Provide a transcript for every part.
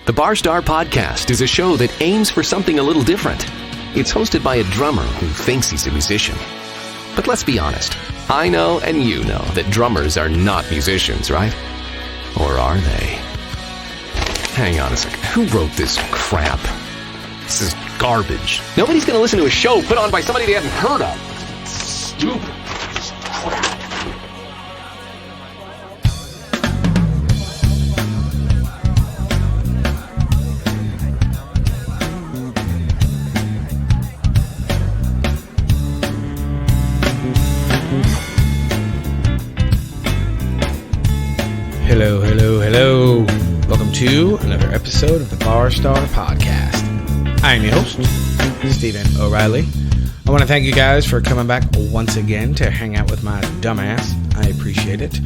The Barstar Podcast is a show that aims for something a little different. It's hosted by a drummer who thinks he's a musician. But let's be honest, I know and you know that drummers are not musicians, right? Or are they? Hang on a second. Who wrote this crap? This is garbage. Nobody's going to listen to a show put on by somebody they haven't heard of. Stupid. Crap. Hello, hello, hello. Welcome to another episode of the Barstar Podcast. I'm your host, Stephen O'Reilly. I want to thank you guys for coming back once again to hang out with my dumbass. I appreciate it.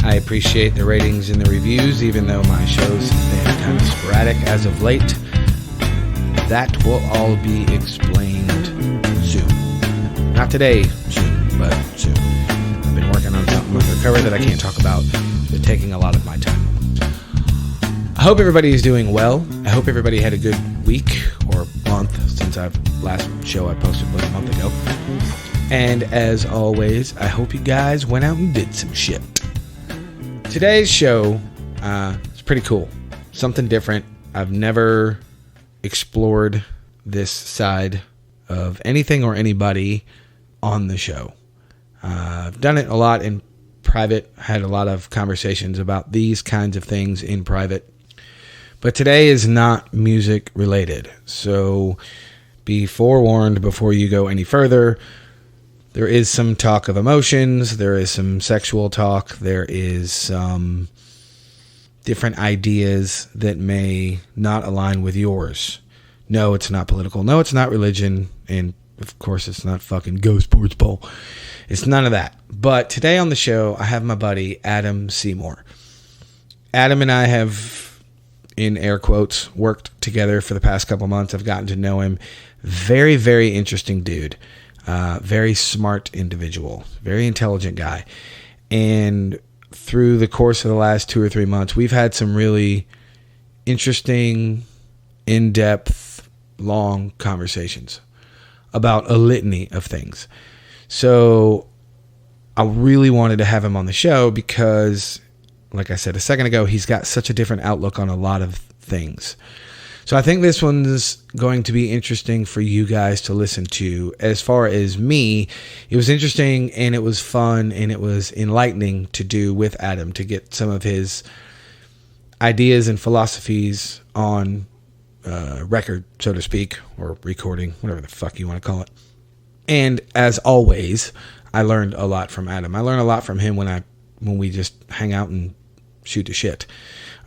I appreciate the ratings and the reviews, even though my shows have been kind of sporadic as of late. That will all be explained soon. Not today, soon, but soon. I've been working on something with recovery that I can't talk about. It's taking a lot of my time. I hope everybody is doing well. I hope everybody had a good week or month since last show I posted was a month ago. And as always, I hope you guys went out and did some shit. Today's show is pretty cool. Something different. I've never explored this side of anything or anybody on the show. I've done it a lot in private, had a lot of conversations about these kinds of things in private. But today is not music related. So be forewarned before you go any further. There is some talk of emotions. There is some sexual talk. There is some different ideas that may not align with yours. No, it's not political. No, it's not religion. And of course, it's not fucking Go Sports Ball. It's none of that. But today on the show, I have my buddy, Adam Seymour. Adam and I have, in air quotes, worked together for the past couple months. I've gotten to know him. Very, very interesting dude. Very smart individual. Very intelligent guy. And through the course of the last 2 or 3 months, we've had some really interesting, in-depth, long conversations about a litany of things. So I really wanted to have him on the show because, like I said a second ago, he's got such a different outlook on a lot of things. So I think this one's going to be interesting for you guys to listen to. As far as me, it was interesting and it was fun and it was enlightening to do with Adam, to get some of his ideas and philosophies on record, so to speak, or recording, whatever the fuck you want to call it. And as always, I learned a lot from Adam. I learned a lot from him when we just hang out and shoot the shit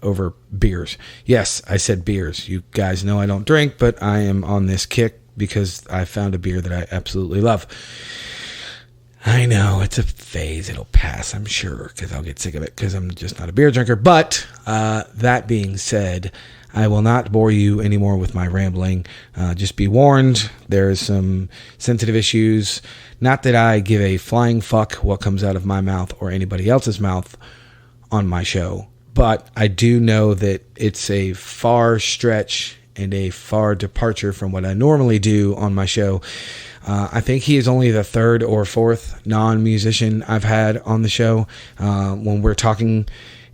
over beers. Yes, I said beers. You guys know I don't drink, but I am on this kick because I found a beer that I absolutely love. I know, it's a phase. It'll pass, I'm sure, because I'll get sick of it because I'm just not a beer drinker. But that being said, I will not bore you anymore with my rambling. Just be warned, there's some sensitive issues. Not that I give a flying fuck what comes out of my mouth or anybody else's mouth on my show. But I do know that it's a far stretch and a far departure from what I normally do on my show. I think he is only the third or fourth non-musician I've had on the show. When we're talking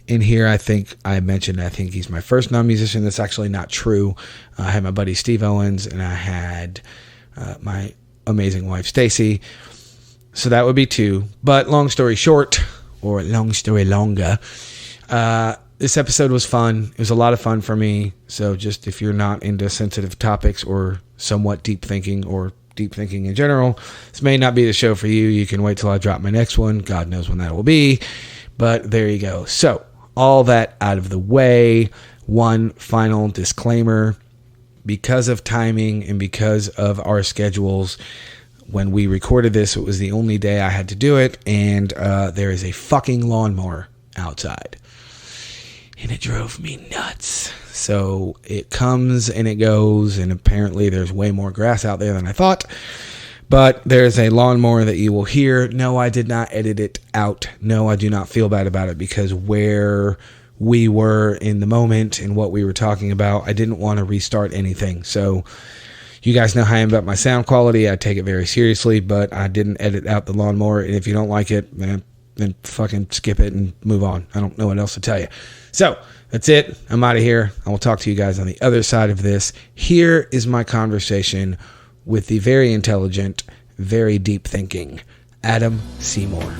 in here, I think he's my first non-musician. That's actually not true. I had my buddy Steve Owens, and I had my amazing wife Stacy. So that would be 2. But long story short, or long story longer, this episode was fun. It was a lot of fun for me. So just if you're not into sensitive topics or somewhat deep thinking or deep thinking in general, this may not be the show for you. You can wait till I drop my next one. God knows when that will be. But there you go. So all that out of the way, one final disclaimer. Because of timing and because of our schedules, when we recorded this, it was the only day I had to do it, and there is a fucking lawnmower outside. And it drove me nuts. So it comes and it goes, and apparently there's way more grass out there than I thought. But there's a lawnmower that you will hear. No, I did not edit it out. No, I do not feel bad about it, because where we were in the moment and what we were talking about. I didn't want to restart anything. So you guys know how I am about my sound quality. I take it very seriously, but I didn't edit out the lawnmower. And if you don't like it, then fucking skip it and move on. I don't know what else to tell you. So that's it. I'm out of here. I will talk to you guys on the other side of this. Here is my conversation with the very intelligent, very deep thinking Adam Seymour.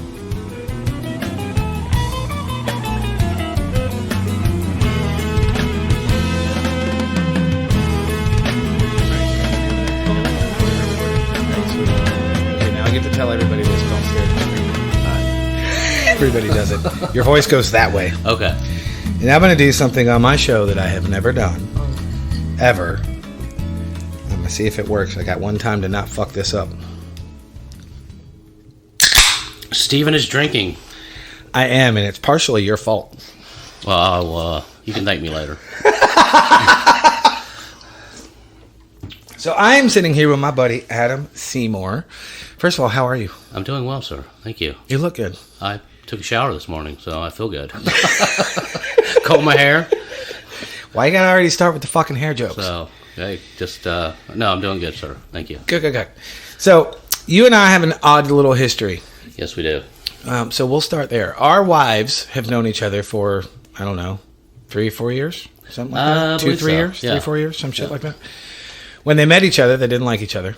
I get to tell everybody this. Don't stare at the screen. Everybody does it. Your voice goes that way. Okay. And I'm going to do something on my show that I have never done. Ever. I'm going to see if it works. I got one time to not fuck this up. Steven is drinking. I am, and it's partially your fault. Well, you can thank me later. So I am sitting here with my buddy, Adam Seymour. First of all, how are you? I'm doing well, sir. Thank you. You look good. I took a shower this morning, so I feel good. Combed my hair. Why you gotta already start with the fucking hair jokes? So, hey, no, I'm doing good, sir. Thank you. Good. So, you and I have an odd little history. Yes, we do. So we'll start there. Our wives have known each other for, I don't know, 3 or 4 years? Something like that? 2, 3 years? Yeah. 3 or 4 years? Some shit like that. When they met each other, they didn't like each other,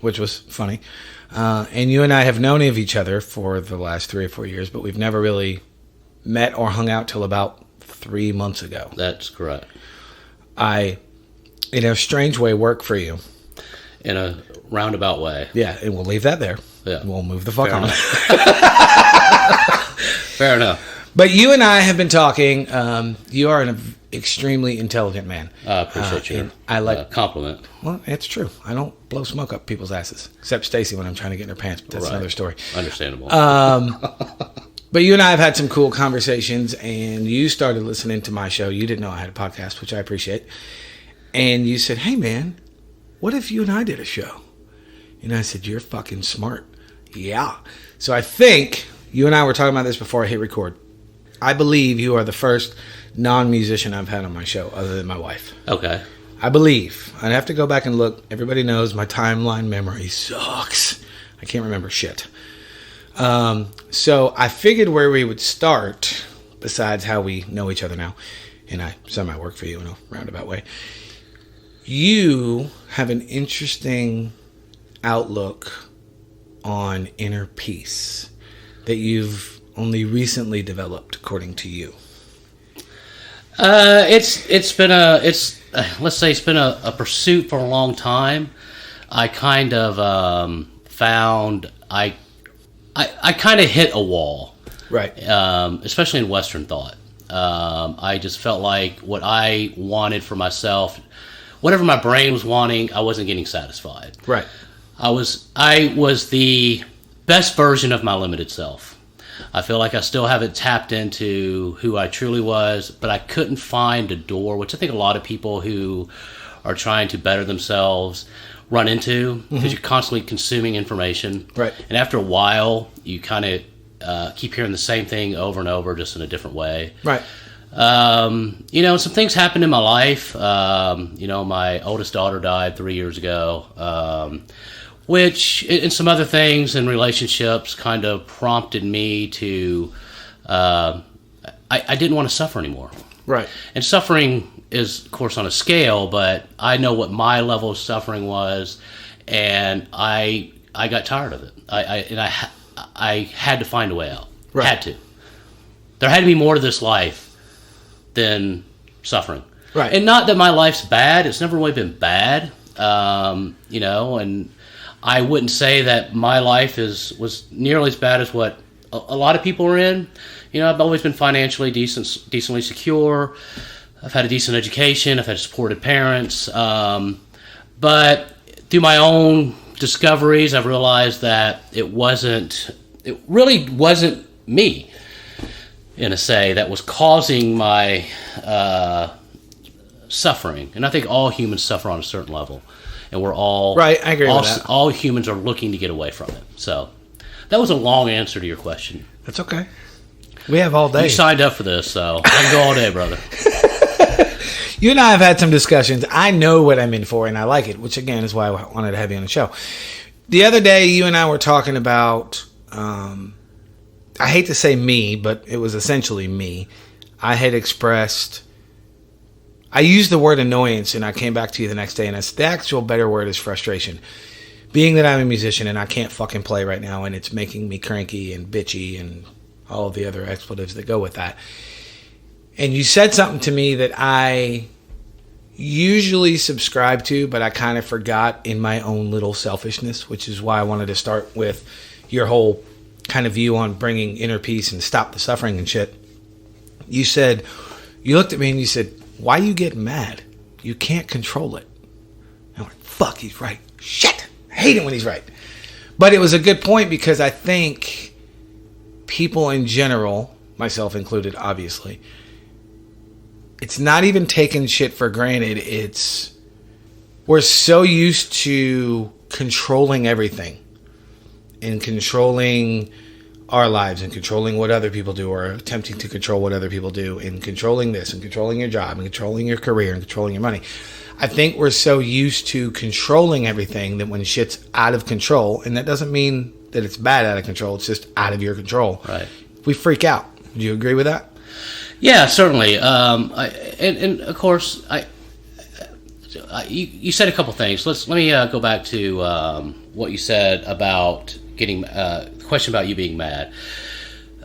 which was funny. And you and I have known of each other for the last 3 or 4 years, but we've never really met or hung out till about 3 months ago. That's correct. I, in a strange way, work for you. In a roundabout way. Yeah, and we'll leave that there. Yeah. And we'll move the fuck Fair on. Fair enough. But you and I have been talking. You are an extremely intelligent man. I appreciate your compliment. Well, it's true. I don't blow smoke up people's asses, except Stacy when I'm trying to get in her pants. But that's another story. Understandable. But you and I have had some cool conversations, and you started listening to my show. You didn't know I had a podcast, which I appreciate. And you said, "Hey, man, what if you and I did a show?" And I said, "You're fucking smart." Yeah. So I think you and I were talking about this before I hit record. I believe you are the first non-musician I've had on my show other than my wife. Okay. I believe. I'd have to go back and look. Everybody knows my timeline memory sucks. I can't remember shit. So I figured where we would start, besides how we know each other now, and I semi work for you in a roundabout way, you have an interesting outlook on inner peace that you've only recently developed, according to you. It's been a pursuit for a long time. I kind of found I kind of hit a wall, right? Especially in Western thought. I just felt like what I wanted for myself, whatever my brain was wanting, I wasn't getting satisfied. Right. I was the best version of my limited self. I feel like I still haven't tapped into who I truly was, but I couldn't find a door, which I think a lot of people who are trying to better themselves run into, because you're constantly consuming information. Right. And after a while, you kind of keep hearing the same thing over and over, just in a different way. Right. Some things happened in my life. My oldest daughter died 3 years ago. Which, and some other things in relationships kind of prompted me to, I didn't want to suffer anymore. Right. And suffering is, of course, on a scale, but I know what my level of suffering was, and I got tired of it. I had to find a way out. Right. Had to. There had to be more to this life than suffering. Right. And not that my life's bad. It's never really been bad. And I wouldn't say that my life was nearly as bad as what a lot of people are in. I've always been financially decently secure. I've had a decent education. I've had supportive parents. But through my own discoveries, I've realized that it really wasn't me, that was causing my suffering. And I think all humans suffer on a certain level. And we're all right. I agree with that. All humans are looking to get away from it. So that was a long answer to your question. That's okay. We have all day. You signed up for this, so I can go all day, brother. You and I have had some discussions. I know what I'm in for, and I like it, which, again, is why I wanted to have you on the show. The other day, you and I were talking about, I hate to say me, but it was essentially me. I had expressed, I used the word annoyance, and I came back to you the next day, and the actual better word is frustration. Being that I'm a musician and I can't fucking play right now, and it's making me cranky and bitchy and all of the other expletives that go with that. And you said something to me that I usually subscribe to, but I kind of forgot in my own little selfishness, which is why I wanted to start with your whole kind of view on bringing inner peace and stop the suffering and shit. You said, you looked at me and you said, why you get mad? You can't control it. I went, fuck, he's right. Shit. I hate it when he's right. But it was a good point because I think people in general, myself included, obviously, it's not even taking shit for granted. We're so used to controlling everything and controlling our lives and controlling what other people do or attempting to control what other people do and controlling this and controlling your job and controlling your career and controlling your money. I think we're so used to controlling everything that when shit's out of control, and that doesn't mean that it's bad out of control, it's just out of your control. Right. We freak out. Do you agree with that? Yeah, certainly. And of course, you said a couple things. Let me go back to what you said about getting the question about you being mad.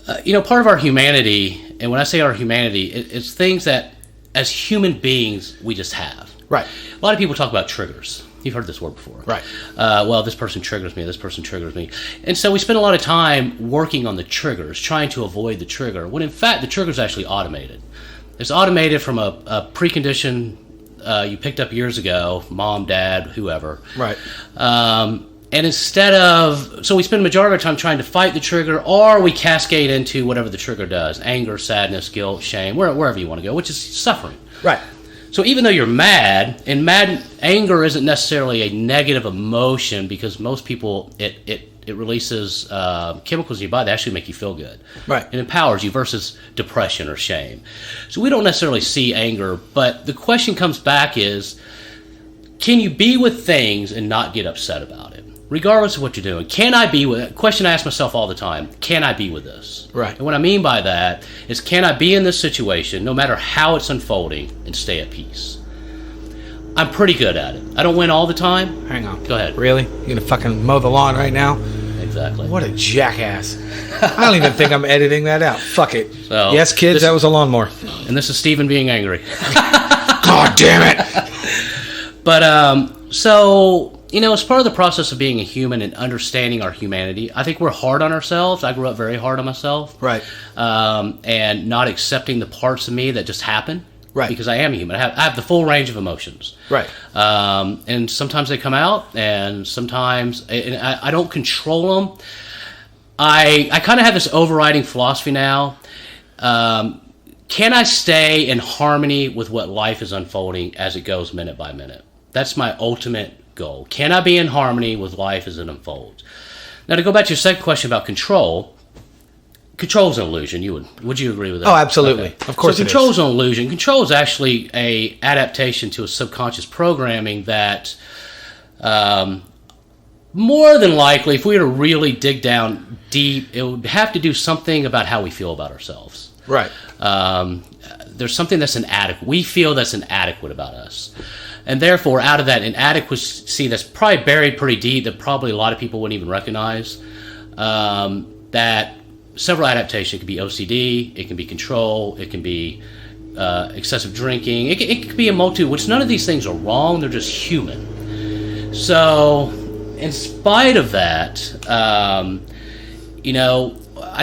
Part of our humanity, and when I say our humanity, it's things that as human beings we just have. Right. A lot of people talk about triggers. You've heard this word before. Right. Well, this person triggers me, this person triggers me. And so we spend a lot of time working on the triggers, trying to avoid the trigger, when in fact the trigger is actually automated. It's automated from a precondition you picked up years ago, mom, dad, whoever. Right. And so we spend the majority of our time trying to fight the trigger, or we cascade into whatever the trigger does, anger, sadness, guilt, shame, wherever you want to go, which is suffering. Right. So even though you're mad, and anger isn't necessarily a negative emotion, because most people, it releases chemicals in your body that actually make you feel good. Right. It empowers you versus depression or shame. So we don't necessarily see anger, but the question comes back is, can you be with things and not get upset about it? Regardless of what you're doing, can I be with it? Question I ask myself all the time, can I be with this? Right. And what I mean by that is, can I be in this situation, no matter how it's unfolding, and stay at peace? I'm pretty good at it. I don't win all the time. Hang on. Go ahead. Really? You're going to fucking mow the lawn right now? Exactly. What a jackass. I don't even think I'm editing that out. Fuck it. So, yes, kids, that was a lawnmower. And this is Steven being angry. God damn it. But, so... it's part of the process of being a human and understanding our humanity. I think we're hard on ourselves. I grew up very hard on myself. Right. And not accepting the parts of me that just happen. Right. Because I am a human. I have the full range of emotions. Right. And sometimes they come out, and sometimes I don't control them. I kind of have this overriding philosophy now. Can I stay in harmony with what life is unfolding as it goes minute by minute? That's my ultimate goal. Can I be in harmony with life as it unfolds? Now, to go back to your second question about control is an illusion. Would you agree with that? Oh, absolutely. Okay. Of course. So control is an illusion. Control is actually a adaptation to a subconscious programming that more than likely, if we were to really dig down deep, it would have to do something about how we feel about ourselves. Right. There's something that's inadequate. We feel that's inadequate about us. And therefore, out of that inadequacy that's probably buried pretty deep, that probably a lot of people wouldn't even recognize, that several adaptations. It could be OCD, it can be control, it can be excessive drinking, it could be a multitude, which none of these things are wrong, they're just human. So, in spite of that, I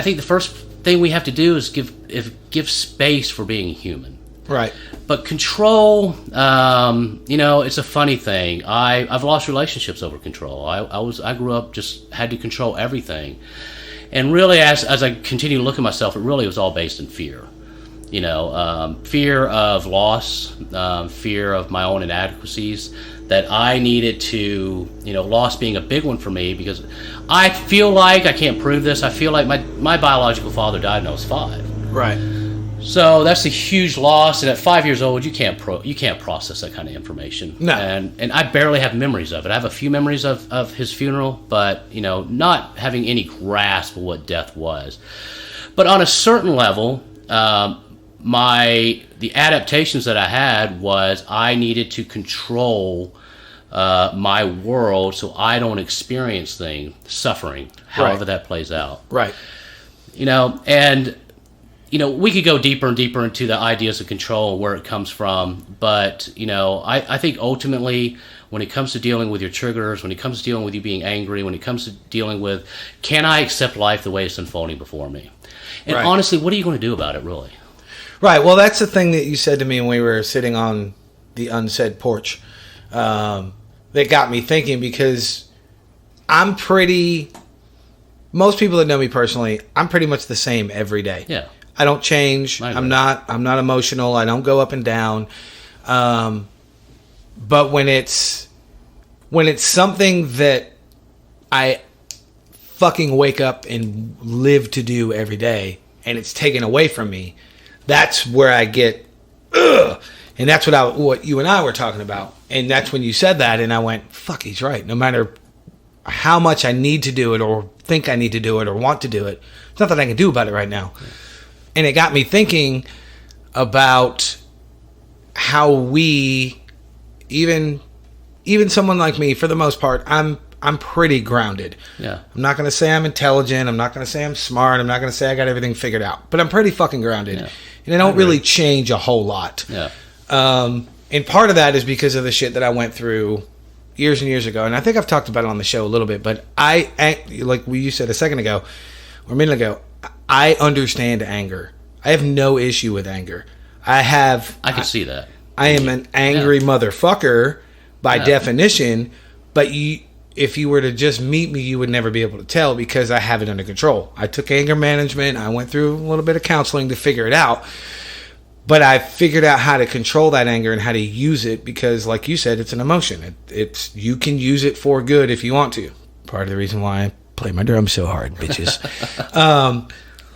think the first thing we have to do is give space for being human. Right. But control, it's a funny thing. I've lost relationships over control. I grew up just had to control everything, and really, as I continue to look at myself, it really was all based in fear. fear of loss, fear of my own inadequacies, that I needed to, loss being a big one for me, because I feel like, I can't prove this, I feel like my biological father died when I was 5. Right. So that's a huge loss, and at 5 years old, you can't process that kind of information. No. And I barely have memories of it. I have a few memories of his funeral, but not having any grasp of what death was. But on a certain level, the adaptations that I had was I needed to control my world so I don't experience suffering, however that plays out. Right. And we could go deeper and deeper into the ideas of control and where it comes from, but I think ultimately, when it comes to dealing with your triggers, when it comes to dealing with you being angry, when it comes to dealing with, can I accept life the way it's unfolding before me? And honestly, what are you going to do about it, really? Right. Well, that's the thing that you said to me when we were sitting on the unsaid porch, that got me thinking, because most people that know me personally, I'm pretty much the same every day. Yeah. I don't change. I'm not emotional. I don't go up and down. But when it's something that I fucking wake up and live to do every day, and it's taken away from me, that's where I get, ugh. And that's what you and I were talking about. And that's when you said that, and I went, fuck, he's right. No matter how much I need to do it, or think I need to do it, or want to do it, there's nothing I can do about it right now. Yeah. And it got me thinking about how we, even someone like me, for the most part, I'm pretty grounded. Yeah. I'm not going to say I'm intelligent. I'm not going to say I'm smart. I'm not going to say I got everything figured out. But I'm pretty fucking grounded. Yeah. And I don't really change a whole lot. Yeah. And part of that is because of the shit that I went through years and years ago. And I think I've talked about it on the show a little bit. But like you said a second ago, or a minute ago, I understand anger. I have no issue with anger. I can see that. I am an angry motherfucker by definition, but if you were to just meet me, you would never be able to tell, because I have it under control. I took anger management. I went through a little bit of counseling to figure it out. But I figured out how to control that anger and how to use it, because, like you said, it's an emotion. You can use it for good if you want to. Part of the reason why I play my drums so hard, bitches.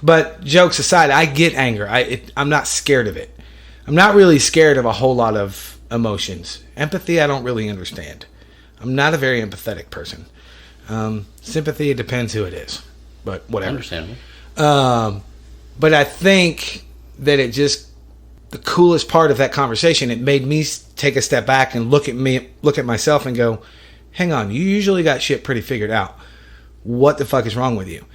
But jokes aside, I get anger. I'm not scared of it. I'm not really scared of a whole lot of emotions. Empathy, I don't really understand. I'm not a very empathetic person. Sympathy, it depends who it is. But whatever. Understandable. But I think that the coolest part of that conversation, it made me take a step back and look at myself and go, hang on, you usually got shit pretty figured out. What the fuck is wrong with you?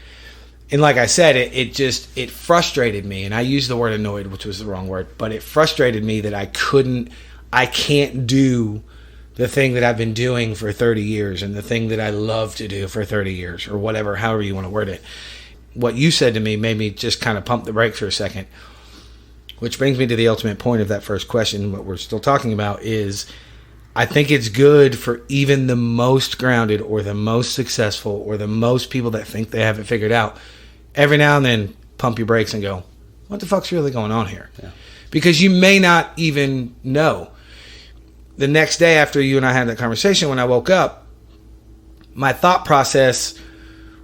And like I said, it frustrated me, and I used the word annoyed, which was the wrong word, but it frustrated me that I can't do the thing that I've been doing for 30 years and the thing that I love to do for 30 years, or whatever, however you want to word it. What you said to me made me just kind of pump the brakes for a second, which brings me to the ultimate point of that first question. What we're still talking about is, I think it's good for even the most grounded, or the most successful, or the most people that think they have it figured out, every now and then pump your brakes and go, what the fuck's really going on here? Yeah. Because you may not even know. The next day after you and I had that conversation, when I woke up, my thought process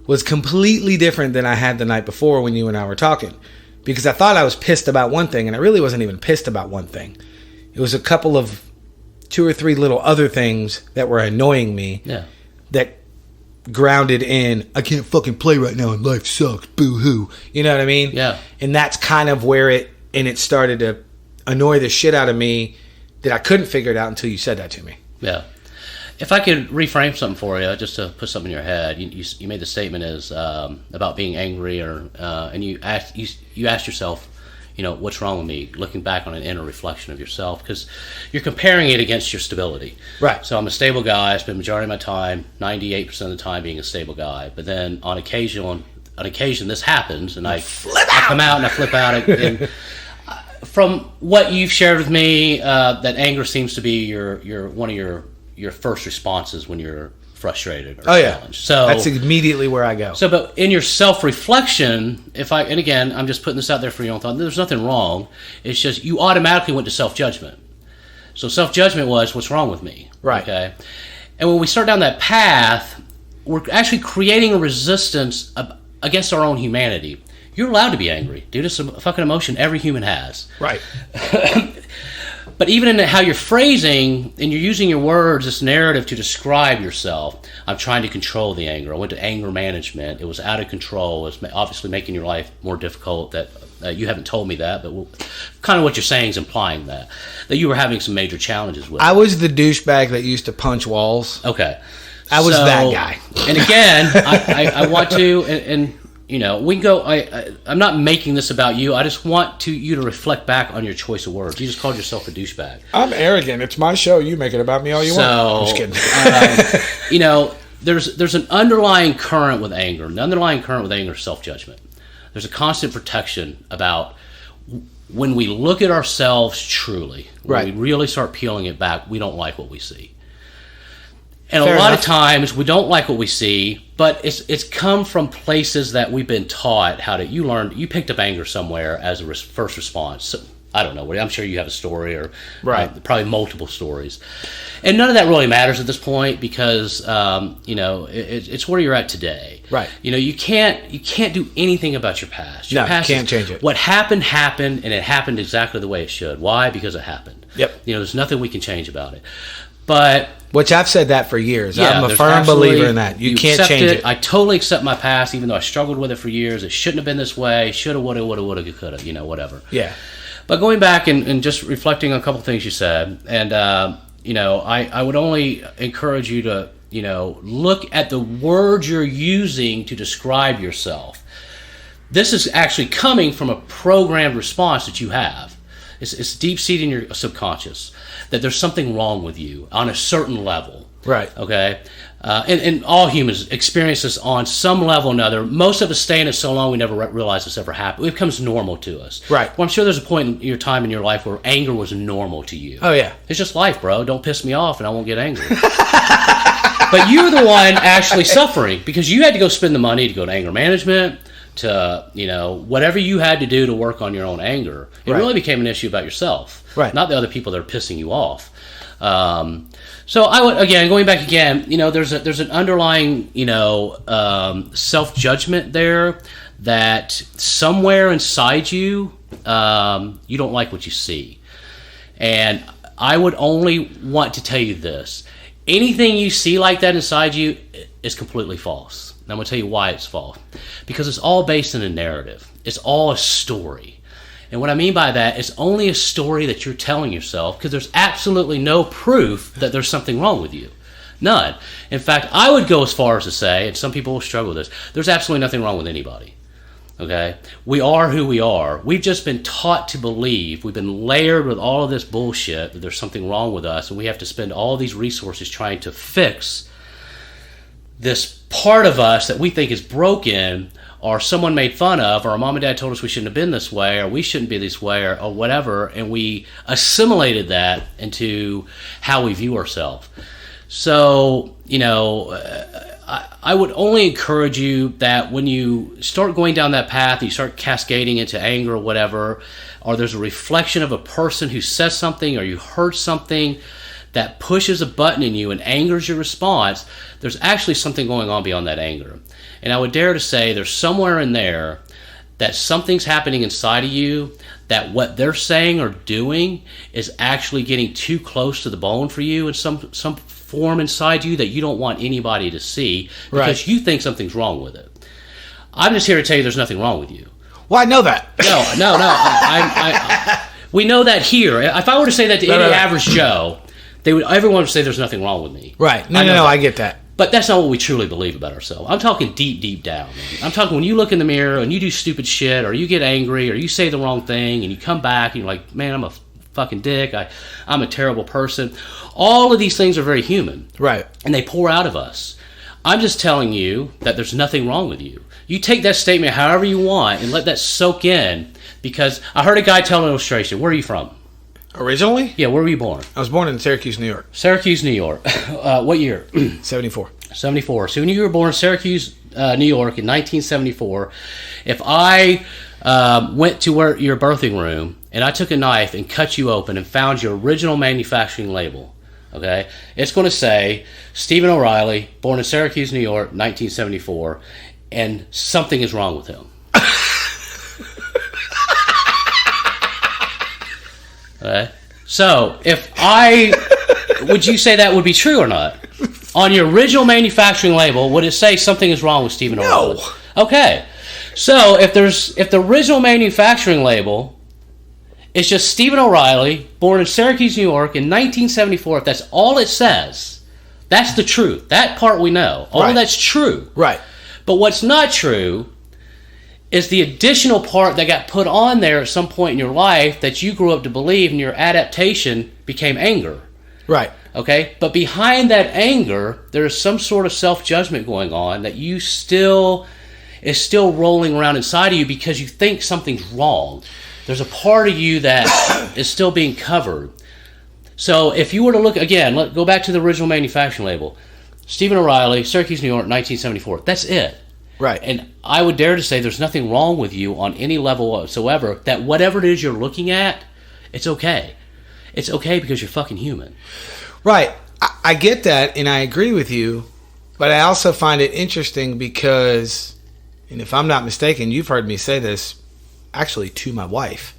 was completely different than I had the night before when you and I were talking. Because I thought I was pissed about one thing, and I really wasn't even pissed about one thing. It was a couple of 2 or 3 little other things that were annoying me. Yeah. That grounded in, I can't fucking play right now and life sucks, boo-hoo. You know what I mean? Yeah. And that's kind of where it started to annoy the shit out of me, that I couldn't figure it out until you said that to me. Yeah. If I could reframe something for you, just to put something in your head, you made the statement as about being angry, and you asked yourself, what's wrong with me? Looking back on an inner reflection of yourself, because you're comparing it against your stability. Right. So I'm a stable guy. I spend the majority of my time, 98% of the time, being a stable guy. But then on occasion, this happens, and I come out and I flip out. And from what you've shared with me, that anger seems to be one of your first responses when you're frustrated or Oh yeah. challenged. So that's immediately where I go. So, but in your self-reflection, and again, I'm just putting this out there for your own thought. There's nothing wrong. It's just you automatically went to self-judgment. So self-judgment was, what's wrong with me? Right. Okay. And when we start down that path, we're actually creating a resistance against our own humanity. You're allowed to be angry, dude. It's a fucking emotion every human has. Right. But even in how you're phrasing and you're using your words, this narrative to describe yourself, I'm trying to control the anger. I went to anger management. It was out of control. It was obviously making your life more difficult. That you haven't told me that, but kind of what you're saying is implying that you were having some major challenges with it. I was the douchebag that used to punch walls. Okay. I was that guy. And again, I want to, and you know, we can go. I'm not making this about you. I just want you to reflect back on your choice of words. You just called yourself a douchebag. I'm arrogant. It's my show. You make it about me all you want. I'm just kidding. You know, there's an underlying current with anger. The underlying current with anger is self-judgment. There's a constant protection about when we look at ourselves truly, when we really start peeling it back, we don't like what we see. And a lot of times we don't like what we see, but it's come from places that we've been taught how to. You picked up anger somewhere as a first response. So, I don't know. I'm sure you have a story or probably multiple stories, and none of that really matters at this point because you know it's where you're at today. Right. You know you can't do anything about your past. Your past you can't change it. What happened, and it happened exactly the way it should. Why? Because it happened. Yep. You know, there's nothing we can change about it. But which I've said that for years. Yeah, I'm a firm believer in that. You can't change it. I totally accept my past, even though I struggled with it for years. It shouldn't have been this way. Shoulda, woulda, coulda. You know, whatever. Yeah. But going back and just reflecting on a couple of things you said, and you know, I would only encourage you to, you know, look at the words you're using to describe yourself. This is actually coming from a programmed response that you have. It's deep-seated in your subconscious that there's something wrong with you on a certain level. Right. Okay? And all humans experience this on some level or another. Most of us stay in it so long we never realize this ever happened. It becomes normal to us. Right. Well, I'm sure there's a point in your time in your life where anger was normal to you. Oh, yeah. It's just life, bro. Don't piss me off and I won't get angry. But you're the one actually suffering because you had to go spend the money to go to anger management, to, you know, whatever you had to do to work on your own anger. It really became an issue about yourself, not the other people that are pissing you off. So I would, again, going back again, you know, there's an underlying, you know, self-judgment there that somewhere inside you, you don't like what you see. And I would only want to tell you this. Anything you see like that inside you is completely false. And I'm going to tell you why it's false. Because it's all based in a narrative. It's all a story. And what I mean by that, it's only a story that you're telling yourself because there's absolutely no proof that there's something wrong with you. None. In fact, I would go as far as to say, and some people will struggle with this, there's absolutely nothing wrong with anybody. Okay? We are who we are. We've just been taught to believe, we've been layered with all of this bullshit that there's something wrong with us, and we have to spend all these resources trying to fix this part of us that we think is broken, or someone made fun of, or our mom and dad told us we shouldn't have been this way, or we shouldn't be this way, or whatever, and we assimilated that into how we view ourselves. So, you know, I would only encourage you that when you start going down that path, you start cascading into anger or whatever, or there's a reflection of a person who says something, or you heard something that pushes a button in you and angers your response, there's actually something going on beyond that anger. And I would dare to say there's somewhere in there that something's happening inside of you that what they're saying or doing is actually getting too close to the bone for you in some form inside you that you don't want anybody to see because you think something's wrong with it. I'm just here to tell you there's nothing wrong with you. Well, I know that. No. We know that here. If I were to say that to any average Joe, everyone would say there's nothing wrong with me. Right. No, I get that. But that's not what we truly believe about ourselves. I'm talking deep, deep down, man. I'm talking when you look in the mirror and you do stupid shit, or you get angry, or you say the wrong thing, and you come back and you're like, man, I'm a fucking dick. I'm a terrible person. All of these things are very human. Right. And they pour out of us. I'm just telling you that there's nothing wrong with you. You take that statement however you want and let that soak in, because I heard a guy tell an illustration. Where are you from? Originally? Yeah, where were you born? I was born in Syracuse, New York. Syracuse, New York. What year? 74. 74. So when you were born in Syracuse, New York in 1974, if I went to your birthing room and I took a knife and cut you open and found your original manufacturing label, okay, it's going to say Stephen O'Reilly, born in Syracuse, New York, 1974, and something is wrong with him. Okay. So would you say that would be true or not? On your original manufacturing label, would it say something is wrong with Stephen O'Reilly? No. Okay. So if the original manufacturing label is just Stephen O'Reilly, born in Syracuse, New York in 1974, if that's all it says, that's the truth. That part we know. All of that's true. Right. But what's not true is the additional part that got put on there at some point in your life that you grew up to believe, and your adaptation became anger. Right. Okay? But behind that anger, there's some sort of self-judgment going on that is still rolling around inside of you because you think something's wrong. There's a part of you that is still being covered. So if you were to look, again, go back to the original manufacturing label. Stephen O'Reilly, Syracuse, New York, 1974. That's it. Right. And I would dare to say there's nothing wrong with you on any level whatsoever, that whatever it is you're looking at, it's okay. It's okay because you're fucking human. Right. I get that, and I agree with you, but I also find it interesting because, and if I'm not mistaken, you've heard me say this actually to my wife,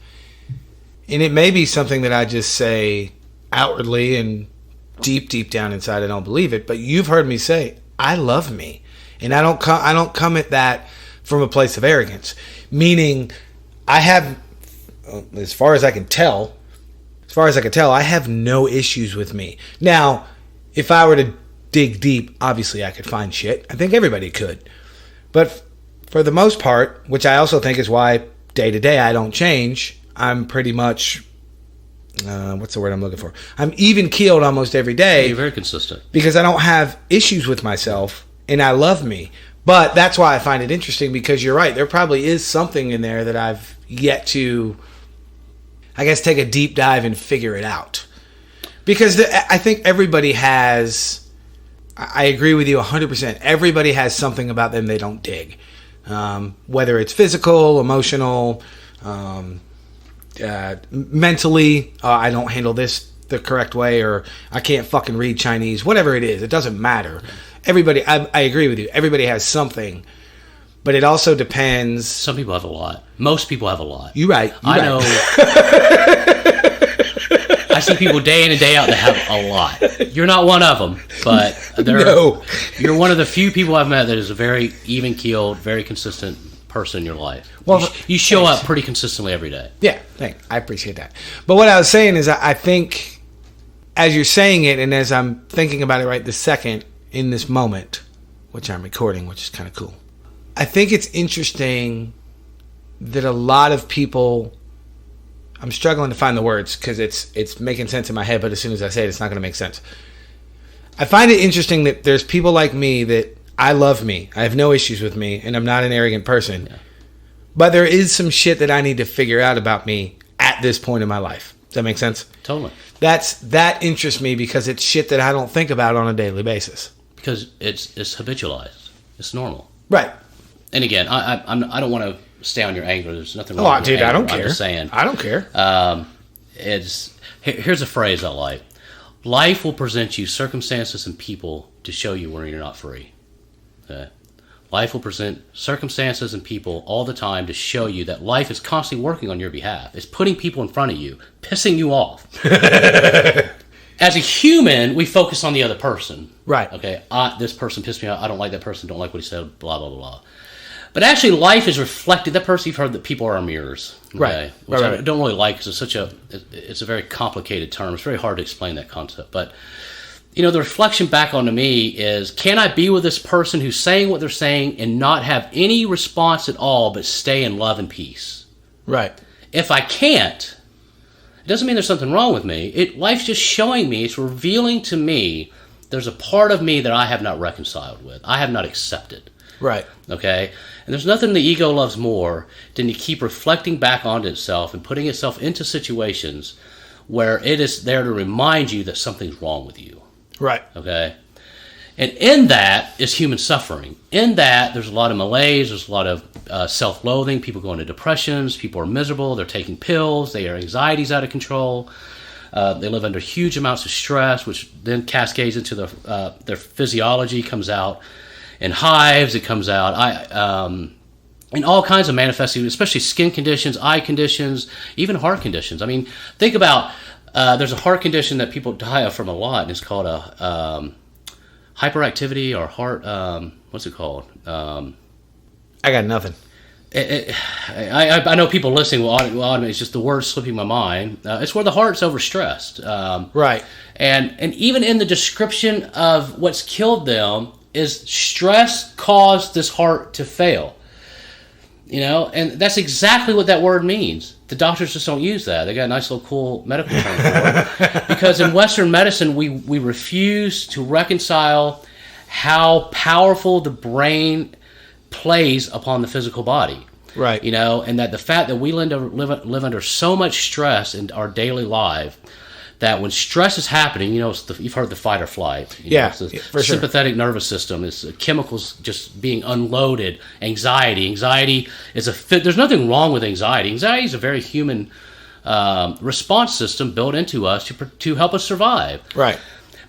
and it may be something that I just say outwardly and deep down inside I don't believe it, but you've heard me say, I love me. And I don't come at that from a place of arrogance. Meaning, I have, as far as I can tell, I have no issues with me. Now, if I were to dig deep, obviously I could find shit. I think everybody could. But for the most part, which I also think is why day to day I don't change, I'm pretty much, what's the word I'm looking for? I'm even keeled almost every day. You're very consistent. Because I don't have issues with myself. And I love me. But that's why I find it interesting, because you're right. There probably is something in there that I've yet to, I guess, take a deep dive and figure it out. Because I think everybody has, I agree with you 100%. Everybody has something about them they don't dig. Whether it's physical, emotional, mentally, I don't handle this the correct way, or I can't fucking read Chinese. Whatever it is, it doesn't matter. Everybody, I agree with you. Everybody has something, but it also depends. Some people have a lot. Most people have a lot. You're right. I know. I see people day in and day out that have a lot. You're not one of them, but you're one of the few people I've met that is a very even-keeled, very consistent person in your life. Well, you show up pretty consistently every day. Yeah, thanks. I appreciate that. But what I was saying is, I think, as you're saying it, and as I'm thinking about it right this second, in this moment, which I'm recording, which is kind of cool, I think it's interesting that a lot of people, I'm struggling to find the words because it's making sense in my head, but as soon as I say it, it's not going to make sense. I find it interesting that there's people like me that I love me. I have no issues with me, and I'm not an arrogant person. Yeah. But there is some shit that I need to figure out about me at this point in my life. Does that make sense? Totally. That interests me because it's shit that I don't think about on a daily basis. Because it's habitualized. It's normal. Right. And again, I don't want to stay on your anger. There's nothing wrong with dude, your anger. I don't care. I'm just saying. I don't care. Here's a phrase I like. Life will present you circumstances and people to show you where you're not free. Okay? Life will present circumstances and people all the time to show you that life is constantly working on your behalf. It's putting people in front of you, pissing you off. As a human, we focus on the other person. Right. Okay, this person pissed me off. I don't like that person. Don't like what he said. Blah, blah, blah, blah. But actually, life is reflected. That person, you've heard that people are mirrors. Okay? Right. Which right. I don't really like because it's a very complicated term. It's very hard to explain that concept. But, the reflection back onto me is, can I be with this person who's saying what they're saying and not have any response at all but stay in love and peace? Right. If I can't, it doesn't mean there's something wrong with me. Life's just showing me, it's revealing to me there's a part of me that I have not reconciled with. I have not accepted. Right. Okay? And there's nothing the ego loves more than to keep reflecting back onto itself and putting itself into situations where it is there to remind you that something's wrong with you. Right. Okay? And in that is human suffering. In that, there's a lot of malaise, there's a lot of self-loathing, people go into depressions, people are miserable, they're taking pills, their anxiety's out of control, they live under huge amounts of stress, which then cascades into their physiology, comes out in hives, it comes out in all kinds of manifesting, especially skin conditions, eye conditions, even heart conditions. I mean, think about, there's a heart condition that people die of from a lot, and it's called a hyperactivity or heart, what's it called? I got nothing. I know people listening will automate. It's just the word slipping my mind. It's where the heart's overstressed. Right. And even in the description of what's killed them is stress caused this heart to fail. You know, and that's exactly what that word means. The doctors just don't use that. They got a nice little cool medical term for it. Because in Western medicine, we refuse to reconcile how powerful the brain plays upon the physical body. Right. You know, and that the fact that we live under so much stress in our daily life, that when stress is happening, you know, you've heard the fight or flight. Yeah, it's the for sure. Sympathetic nervous system. It's chemicals just being unloaded. Anxiety is there's nothing wrong with anxiety. Anxiety is a very human response system built into us to help us survive. Right.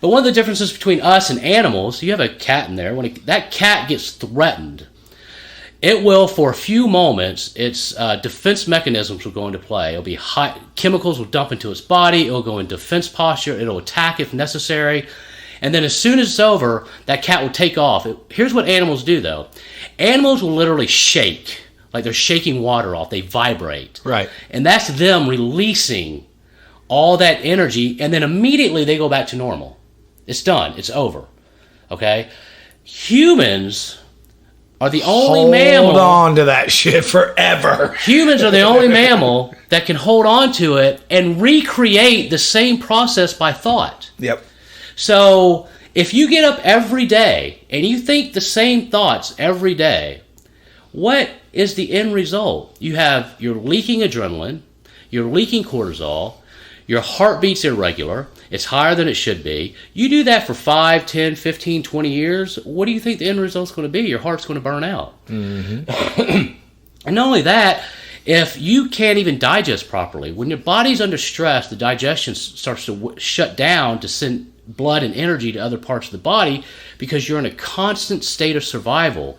But one of the differences between us and animals, you have a cat in there. When that cat gets threatened, it will, for a few moments, its defense mechanisms will go into play. It'll be chemicals will dump into its body. It'll go in defense posture. It'll attack if necessary. And then as soon as it's over, that cat will take off. Here's what animals do, though. Animals will literally shake, like they're shaking water off. They vibrate. Right. And that's them releasing all that energy, and then immediately they go back to normal. It's done. It's over. Okay? Humans are the only mammal... Hold on to that shit forever. Humans are the only mammal that can hold on to it and recreate the same process by thought. Yep. So if you get up every day and you think the same thoughts every day, what is the end result? You're leaking adrenaline, you're leaking cortisol, your heartbeat's irregular, it's higher than it should be. You do that for 5, 10, 15, 20 years, what do you think the end result's going to be? Your heart's going to burn out. Mm-hmm. And not only that, if you can't even digest properly, when your body's under stress, the digestion starts to shut down to send blood and energy to other parts of the body because you're in a constant state of survival.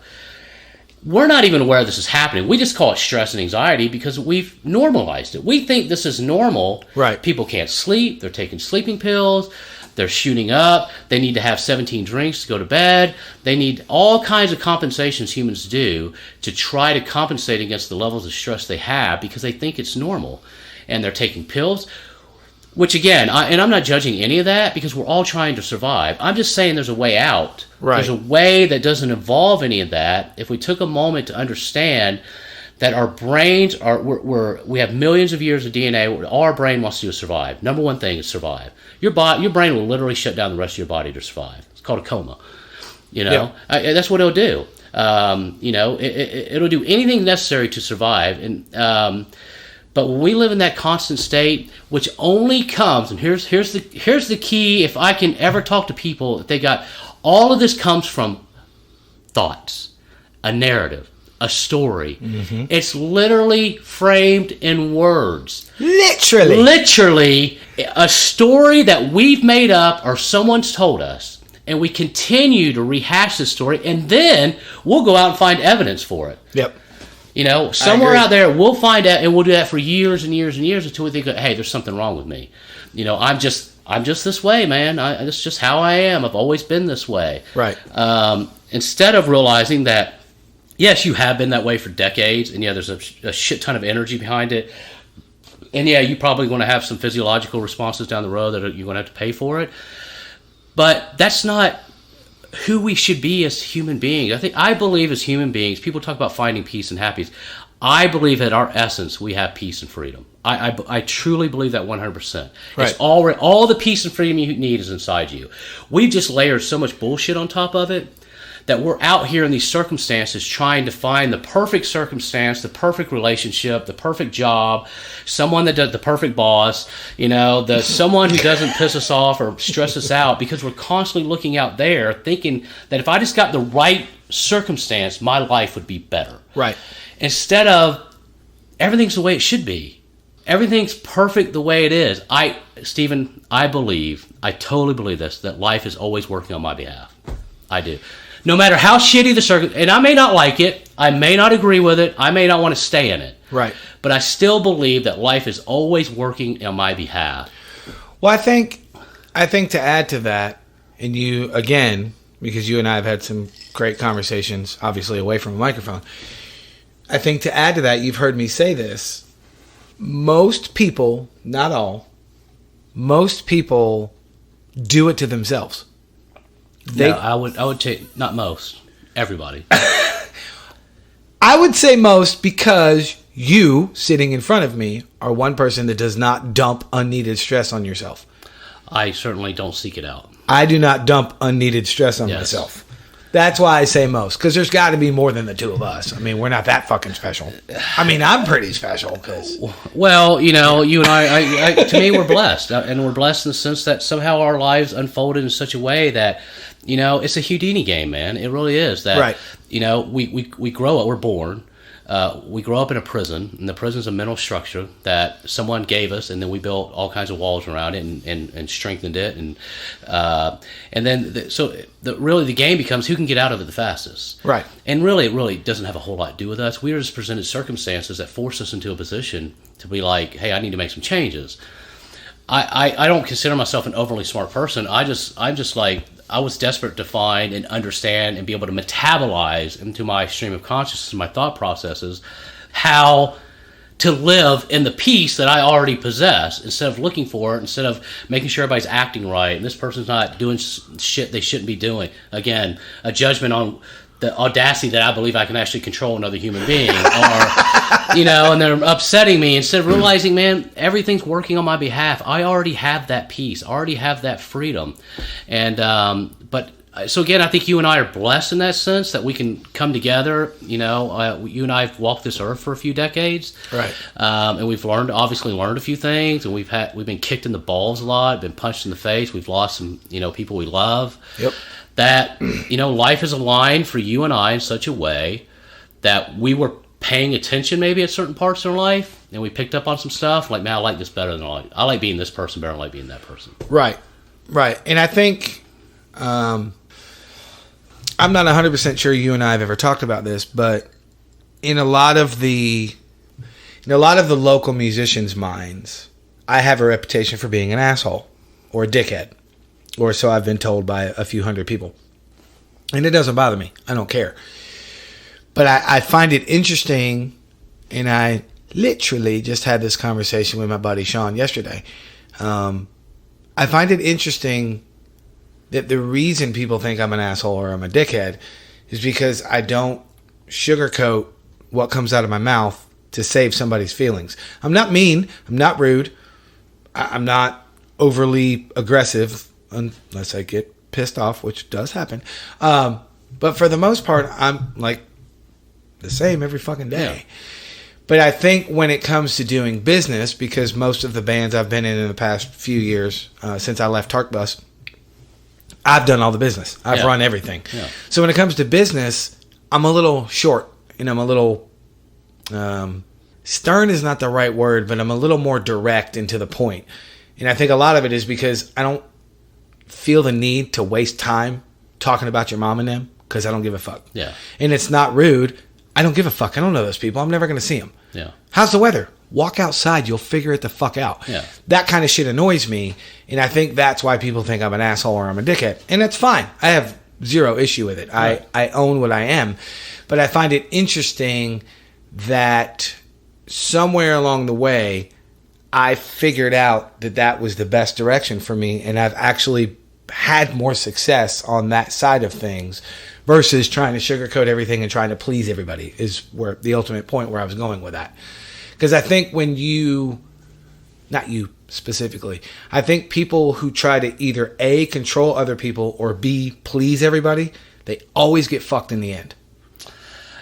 We're not even aware this is happening. We just call it stress and anxiety because we've normalized it. We think this is normal. Right. People can't sleep. They're taking sleeping pills. They're shooting up. They need to have 17 drinks to go to bed. They need all kinds of compensations humans do to try to compensate against the levels of stress they have because they think it's normal. And they're taking pills, which again, I'm not judging any of that because we're all trying to survive. I'm just saying there's a way out. Right. There's a way that doesn't involve any of that. If we took a moment to understand that our brains we have millions of years of DNA. All our brain wants to do is survive. Number one thing is survive. Your brain will literally shut down the rest of your body to survive. It's called a coma. You know, that's what it'll do. You know, it'll do anything necessary to survive. And but when we live in that constant state, which only comes, and here's the key. If I can ever talk to people, if they got all of this comes from thoughts, a narrative, a story. Mm-hmm. It's literally framed in words. Literally a story that we've made up or someone's told us, and we continue to rehash this story, and then we'll go out and find evidence for it. Yep. You know, somewhere out there, we'll find out, and we'll do that for years and years and years until we think, hey, there's something wrong with me. You know, I'm just this way, man. That's just how I am. I've always been this way. Right. Instead of realizing that, yes, you have been that way for decades, and yeah, there's a shit ton of energy behind it. And yeah, you're probably going to have some physiological responses down the road that you're going to have to pay for it. But that's not who we should be as human beings. I believe as human beings, people talk about finding peace and happiness. I believe at our essence, we have peace and freedom. I truly believe that 100%. Right. It's all the peace and freedom you need is inside you. We've just layered so much bullshit on top of it that we're out here in these circumstances trying to find the perfect circumstance, the perfect relationship, the perfect job, someone that does the perfect boss, someone who doesn't piss us off or stress us out, because we're constantly looking out there thinking that if I just got the right circumstance, my life would be better. Right. Instead of everything's the way it should be. Everything's perfect the way it is. Stephen, I totally believe this, that life is always working on my behalf. I do. No matter how shitty the circumstance, and I may not like it, I may not agree with it, I may not want to stay in it. Right. But I still believe that life is always working on my behalf. Well, I think to add to that, and you, again, because you and I have had some great conversations, obviously away from a microphone, I think to add to that, you've heard me say this, most people, not all, most people do it to themselves. I would take, not most, everybody. I would say most, because you, sitting in front of me, are one person that does not dump unneeded stress on yourself. I certainly don't seek it out. I do not dump unneeded stress on myself. That's why I say most, because there's got to be more than the two of us. I mean, we're not that fucking special. I mean, I'm pretty special. Well, you and I, to me, we're blessed. And we're blessed in the sense that somehow our lives unfolded in such a way that, it's a Houdini game, man. It really is. That, right. We grow up, we're born. We grow up in a prison, and the prison's a mental structure that someone gave us, and then we built all kinds of walls around it and strengthened it, and then really the game becomes who can get out of it the fastest. Right. And really, it really doesn't have a whole lot to do with us. We were just presented circumstances that force us into a position to be like, hey, I need to make some changes. I don't consider myself an overly smart person. I'm just like, I was desperate to find and understand and be able to metabolize into my stream of consciousness and my thought processes how to live in the peace that I already possess, instead of looking for it, instead of making sure everybody's acting right and this person's not doing shit they shouldn't be doing. Again, a judgment on the audacity that I believe I can actually control another human being, or, and they're upsetting me, instead of realizing, man, everything's working on my behalf. I already have that peace. I already have that freedom. And, so again, I think you and I are blessed in that sense that we can come together. You and I have walked this earth for a few decades. Right. And we've obviously learned a few things, and we've been kicked in the balls a lot, been punched in the face. We've lost some, people we love. Yep. That, life is aligned for you and I in such a way that we were paying attention maybe at certain parts in our life, and we picked up on some stuff like, man, I like this better than I like being this person better than I like being that person. Right. And I think, I'm not 100% sure you and I have ever talked about this, but in a lot of the local musicians' minds, I have a reputation for being an asshole or a dickhead. Or so I've been told by a few hundred people. And it doesn't bother me. I don't care. But I find it interesting, and I literally just had this conversation with my buddy Sean yesterday. I find it interesting that the reason people think I'm an asshole or I'm a dickhead is because I don't sugarcoat what comes out of my mouth to save somebody's feelings. I'm not mean. I'm not rude. I'm not overly aggressive, unless I get pissed off, which does happen. But for the most part, I'm like the same every fucking day. Yeah. But I think when it comes to doing business, because most of the bands I've been in the past few years, since I left Tark Bus, I've done all the business. I've run everything. Yeah. So when it comes to business, I'm a little short, and I'm a little stern is not the right word, but I'm a little more direct and to the point. And I think a lot of it is because I don't feel the need to waste time talking about your mom and them, because I don't give a fuck. Yeah. And it's not rude. I don't give a fuck. I don't know those people. I'm never going to see them. Yeah. How's the weather? Walk outside. You'll figure it the fuck out. Yeah. That kind of shit annoys me. And I think that's why people think I'm an asshole or I'm a dickhead. And that's fine. I have zero issue with it. Right. I own what I am. But I find it interesting that somewhere along the way, I figured out that that was the best direction for me. And I've actually had more success on that side of things versus trying to sugarcoat everything and trying to please everybody is where the ultimate point where I was going with that. Because I think when you, not you specifically, I think people who try to either A, control other people, or B, please everybody, they always get fucked in the end.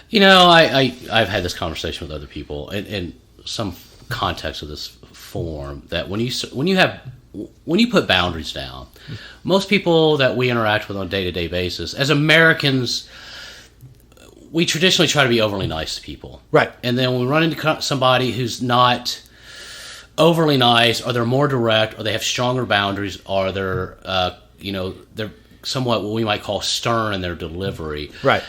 You know, I've had this conversation with other people in some context of this form, that when you put boundaries down, most people that we interact with on a day-to-day basis, as Americans, we traditionally try to be overly nice to people. Right. And then when we run into somebody who's not overly nice, or they're more direct, or they have stronger boundaries, or they're they're somewhat what we might call stern in their delivery. Right.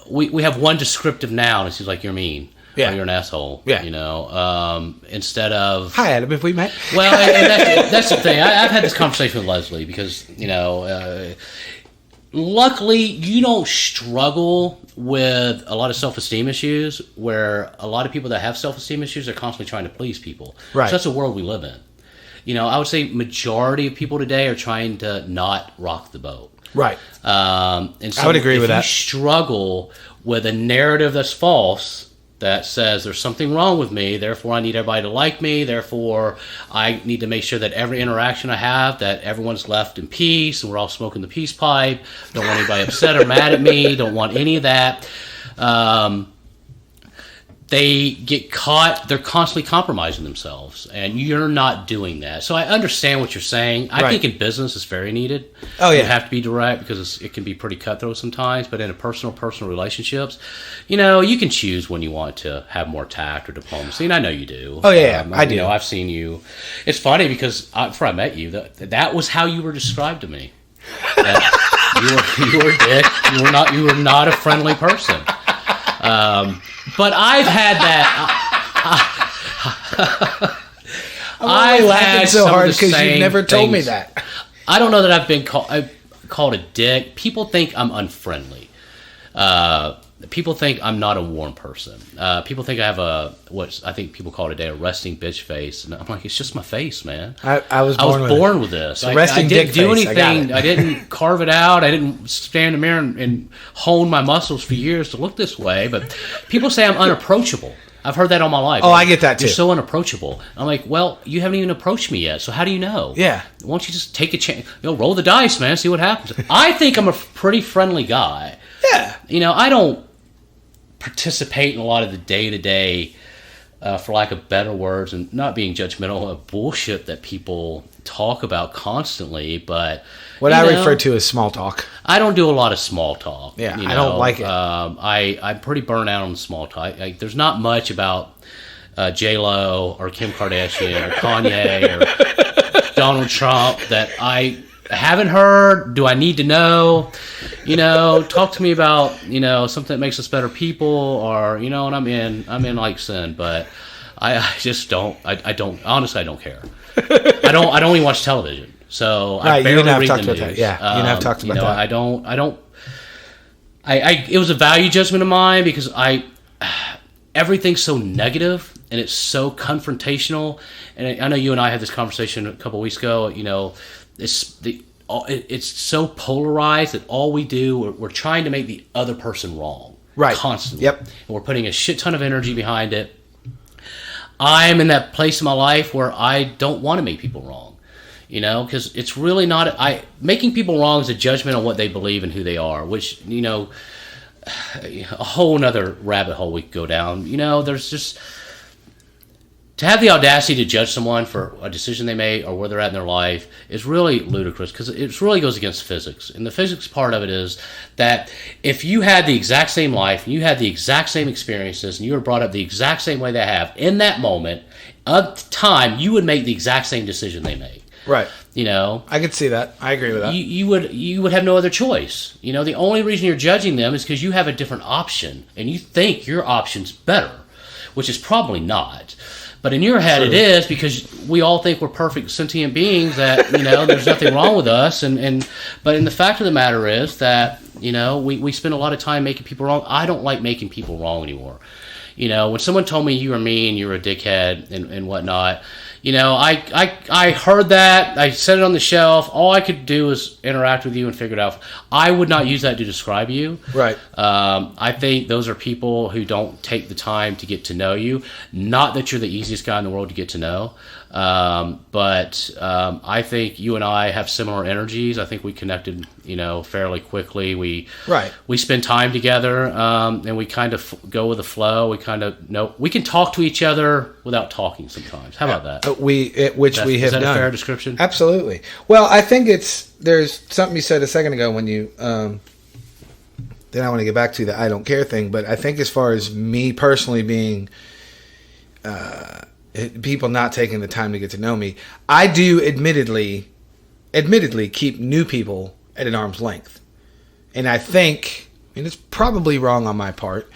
We have one descriptive noun. It seems like you're mean. Yeah. Or you're an asshole. Yeah. You know, instead of... Hi, Adam, if we met. Well, and that's the thing. I've had this conversation with Leslie because, you know, luckily you don't struggle with a lot of self-esteem issues, where a lot of people that have self-esteem issues are constantly trying to please people. Right. So that's the world we live in. You know, I would say majority of people today are trying to not rock the boat. Right. And so I would agree with that. If you struggle with a narrative that's false, that says there's something wrong with me, therefore I need everybody to like me, therefore I need to make sure that every interaction I have, that everyone's left in peace and we're all smoking the peace pipe, don't want anybody upset or mad at me, don't want any of that. They get caught, they're constantly compromising themselves, and you're not doing that. So I understand what you're saying. I think in business it's very needed. Oh, yeah. You have to be direct because it can be pretty cutthroat sometimes, but in a personal relationships, you know, you can choose when you want to have more tact or diplomacy, and I know you do. Oh, yeah, I do. You know, I've seen you. It's funny because before I met you, that was how you were described to me. You were a dick. You were not a friendly person. But I've had that. I'm laughing so hard because you've never told me that. I don't know that I've been called a dick. People think I'm unfriendly. People think I'm not a warm person. People think I have what I think people call today a resting bitch face, and I'm like, it's just my face, man. I was born with this. I didn't do anything. I didn't carve it out. I didn't stand in the mirror and hone my muscles for years to look this way. But people say I'm unapproachable. I've heard that all my life. Oh, I get that too. You're so unapproachable. I'm like, well, you haven't even approached me yet, so how do you know? Yeah. Why don't you just take a chance? You know, roll the dice, man. See what happens. I think I'm a pretty friendly guy. Yeah. You know, I don't participate in a lot of the day-to-day, for lack of better words, and not being judgmental of bullshit that people talk about constantly, but what I refer to as small talk. I don't do a lot of small talk. Yeah, I don't like it. I'm pretty burnt out on small talk. There's not much about J-Lo or Kim Kardashian or Kanye or Donald Trump that I haven't heard. Do I need to know? You know, talk to me about, you know, something that makes us better people, or, you know, and I'm in like sin, but I just don't. I don't honestly. I don't care. I don't even watch television, so I barely read the news. That. Yeah, you have talked about that. I don't. It was a value judgment of mine because everything's so negative and it's so confrontational. And I know you and I had this conversation a couple of weeks ago. You know, it's so polarized that all we do, we're trying to make the other person wrong. Right. Constantly. Yep. And we're putting a shit ton of energy behind it. I'm in that place in my life where I don't want to make people wrong. You know, because it's really not... making people wrong is a judgment on what they believe and who they are, which, you know, a whole nother rabbit hole we could go down. You know, there's just... To have the audacity to judge someone for a decision they made or where they're at in their life is really ludicrous, because it really goes against physics. And the physics part of it is that if you had the exact same life and you had the exact same experiences and you were brought up the exact same way they have in that moment of time, you would make the exact same decision they made. Right. You know, I could see that. I agree with that. You would have no other choice. You know, the only reason you're judging them is because you have a different option and you think your option's better, which is probably not. But in your head, It is, because we all think we're perfect sentient beings, that, you know, there's nothing wrong with us. But in the fact of the matter is that, you know, we spend a lot of time making people wrong. I don't like making people wrong anymore. You know, when someone told me you were mean, you were a dickhead and whatnot, you know, I heard that. I set it on the shelf. All I could do was interact with you and figure it out. I would not use that to describe you. Right. I think those are people who don't take the time to get to know you. Not that you're the easiest guy in the world to get to know, But I think you and I have similar energies. I think we connected, fairly quickly. We spend time together, and we kind of go with the flow. We kind of know we can talk to each other without talking sometimes. How about that? We have done. Is that a fair description? Absolutely. Well, I think there's something you said a second ago when you. Then I want to get back to the I don't care thing, but I think as far as me personally being. People not taking the time to get to know me, I do admittedly keep new people at an arm's length. And I think, and it's probably wrong on my part.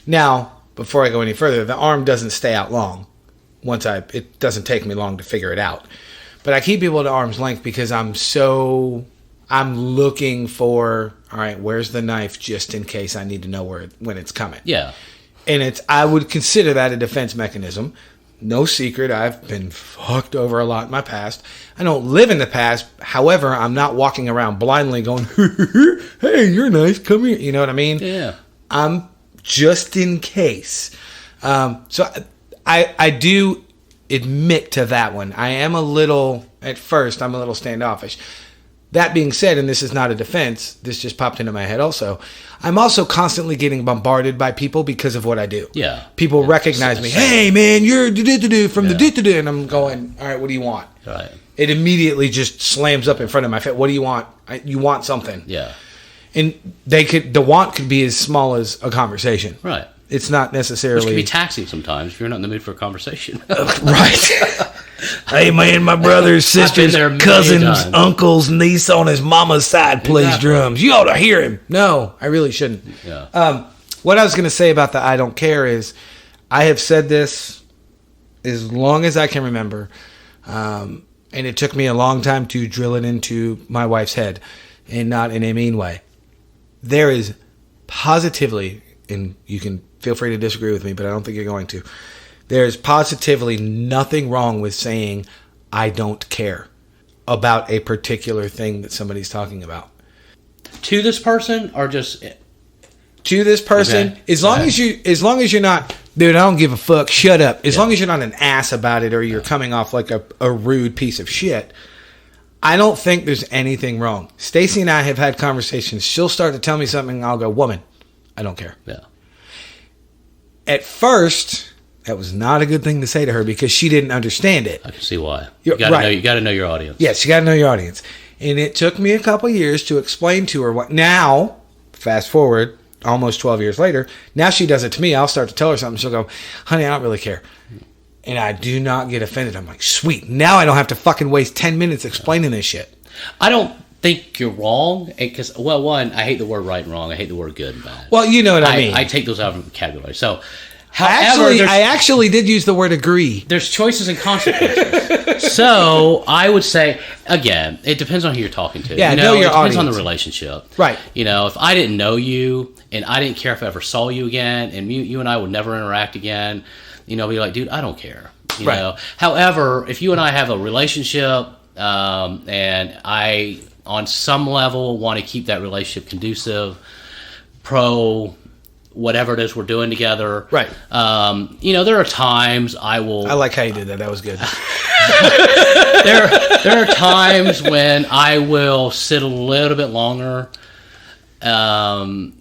Now, before I go any further, the arm doesn't stay out long. It doesn't take me long to figure it out. But I keep people at arm's length because I'm looking for, all right, where's the knife just in case I need to know when it's coming. Yeah. And I would consider that a defense mechanism. No secret, I've been fucked over a lot in my past. I don't live in the past. However, I'm not walking around blindly going, hey, you're nice, come here. You know what I mean? Yeah. I'm just in case. So I do admit to that one. At first, I'm a little standoffish. That being said, and this is not a defense, this just popped into my head also, I'm also constantly getting bombarded by people because of what I do. Yeah. People recognize me. Hey, man, you're from the do-do-do. And I'm going, all right, what do you want? Right. It immediately just slams up in front of my face. What do you want? You want something. Yeah. And the want could be as small as a conversation. Right. It's not necessarily... Which can be taxing sometimes if you're not in the mood for a conversation. Right. Hey, man, my brothers, sisters, cousins, uncles, niece on his mama's side plays drums. You ought to hear him. No, I really shouldn't. Yeah. What I was going to say about the I don't care is I have said this as long as I can remember, and it took me a long time to drill it into my wife's head, and not in a mean way. There is positively, and you can feel free to disagree with me, but I don't think you're going to. There's positively nothing wrong with saying, I don't care about a particular thing that somebody's talking about. To this person or just... To this person, okay. as long as you're not, dude, I don't give a fuck, shut up. As long as you're not an ass about it or you're coming off like a rude piece of shit, I don't think there's anything wrong. Stacy and I have had conversations. She'll start to tell me something and I'll go, woman, I don't care. Yeah. At first... That was not a good thing to say to her because she didn't understand it. I can see why. You got to know your audience. Yes, you got to know your audience. And it took me a couple years to explain to her what. Now, fast forward, almost 12 years later, now she does it to me. I'll start to tell her something. She'll go, honey, I don't really care. And I do not get offended. I'm like, sweet. Now I don't have to fucking waste 10 minutes explaining this shit. I don't think you're wrong because, well, one, I hate the word right and wrong. I hate the word good and bad. Well, you know what I mean. I take those out of vocabulary. So... However, I actually did use the word agree. There's choices and consequences. So I would say, again, it depends on who you're talking to. Yeah, know your audience. It depends on the relationship. Right. If I didn't know you and I didn't care if I ever saw you again and you and I would never interact again, be like, dude, I don't care. You know. However, if you and I have a relationship and I, on some level, want to keep that relationship conducive, whatever it is we're doing together. Right. There are times I will... I like how you did that. That was good. there are times when I will sit a little bit longer and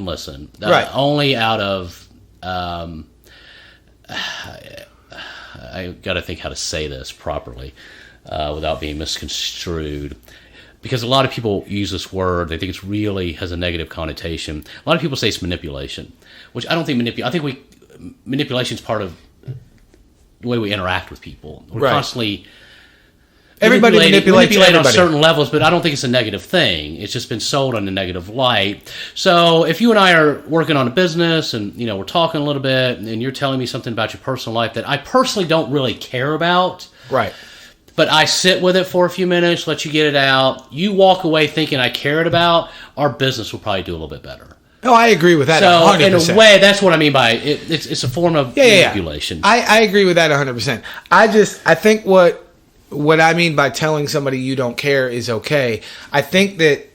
listen. Right. Only out of... I got to think how to say this properly without being misconstrued. Because a lot of people use this word, they think it really has a negative connotation. A lot of people say it's manipulation, which I don't think manipulation is part of the way we interact with people. We're constantly everybody manipulates everybody on certain levels, but I don't think it's a negative thing. It's just been sold in a negative light. So if you and I are working on a business and we're talking a little bit, and you're telling me something about your personal life that I personally don't really care about, right? But I sit with it for a few minutes, let you get it out. You walk away thinking I cared about, our business will probably do a little bit better. No, I agree with that 100%. So, in a way, that's what I mean by it. It's a form of manipulation. I agree with that 100%. I think what I mean by telling somebody you don't care is okay. I think that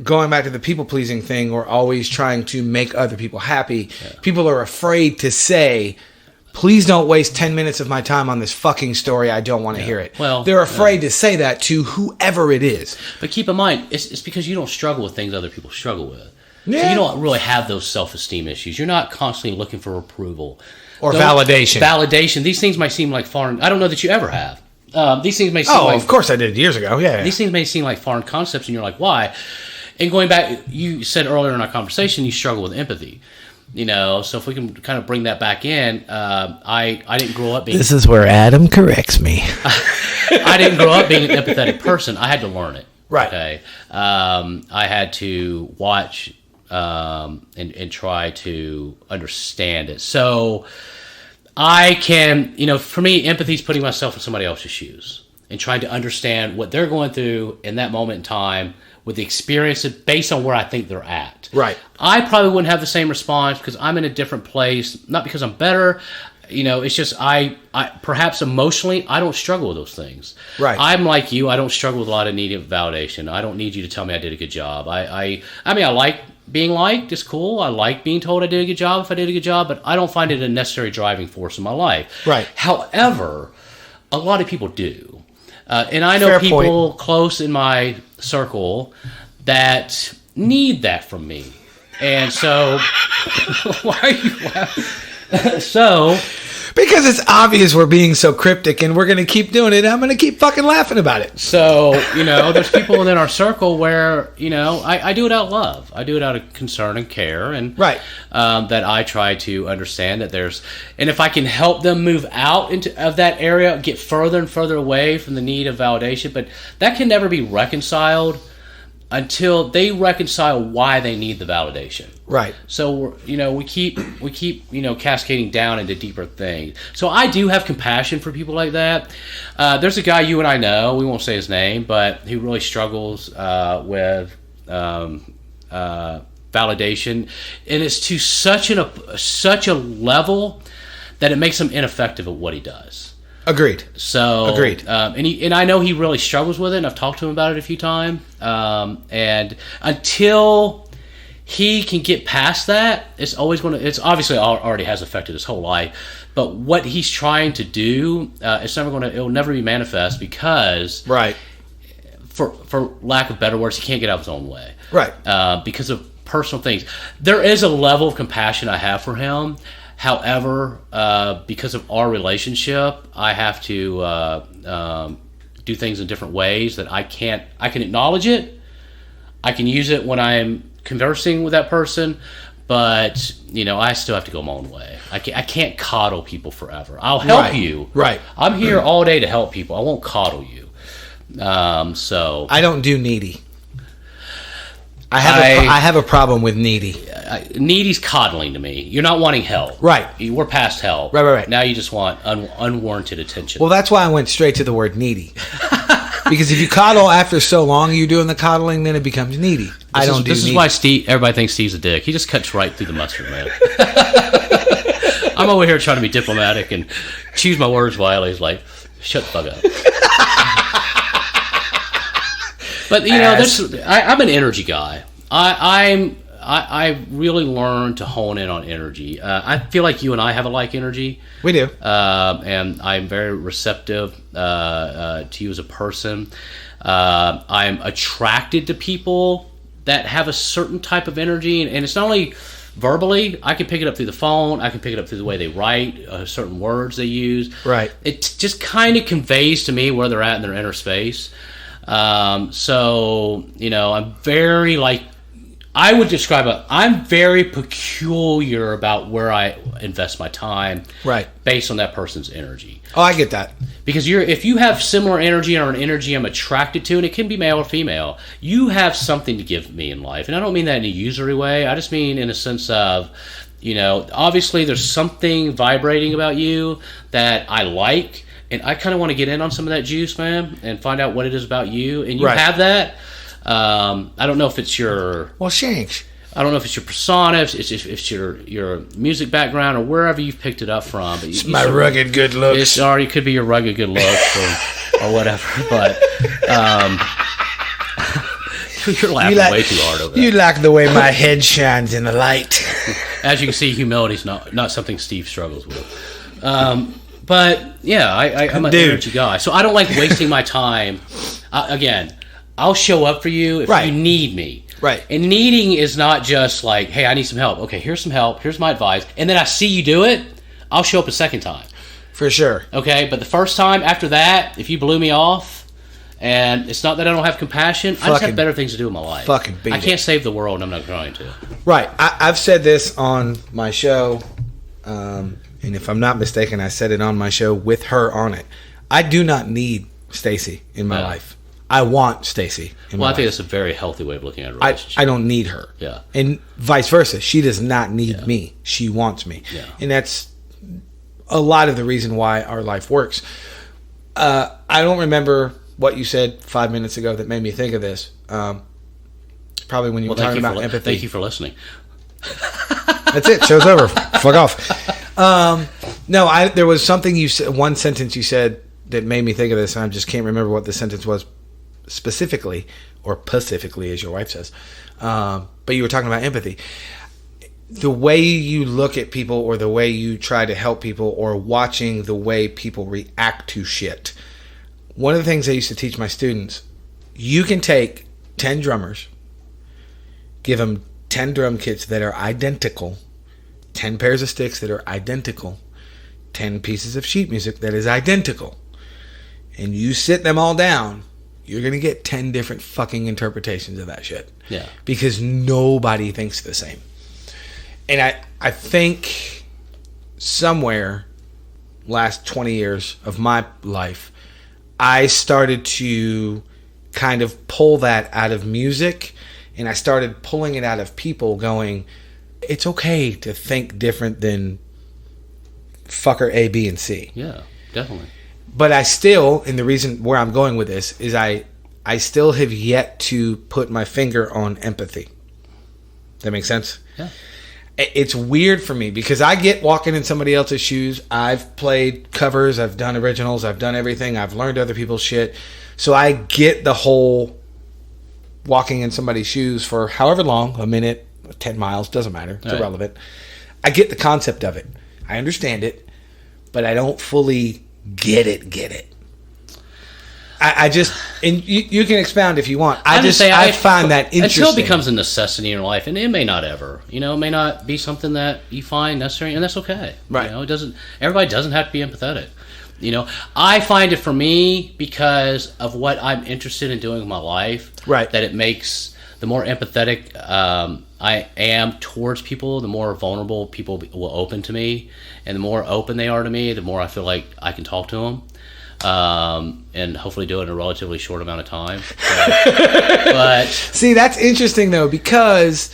going back to the people-pleasing thing or always trying to make other people happy, people are afraid to say... please don't waste 10 minutes of my time on this fucking story. I don't want to hear it. Well, they're afraid to say that to whoever it is. But keep in mind, it's because you don't struggle with things other people struggle with. Yeah. So you don't really have those self-esteem issues. You're not constantly looking for approval. Or validation. Validation. These things might seem like foreign. I don't know that you ever have. These things may seem like... Oh, of course I did years ago. Yeah. These things may seem like foreign concepts, and you're like, why? And going back, you said earlier in our conversation, you struggle with empathy. So if we can kind of bring that back in, I didn't grow up being... This is where Adam corrects me. I didn't grow up being an empathetic person. I had to learn it. Right. Okay. I had to watch and try to understand it. So I can, for me, empathy is putting myself in somebody else's shoes and trying to understand what they're going through in that moment in time with the experience based on where I think they're at. Right. I probably wouldn't have the same response because I'm in a different place, not because I'm better. It's just I perhaps emotionally, I don't struggle with those things. Right. I'm like you. I don't struggle with a lot of needing validation. I don't need you to tell me I did a good job. I like being liked. It's cool. I like being told I did a good job if I did a good job, but I don't find it a necessary driving force in my life. Right. However, a lot of people do. And I know Fair people point. close in my circle that need that from me. And so, why are you laughing? Because it's obvious we're being so cryptic and we're going to keep doing it. I'm going to keep fucking laughing about it. So, there's people within our circle where, I do it out of love. I do it out of concern and care. And right. That I try to understand that and if I can help them move out of that area, get further and further away from the need of validation, but that can never be reconciled until they reconcile why they need the validation. Right. So we keep cascading down into deeper things. So I do have compassion for people like that. There's a guy you and I know. We won't say his name, but he really struggles with validation, and it's to such a level that it makes him ineffective at what he does. Agreed. So agreed. And I know he really struggles with it, and I've talked to him about it a few times. And until he can get past that, it's obviously already has affected his whole life. But what he's trying to do, it'll never be manifest because, right. For lack of better words, he can't get out of his own way. Right. Because of personal things. There is a level of compassion I have for him. However, because of our relationship, I have to do things in different ways that I can acknowledge it. I can use it when I'm conversing with that person, but I still have to go my own way. I can't coddle people forever. I'll help you. Right. I'm here all day to help people. I won't coddle you. So I don't do needy. I have a problem with needy. Needy's coddling to me. You're not wanting help. Right. We're past help. Right. Now you just want unwarranted attention. Well, that's why I went straight to the word needy. Because if you coddle after so long you doing the coddling, then it becomes needy. This is why everybody thinks Steve's a dick. He just cuts right through the mustard, man. I'm over here trying to be diplomatic and choose my words wisely. He's like, shut the fuck up. But I'm an energy guy. I really learned to hone in on energy. I feel like you and I have a like energy. We do. And I'm very receptive to you as a person. I'm attracted to people that have a certain type of energy, and it's not only verbally. I can pick it up through the phone. I can pick it up through the way they write, certain words they use. Right. It just kind of conveys to me where they're at in their inner space. So, I'm very I would describe I'm very peculiar about where I invest my time. Right. Based on that person's energy. Oh, I get that. Because if you have similar energy or an energy I'm attracted to, and it can be male or female, you have something to give me in life. And I don't mean that in a usury way. I just mean in a sense of, obviously there's something vibrating about you that I like. And I kind of want to get in on some of that juice, man, and find out what it is about you. And you have that. I don't know if it's your... Well, Shanks. I don't know if it's your persona, if it's your music background, or wherever you've picked it up from. But it's my rugged good looks. It could be your rugged good looks or whatever. But you're laughing way too hard over that. You like the way my head shines in the light. As you can see, humility is not something Steve struggles with. But yeah, I'm an energy guy, so I don't like wasting my time. Again, I'll show up for you if you need me. Right. And needing is not just like, hey, I need some help. Okay, here's some help. Here's my advice. And then I see you do it, I'll show up a second time. For sure. Okay, but the first time after that, if you blew me off, and it's not that I don't have compassion, I just have better things to do in my life. I can't save the world, and I'm not trying to. Right. I've said this on my show, and if I'm not mistaken, I said it on my show with her on it. I do not need Stacy in my life. I want Stacy in my life. I think that's a very healthy way of looking at a relationship. I don't need her. Yeah. And vice versa. She does not need me. She wants me. Yeah. And that's a lot of the reason why our life works. I don't remember what you said 5 minutes ago that made me think of this. Probably when you were talking about empathy. Thank you for listening. That's it. Show's over. Fuck off. No, there was something you said, one sentence you said that made me think of this, and I just can't remember what the sentence was specifically, or pacifically, as your wife says. But you were talking about empathy. The way you look at people, or the way you try to help people, or watching the way people react to shit. One of the things I used to teach my students, you can take 10 drummers, give them 10 drum kits that are identical, 10 pairs of sticks that are identical, 10 pieces of sheet music that is identical, and you sit them all down, you're going to get 10 different fucking interpretations of that shit. Yeah. Because nobody thinks the same. And I think somewhere last 20 years of my life, I started to kind of pull that out of music, and I started pulling it out of people, going, it's okay to think different than fucker A, B, and C. Yeah, definitely. But I still, and the reason where I'm going with this is I still have yet to put my finger on empathy. That makes sense? Yeah. It's weird for me because I get walking in somebody else's shoes. I've played covers. I've done originals. I've done everything. I've learned other people's shit. So I get the whole walking in somebody's shoes for however long, a minute, 10 miles, doesn't matter. It's irrelevant. I get the concept of it. I understand it, but I don't fully get it. I just, and you can expound if you want. I find that interesting. Until it becomes a necessity in your life, and it may not ever. It may not be something that you find necessary, and that's okay. Right. Everybody doesn't have to be empathetic. I find it for me because of what I'm interested in doing in my life. Right. That it makes, the more empathetic I am towards people, the more vulnerable people will open to me, and the more open they are to me, the more I feel like I can talk to them. And hopefully do it in a relatively short amount of time. But see, that's interesting though, because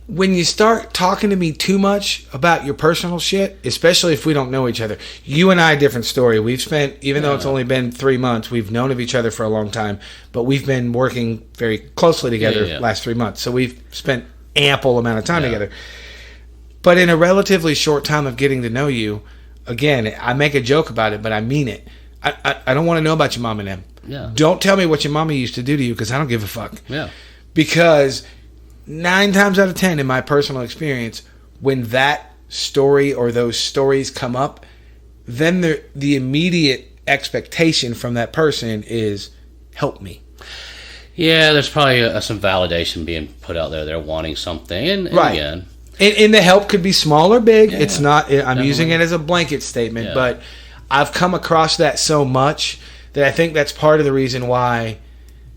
when you start talking to me too much about your personal shit, especially if we don't know each other, you and I, different story. We've spent, even though it's only been 3 months, we've known of each other for a long time, but we've been working very closely together last 3 months. So we've spent ample amount of time together. But in a relatively short time of getting to know you, again, I make a joke about it, but I mean it. I don't want to know about your mom and them. Yeah. Don't tell me what your mama used to do to you, because I don't give a fuck. Yeah. Because 9 times out of 10, in my personal experience, when that story or those stories come up, then the immediate expectation from that person is, help me. Yeah, there's probably some validation being put out there. They're wanting something. And again... And the help could be small or big. Yeah, it's not. I'm using it as a blanket statement, but I've come across that so much that I think that's part of the reason why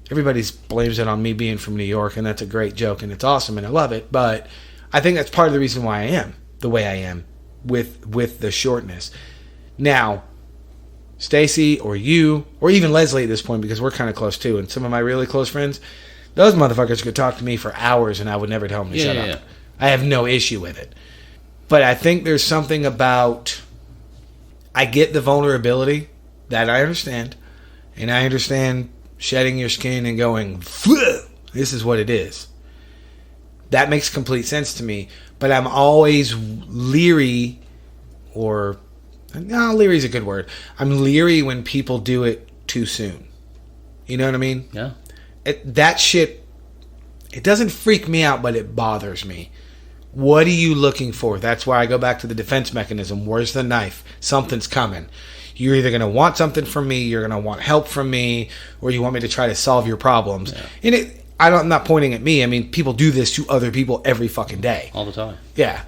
everybody blames it on me being from New York, and that's a great joke, and it's awesome, and I love it. But I think that's part of the reason why I am the way I am with the shortness. Now, Stacy or you or even Leslie at this point, because we're kind of close too, and some of my really close friends, those motherfuckers could talk to me for hours, and I would never tell them to shut up. Yeah. I have no issue with it. But I think there's something about, I get the vulnerability, that I understand. And I understand shedding your skin and going, this is what it is. That makes complete sense to me. But I'm always leery, leery is a good word. I'm leery when people do it too soon. You know what I mean? Yeah. That shit, it doesn't freak me out, but it bothers me. What are you looking for? That's why I go back to the defense mechanism. Where's the knife? Something's coming. You're either going to want something from me, you're going to want help from me, or you want me to try to solve your problems. Yeah. And I'm not pointing at me. I mean, people do this to other people every fucking day. All the time. Yeah.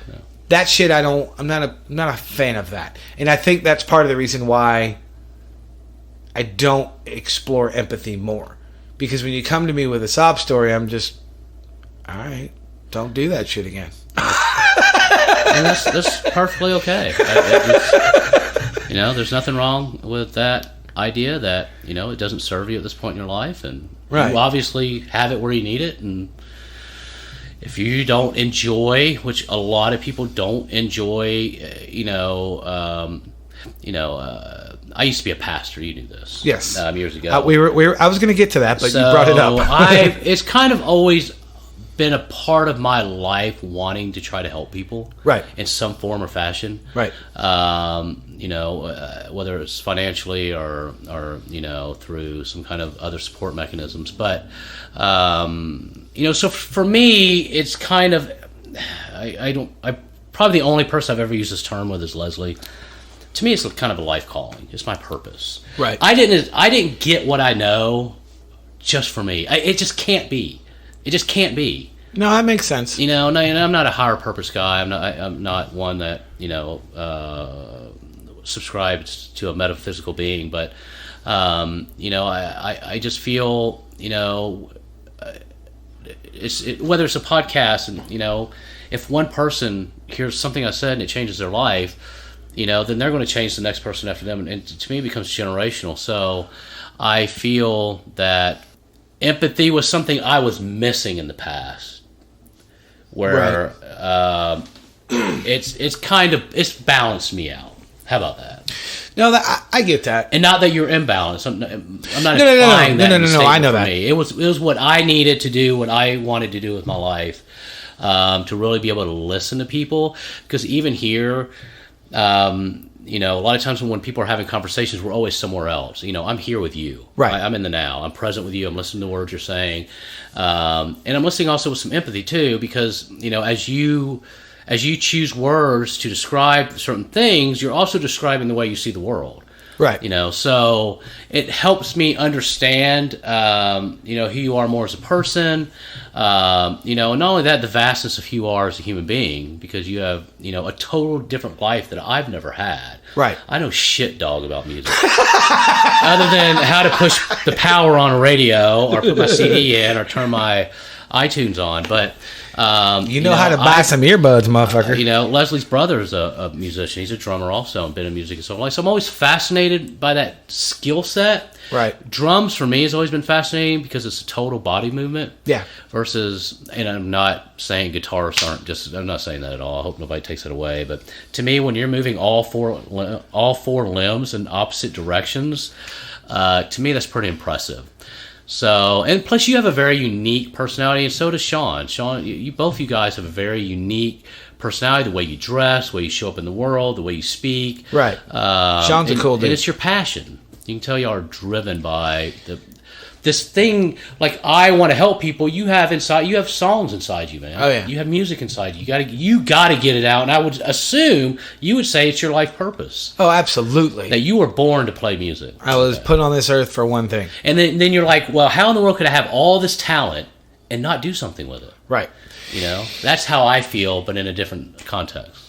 That shit, I'm not a fan of that. And I think that's part of the reason why I don't explore empathy more. Because when you come to me with a sob story, I'm just, all right, don't do that shit again. And that's perfectly okay. There's nothing wrong with that idea that, it doesn't serve you at this point in your life. And you obviously have it where you need it. And if you don't enjoy, which a lot of people don't enjoy, I used to be a pastor. You knew this. Yes. Years ago. I was going to get to that, but you brought it up. It's kind of always been a part of my life wanting to try to help people. Right. In some form or fashion. Right. Whether it's financially or through some kind of other support mechanisms. But, so for me, it's kind of, probably the only person I've ever used this term with is Leslie. To me, it's kind of a life calling. It's my purpose. Right. I didn't get what I know just for me. It just can't be. It just can't be. No, that makes sense. And I'm not a higher purpose guy. I'm not one that subscribes to a metaphysical being. But I just feel whether it's a podcast and if one person hears something I said and it changes their life, then they're going to change the next person after them, and to me it becomes generational. So I feel that empathy was something I was missing in the past, where it's balanced me out. How about that? No, I get that, and not that you're imbalanced. I'm not implying that. No. I know that. It was what I needed to do, what I wanted to do with my life, to really be able to listen to people. Because even here, a lot of times when people are having conversations, we're always somewhere else. I'm here with you. Right. I'm in the now. I'm present with you. I'm listening to the words you're saying. And I'm listening also with some empathy too, because, as you choose words to describe certain things, you're also describing the way you see the world. Right. So it helps me understand, who you are more as a person, and not only that, the vastness of who you are as a human being, because you have, a total different life that I've never had. Right. I know shit dog about music. Other than how to push the power on a radio or put my CD in or turn my iTunes on. But, how to buy some earbuds, motherfucker. Leslie's brother is a musician. He's a drummer also and been in music and so on. So I'm always fascinated by that skill set. Right. Drums for me has always been fascinating because it's a total body movement. Yeah. Versus, and I'm not saying guitarists aren't just, I'm not saying that at all. I hope nobody takes it away. But to me, when you're moving all four limbs in opposite directions, to me that's pretty impressive. So, and plus you have a very unique personality, and so does Sean. Sean, both you guys have a very unique personality, the way you dress, the way you show up in the world, the way you speak. Right. Sean's a cool dude. And it's your passion. You can tell you are driven by this thing. Like, I want to help people. You have songs inside you, man. Oh yeah. You have music inside you. You gotta get it out. And I would assume you would say it's your life purpose. Oh, absolutely. That you were born to play music. I was put on this earth for one thing. And then you're like, well, how in the world could I have all this talent and not do something with it? Right. That's how I feel, but in a different context.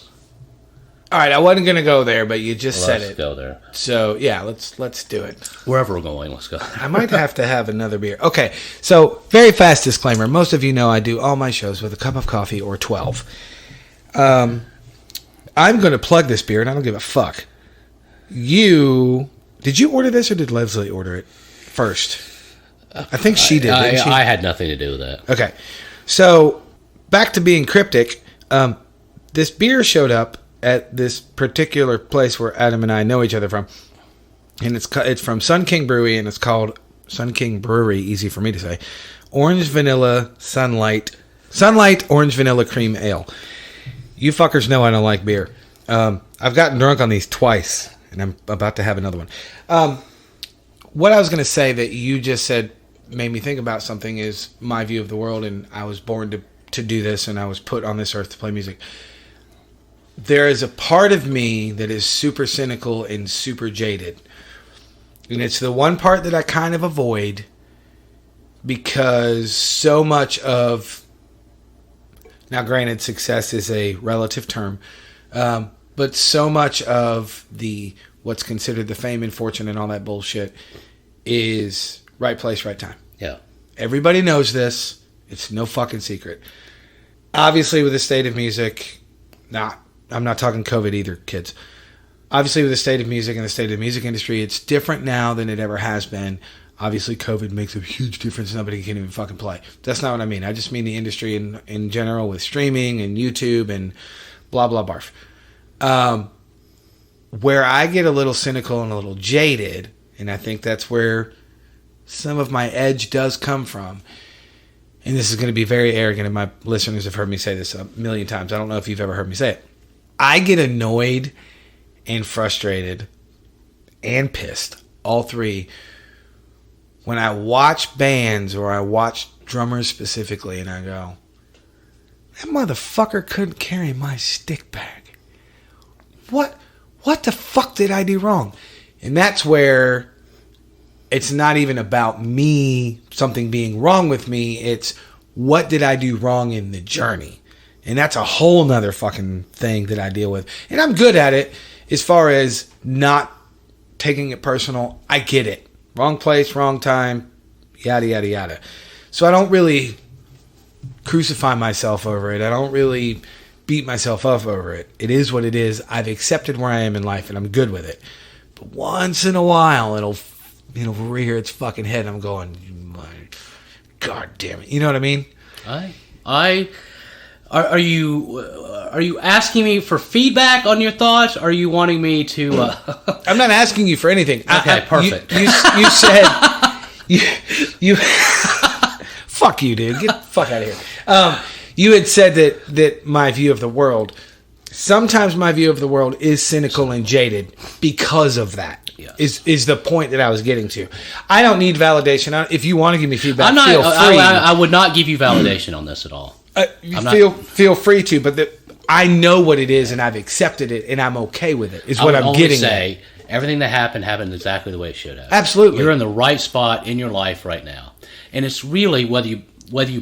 All right, I wasn't going to go there, but you just said it. Let's go there. So, yeah, let's do it. Wherever we're going, let's go. I might have to have another beer. Okay, so very fast disclaimer. Most of you know I do all my shows with a cup of coffee or 12. I'm going to plug this beer, and I don't give a fuck. Did you order this, or did Leslie order it first? I think she did, didn't she? I had nothing to do with that. Okay, so back to being cryptic. This beer showed up at this particular place where Adam and I know each other from, and it's from Sun King Brewery, and it's called Sun King Brewery. Easy for me to say. Orange Vanilla Sunlight Orange Vanilla Cream Ale. You fuckers know I don't like beer. I've gotten drunk on these twice, and I'm about to have another one. What I was going to say that you just said made me think about something is my view of the world, and I was born to do this and I was put on this earth to play music. There is a part of me that is super cynical and super jaded. And it's the one part that I kind of avoid because so much of... Now, granted, success is a relative term. But so much of what's considered the fame and fortune and all that bullshit is right place, right time. Yeah. Everybody knows this. It's no fucking secret. Obviously, with the state of music... I'm not talking COVID either, kids. Obviously, with the state of music and the state of the music industry, it's different now than it ever has been. Obviously, COVID makes a huge difference. Nobody can even fucking play. That's not what I mean. I just mean the industry in general with streaming and YouTube and blah, blah, barf. Where I get a little cynical and a little jaded, and I think that's where some of my edge does come from. And this is going to be very arrogant, and my listeners have heard me say this a million times. I don't know if you've ever heard me say it. I get annoyed and frustrated and pissed, all three, when I watch bands or I watch drummers specifically and I go, that motherfucker couldn't carry my stick bag. What the fuck did I do wrong? And that's where it's not even about me, something being wrong with me. It's what did I do wrong in the journey? And that's a whole nother fucking thing that I deal with. And I'm good at it as far as not taking it personal. I get it. Wrong place, wrong time, yada, yada, yada. So I don't really crucify myself over it. I don't really beat myself up over it. It is what it is. I've accepted where I am in life and I'm good with it. But once in a while, it'll rear its fucking head. I'm going, God damn it. You know what I mean? Are you asking me for feedback on your thoughts? Or are you wanting me to... I'm not asking you for anything. Okay, perfect. You said... you fuck you, dude. Get the fuck out of here. You had said that my view of the world... Sometimes my view of the world is cynical and jaded because of that. Yes. Is the point that I was getting to. I don't need validation. If you want to give me feedback, feel free. I would not give you validation on this at all. Feel free to, but I know what it is and I've accepted it and I'm okay with it. Is what I'm getting at. Everything that happened exactly the way it should have. Absolutely. You're in the right spot in your life right now. And it's really whether you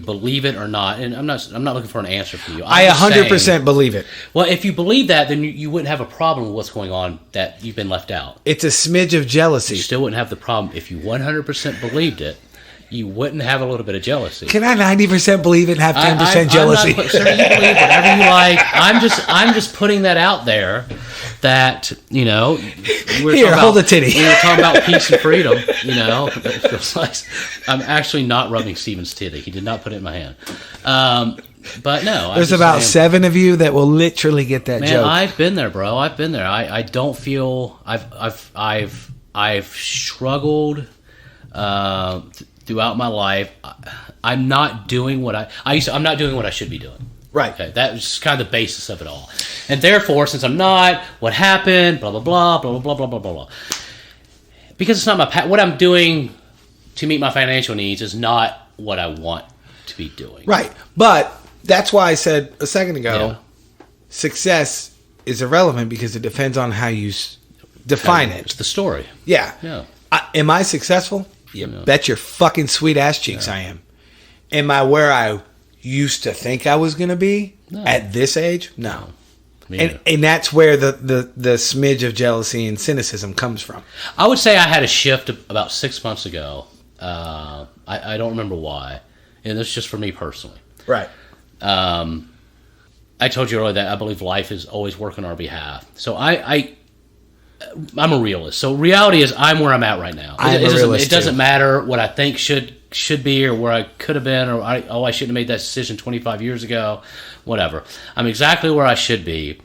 believe it or not, and I'm not looking for an answer from you. I 100% believe it. Well, if you believe that, then you wouldn't have a problem with what's going on that you've been left out. It's a smidge of jealousy. You still wouldn't have the problem if you 100% believed it. You wouldn't have a little bit of jealousy. Can I 90% believe it and have 10% jealousy? Sir, you believe whatever you like. I'm just putting that out there. That Here, hold the titty. We were talking about peace and freedom. It feels like I'm actually not rubbing Steven's titty. He did not put it in my hand. But no, there's about 7 of you that will literally get that joke. I've been there, bro. I've been there. I don't feel I've struggled throughout my life. I'm not doing what I'm not doing what I should be doing. Right. Okay, that's kind of the basis of it all. And therefore, since I'm not, what happened, blah, blah, blah, blah, blah, blah, blah, blah, blah. Because it's not what I'm doing to meet my financial needs is not what I want to be doing. Right. But that's why I said a second ago, success is irrelevant because it depends on how you define it. It's the story. Yeah. Am I successful? You bet your fucking sweet ass cheeks I am. Am I where I used to think I was going to be at this age? No. And that's where the smidge of jealousy and cynicism comes from. I would say I had a shift about 6 months ago. I don't remember why. And this is just for me personally. Right. I told you earlier that I believe life is always working on our behalf. So I'm a realist. So reality is I'm where I'm at right now. It doesn't matter what I think should be or where I could have been or I shouldn't have made that decision 25 years ago, whatever. I'm exactly where I should be.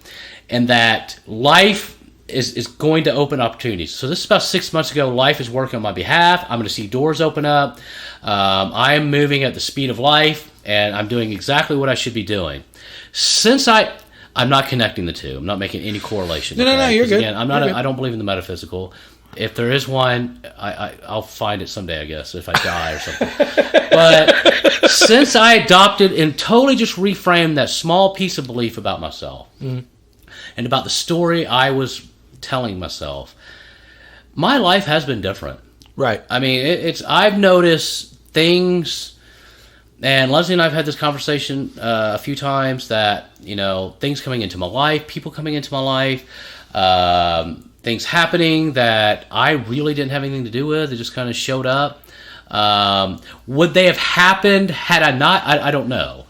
And that life is going to open opportunities. So this is about 6 months ago. Life is working on my behalf. I'm going to see doors open up. I am moving at the speed of life and I'm doing exactly what I should be doing. Since I'm not connecting the two. I'm not making any correlation. No, you're good. Again, I don't believe in the metaphysical. If there is one, I'll find it someday, I guess, if I die or something. But since I adopted and totally just reframed that small piece of belief about myself and about the story I was telling myself, my life has been different. Right. I mean, I've noticed things, and Leslie and I have had this conversation a few times, that, you know, things coming into my life, people coming into my life, things happening that I really didn't have anything to do with. They just kind of showed up. Would they have happened had I not? I don't know.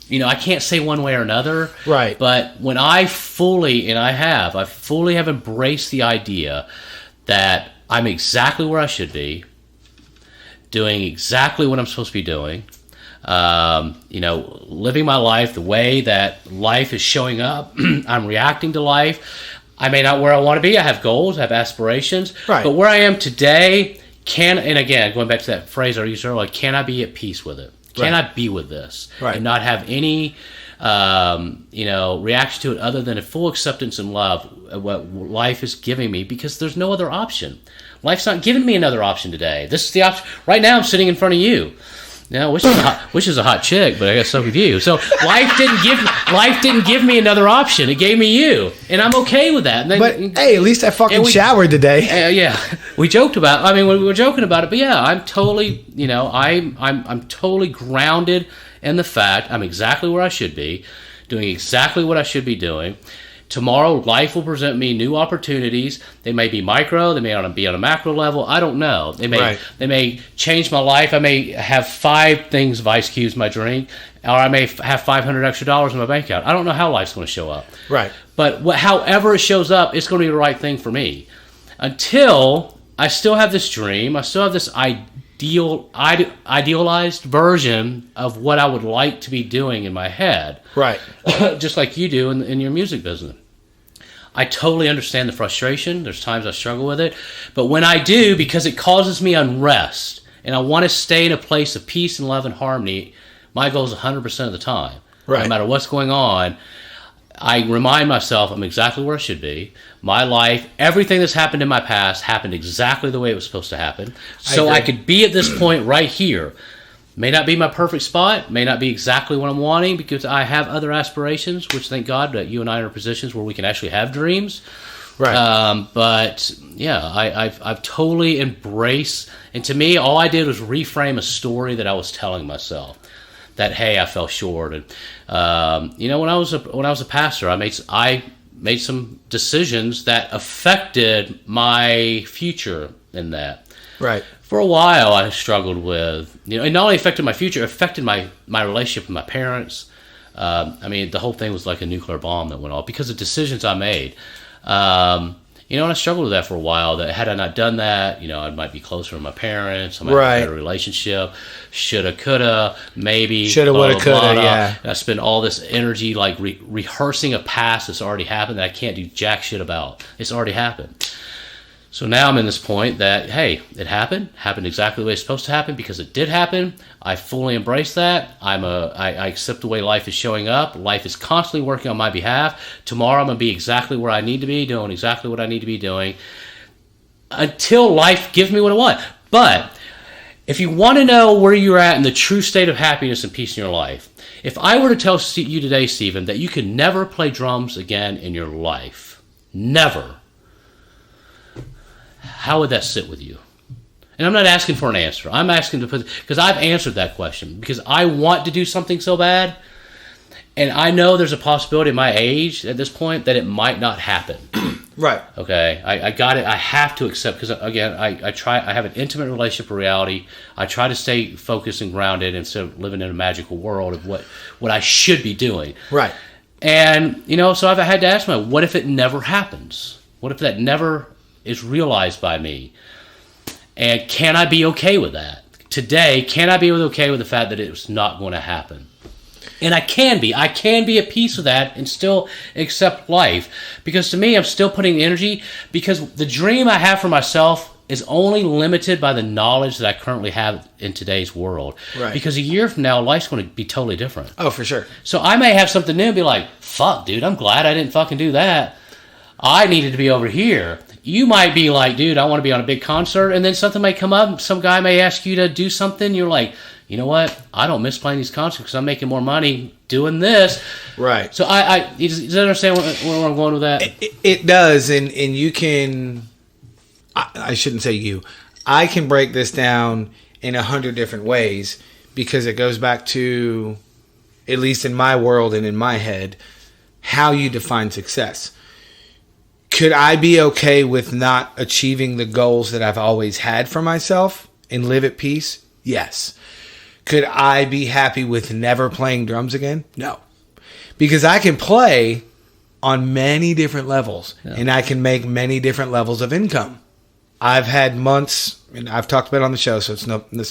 You know, I can't say one way or another. Right. But when I fully have embraced the idea that I'm exactly where I should be, doing exactly what I'm supposed to be doing, you know, living my life the way that life is showing up. I'm reacting to life. I may not where I want to be. I have goals, I have aspirations. Right. But where I am today, and again, going back to that phrase I used earlier, can I be at peace with it? Can I be with this? Right. And not have any, you know, reaction to it other than a full acceptance and love of what life is giving me, because there's no other option. Life's not giving me another option today. This is the option. Right now I'm sitting in front of you. Now, wish is a hot chick, but I guess so with you. So life didn't give me another option. It gave me you, and I'm okay with that. But hey, at least I fucking showered today. Yeah, we joked about. I mean, we were joking about it, but yeah, I'm totally, you know, I'm totally grounded in the fact I'm exactly where I should be, doing exactly what I should be doing. Tomorrow, life will present me new opportunities. They may be micro. They may be on a macro level. I don't know. They may change my life. I may have 5 things of ice cubes in my drink, or I may have $500 extra in my bank account. I don't know how life's going to show up. Right. But however it shows up, it's going to be the right thing for me. Until I still have this dream, I still have this idealized version of what I would like to be doing in my head. Right. Just like you do in your music business. I totally understand the frustration. There's times I struggle with it. But when I do, because it causes me unrest, and I want to stay in a place of peace and love and harmony, my goal is 100% of the time. Right. No matter what's going on, I remind myself I'm exactly where I should be. My life, everything that's happened in my past happened exactly the way it was supposed to happen. So I could be at this point right here. May not be my perfect spot, may not be exactly what I'm wanting, because I have other aspirations, which thank God that you and I are in positions where we can actually have dreams. Right. But yeah, I've totally embraced, and to me, all I did was reframe a story that I was telling myself. That, hey, I fell short, and you know, when I was a pastor, I made some decisions that affected my future in that. Right. For a while, I struggled with, you know, it not only affected my future, it affected my relationship with my parents. I mean, the whole thing was like a nuclear bomb that went off because of decisions I made. You know, and I struggled with that for a while. That had I not done that, you know, I might be closer to my parents. I might have a better relationship. Shoulda, coulda, maybe. Shoulda, woulda, coulda, yeah. And I spend all this energy like rehearsing a past that's already happened that I can't do jack shit about. It's already happened. So now I'm in this point that, hey, it happened exactly the way it's supposed to happen because it did happen. I fully embrace that. I accept the way life is showing up. Life is constantly working on my behalf. Tomorrow I'm going to be exactly where I need to be, doing exactly what I need to be doing until life gives me what I want. But if you want to know where you're at in the true state of happiness and peace in your life, if I were to tell you today, Stephen, that you could never play drums again in your life, never, how would that sit with you? And I'm not asking for an answer. I'm asking to put, because I've answered that question because I want to do something so bad, and I know there's a possibility at my age at this point that it might not happen. Right. Okay. I got it. I have to accept, because again, I have an intimate relationship with reality. I try to stay focused and grounded instead of living in a magical world of what I should be doing. Right. And, you know, so I've had to ask myself, what if it never happens? What if that never is realized by me? And can I be okay with that? Today, can I be okay with the fact that it's not going to happen? And I can be at peace with that and still accept life. Because to me, I'm still putting energy, because the dream I have for myself is only limited by the knowledge that I currently have in today's world. Right. Because a year from now, life's going to be totally different. Oh, for sure. So I may have something new and be like, fuck, dude, I'm glad I didn't fucking do that. I needed to be over here. you might be like, dude, I want to be on a big concert, and then something might come up. Some guy may ask you to do something. You're like, you know what? I don't miss playing these concerts because I'm making more money doing this. Right. So does you understand where I'm going with that? It does, and you can. I shouldn't say you. I can break this down in 100 different ways because it goes back to, at least in my world and in my head, how you define success. Could I be okay with not achieving the goals that I've always had for myself and live at peace? Yes. Could I be happy with never playing drums again? No. Because I can play on many different levels, and I can make many different levels of income. I've had months, and I've talked about it on the show, so it's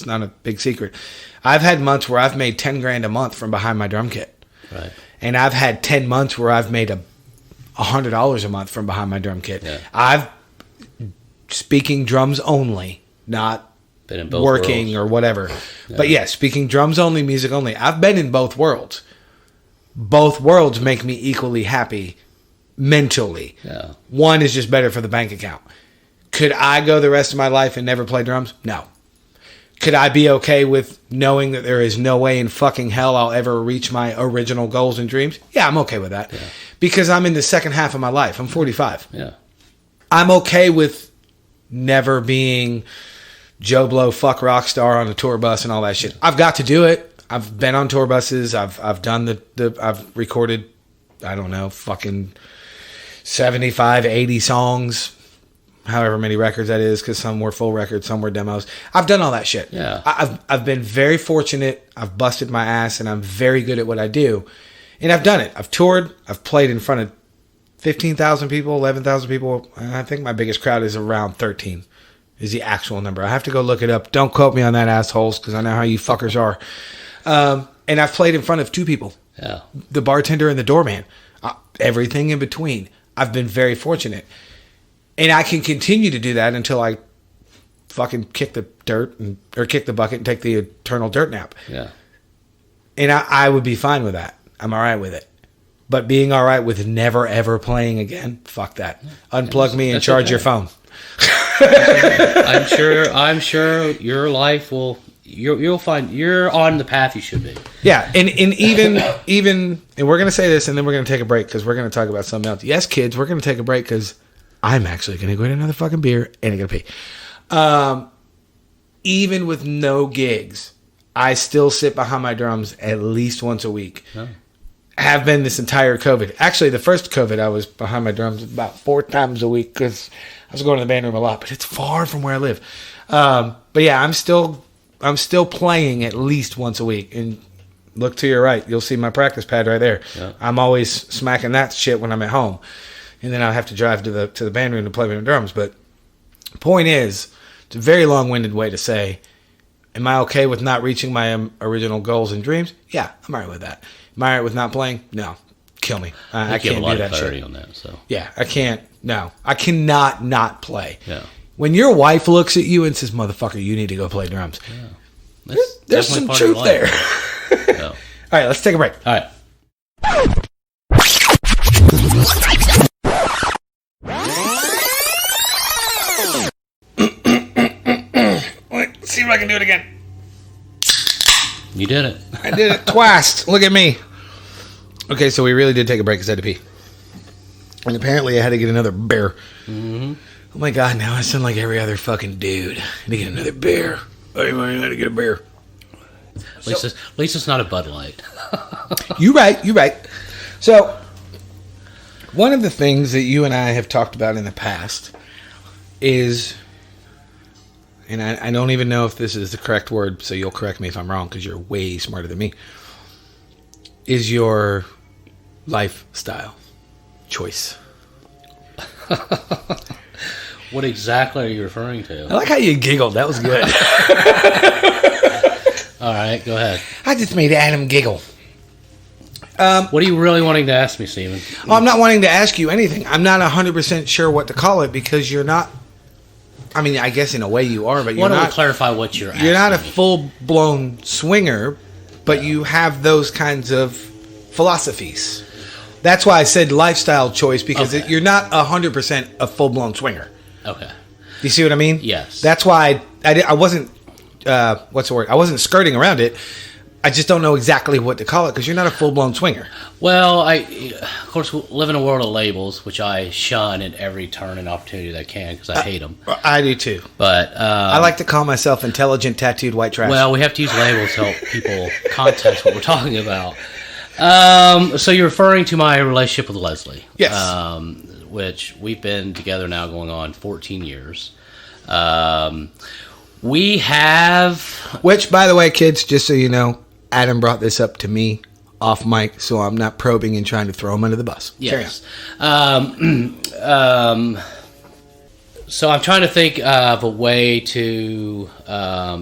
not a big secret. I've had months where I've made $10,000 a month from behind my drum kit. Right. And I've had 10 months where I've made $100 a month from behind my drum kit. Yeah. Speaking drums only, not been in both working worlds. Or whatever. Yeah. But yeah, speaking drums only, music only. I've been in both worlds. Both worlds make me equally happy mentally. Yeah. One is just better for the bank account. Could I go the rest of my life and never play drums? No. Could I be okay with knowing that there is no way in fucking hell I'll ever reach my original goals and dreams? Yeah, I'm okay with that. Yeah. Because I'm in the second half of my life. I'm 45. Yeah. I'm okay with never being Joe Blow fuck rock star on a tour bus and all that shit. I've got to do it. I've been on tour buses. I've done I've recorded, I don't know, fucking 75, 80 songs. However many records that is, because some were full records, some were demos. I've done all that shit. Yeah. I've been very fortunate. I've busted my ass, and I'm very good at what I do. And I've done it. I've toured. I've played in front of 15,000 people, 11,000 people. I think my biggest crowd is around 13 is the actual number. I have to go look it up. Don't quote me on that, assholes, because I know how you fuckers are. And I've played in front of 2 people. Yeah. The bartender and the doorman. Everything in between. I've been very fortunate. And I can continue to do that until I fucking kick the dirt or kick the bucket and take the eternal dirt nap. Yeah. And I would be fine with that. I'm all right with it. But being all right with never ever playing again, fuck that. Unplug me and charge your phone. I'm sure your life will. You'll find you're on the path you should be. Yeah, and even and we're gonna say this and then we're gonna take a break because we're gonna talk about something else. Yes, kids, we're gonna take a break because I'm actually going to go get another fucking beer and I'm going to pee. Even with no gigs, I still sit behind my drums at least once a week. Oh. Have been this entire COVID. Actually, the first COVID, I was behind my drums about 4 times a week because I was going to the band room a lot, but it's far from where I live. But yeah, I'm still playing at least once a week. And look to your right, you'll see my practice pad right there. Yeah. I'm always smacking that shit when I'm at home. And then I'll have to drive to the band room to play my drums. But the point is, it's a very long-winded way to say, am I okay with not reaching my original goals and dreams? Yeah, I'm all right with that. Am I all right with not playing? No. Kill me. I can't do that shit. On that, so. Yeah, I can't. No. I cannot not play. Yeah. When your wife looks at you and says, motherfucker, you need to go play drums. Yeah. There's some truth there. Yeah. All right, let's take a break. All right. See if I can do it again. You did it. I did it twice. Look at me. Okay, so we really did take a break because I had to pee. And apparently I had to get another beer. Mm-hmm. Oh my God, now I sound like every other fucking dude. I had to get another beer. I had to get a beer. At least it's not a Bud Light. You're right. So, one of the things that you and I have talked about in the past is, and I don't even know if this is the correct word, so you'll correct me if I'm wrong because you're way smarter than me, is your lifestyle choice. What exactly are you referring to? I like how you giggled. That was good. All right, go ahead. I just made Adam giggle. What are you really wanting to ask me, Steven? Oh, I'm not wanting to ask you anything. I'm not 100% sure what to call it because you're not. I mean, I guess in a way you are, but you're not. I want to clarify what you're asking. You're not a full-blown swinger, but you have those kinds of philosophies. That's why I said lifestyle choice because you're not 100% a full-blown swinger. Okay. You see what I mean? Yes. That's why I wasn't, what's the word? I wasn't skirting around it. I just don't know exactly what to call it because you're not a full-blown swinger. Well, of course, live in a world of labels, which I shun at every turn and opportunity that I can because I hate them. I do too. But I like to call myself intelligent, tattooed white trash. Well, we have to use labels to help people context what we're talking about. So you're referring to my relationship with Leslie. Yes. Which we've been together now going on 14 years. We have... Which, by the way, kids, just so you know, Adam brought this up to me off mic, so I'm not probing and trying to throw him under the bus. Yes. So I'm trying to think of a way to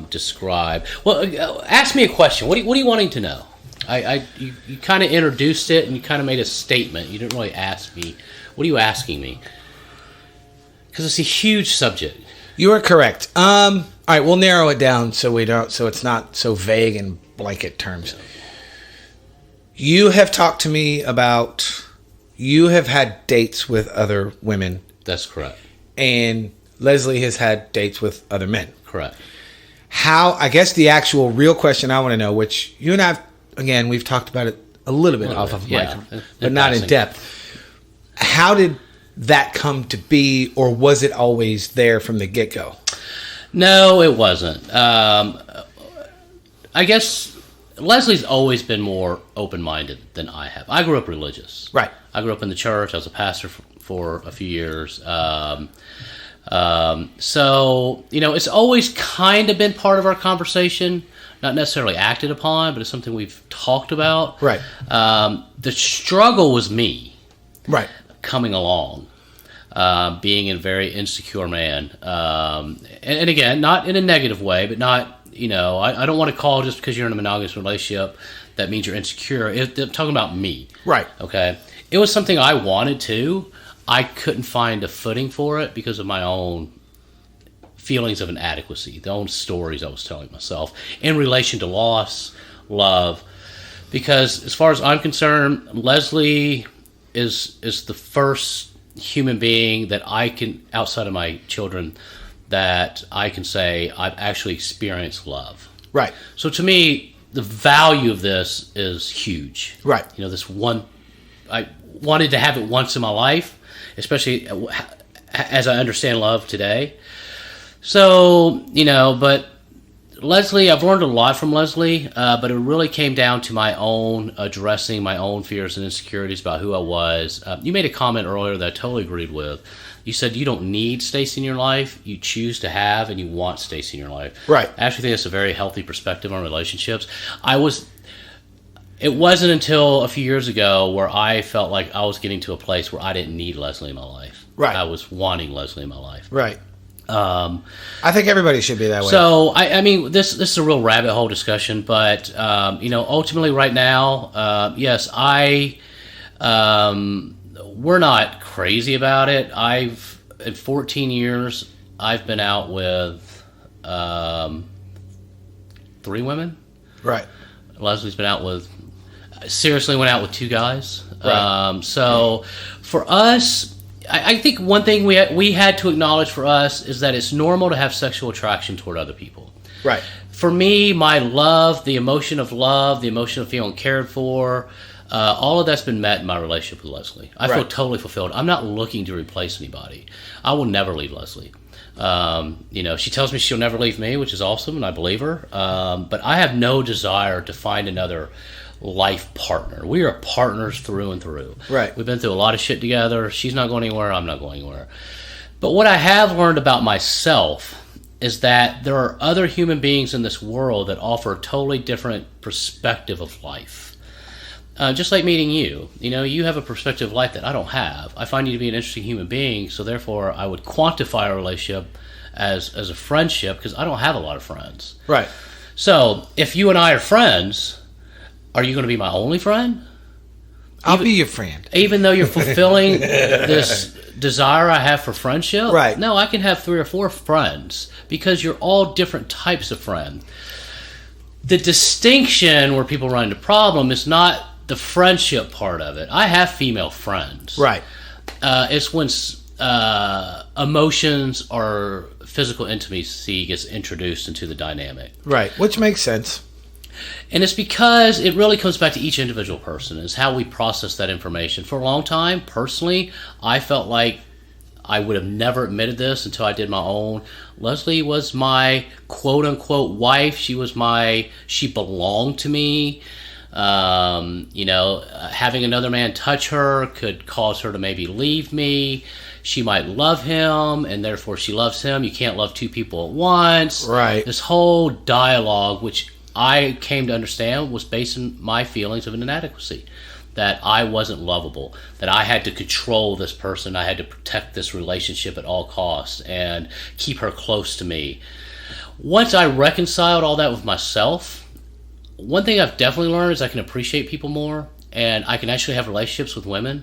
describe... Well, ask me a question. What are you wanting to know? You kind of introduced it and you kind of made a statement. You didn't really ask me. What are you asking me? Because it's a huge subject. You are correct. All right, we'll narrow it down so it's not so vague in blanket terms. You have talked to me about you have had dates with other women. That's correct. And Leslie has had dates with other men. Correct. I guess the actual real question I want to know, which you and I, again, we've talked about it a little bit off of mic, but not in depth. How did that come to be, or was it always there from the get-go? No, it wasn't. I guess Leslie's always been more open-minded than I have. I grew up religious. Right. I grew up in the church. I was a pastor for a few years. So, it's always kind of been part of our conversation. Not necessarily acted upon, but it's something we've talked about. Right. The struggle was me. Right. Coming along. Being a very insecure man. And again, not in a negative way, but not, I don't want to call just because you're in a monogamous relationship that means you're insecure. I'm talking about me. Right. Okay. It was something I wanted to. I couldn't find a footing for it because of my own feelings of inadequacy, the own stories I was telling myself in relation to loss, love. Because as far as I'm concerned, Leslie is the first human being that I can, outside of my children, that I can say I've actually experienced love. Right. So to me, the value of this is huge. Right. This one, I wanted to have it once in my life, especially as I understand love today. So, but Leslie, I've learned a lot from Leslie, but it really came down to my own addressing my own fears and insecurities about who I was. You made a comment earlier that I totally agreed with. You said you don't need Stacy in your life. You choose to have and you want Stacy in your life. Right. I actually think that's a very healthy perspective on relationships. It wasn't until a few years ago where I felt like I was getting to a place where I didn't need Leslie in my life. Right. I was wanting Leslie in my life. Right. I think everybody should be that way. So, I mean, this is a real rabbit hole discussion, but, ultimately right now, yes, we're not crazy about it. In 14 years, I've been out with 3 women. Right. Leslie's been out with, seriously went out with 2 guys. Right. So, for us, I think one thing we had to acknowledge for us is that it's normal to have sexual attraction toward other people. Right. For me, my love, the emotion of feeling cared for, all of that's been met in my relationship with Leslie. I feel totally fulfilled. I'm not looking to replace anybody. I will never leave Leslie. She tells me she'll never leave me, which is awesome, and I believe her. But I have no desire to find another life partner. We are partners through and through. Right. We've been through a lot of shit together. She's not going anywhere. I'm not going anywhere. But what I have learned about myself is that there are other human beings in this world that offer a totally different perspective of life. Just like meeting you. You have a perspective of life that I don't have. I find you to be an interesting human being, so therefore I would quantify a relationship as a friendship because I don't have a lot of friends. Right. So if you and I are friends, are you going to be my only friend? I'll be your friend. Even though you're fulfilling this desire I have for friendship? Right. No, I can have 3 or 4 friends because you're all different types of friend. The distinction where people run into problem is not the friendship part of it. I have female friends. Right. It's when emotions or physical intimacy gets introduced into the dynamic. Right, which makes sense. And it's because it really comes back to each individual person, is how we process that information. For a long time, personally, I felt like I would have never admitted this until I did my own. Leslie was my quote-unquote wife. She belonged to me. Having another man touch her could cause her to maybe leave me. She might love him, and therefore she loves him. You can't love two people at once. Right. This whole dialogue, which I came to understand, was based on my feelings of an inadequacy. That I wasn't lovable, that I had to control this person, I had to protect this relationship at all costs and keep her close to me. Once I reconciled all that with myself, one thing I've definitely learned is I can appreciate people more, and I can actually have relationships with women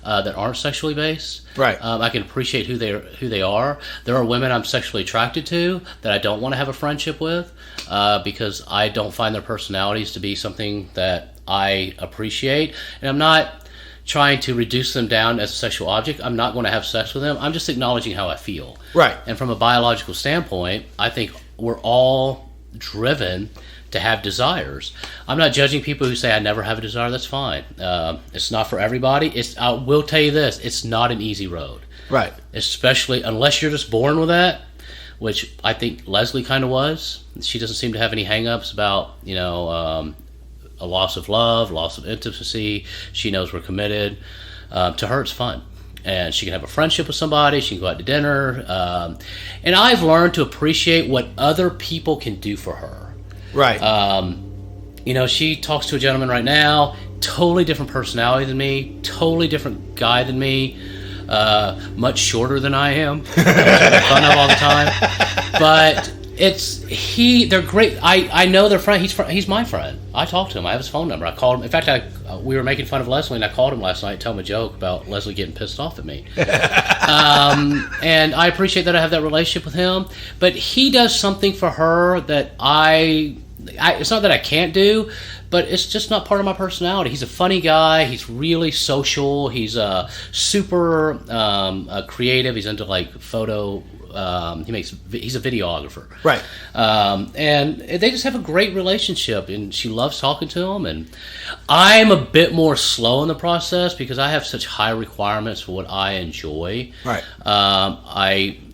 that aren't sexually based. Right. I can appreciate who they are. There are women I'm sexually attracted to that I don't want to have a friendship with because I don't find their personalities to be something that I appreciate. And I'm not trying to reduce them down as a sexual object. I'm not going to have sex with them. I'm just acknowledging how I feel. Right. And from a biological standpoint, I think we're all driven to have desires. I'm not judging people who say I never have a desire. That's fine. It's not for everybody. I will tell you this: it's not an easy road. Right. Especially unless you're just born with that, which I think Leslie kind of was. She doesn't seem to have any hang-ups about a loss of love, loss of intimacy. She knows we're committed. To her, it's fun. And she can have a friendship with somebody. She can go out to dinner. And I've learned to appreciate what other people can do for her. Right. She talks to a gentleman right now, totally different personality than me, totally different guy than me, much shorter than I am, which I make fun of all the time. But they're great. I know their friend. He's my friend. I talk to him. I have his phone number. I called him. In fact, we were making fun of Leslie, and I called him last night to tell him a joke about Leslie getting pissed off at me. And I appreciate that I have that relationship with him. But he does something for her that it's not that I can't do, but it's just not part of my personality. He's a funny guy. He's really social. He's super creative. He's into photo. He's a videographer. Right. And they just have a great relationship, and she loves talking to him. And I'm a bit more slow in the process because I have such high requirements for what I enjoy. Right.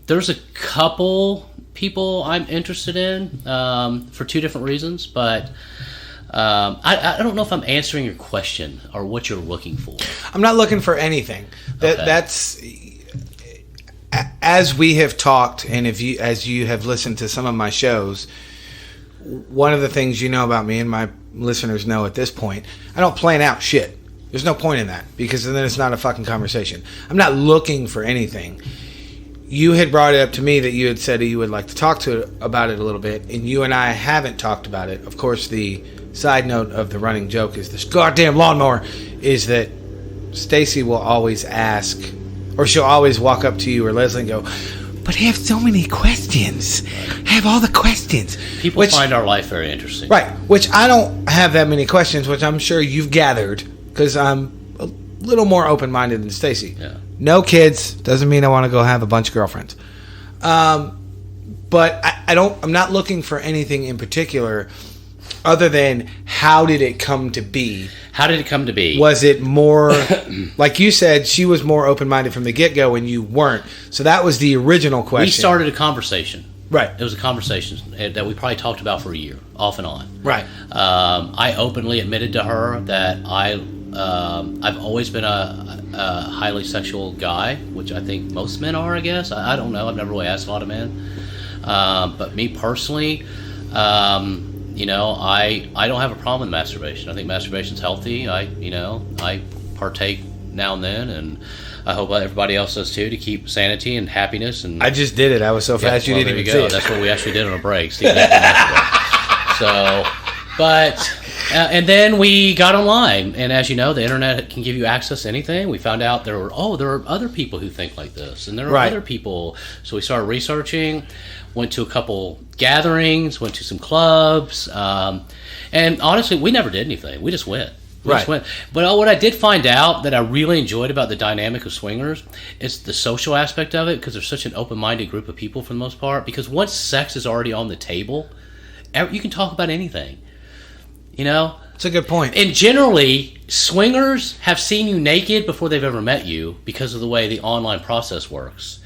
There's a couple people I'm interested in for two different reasons, but I don't know if I'm answering your question or what you're looking for. I'm not looking for anything. That's as we have talked, and as you have listened to some of my shows, one of the things you know about me, and my listeners know at this point, I don't plan out shit. There's no point in that, because then it's not a fucking conversation. I'm not looking for anything. You had brought it up to me that you had said that you would like to talk about it a little bit, and you and I haven't talked about it. Of course, the side note of the running joke is this goddamn lawnmower is that Stacy will always ask, or she'll always walk up to you or Leslie and go, but I have so many questions. I have all the questions. People find our life very interesting. Right, which I don't have that many questions, which I'm sure you've gathered, because I'm a little more open-minded than Stacy. Yeah. No kids doesn't mean I want to go have a bunch of girlfriends. But I'm not looking for anything in particular other than how did it come to be? How did it come to be? Was it more, like you said, she was more open-minded from the get-go and you weren't. So that was the original question. We started a conversation. Right. It was a conversation that we probably talked about for a year, off and on. Right. I openly admitted to her that I've always been a highly sexual guy, which I think most men are, I guess. I don't know. I've never really asked a lot of men. But me personally, I don't have a problem with masturbation. I think masturbation's healthy. I partake now and then, and I hope everybody else does too, to keep sanity and happiness. And I just did it. I was so fast you didn't even see it. That's what we actually did on a break. And then we got online, and as you know, the internet can give you access to anything. We found out there are other people who think like this, and there are other people. So we started researching, went to a couple gatherings, went to some clubs, and honestly, we never did anything. We just went. Right. But what I did find out that I really enjoyed about the dynamic of swingers is the social aspect of it, because they're such an open-minded group of people for the most part. Because once sex is already on the table, you can talk about anything. You know? That's a good point. And generally, swingers have seen you naked before they've ever met you because of the way the online process works.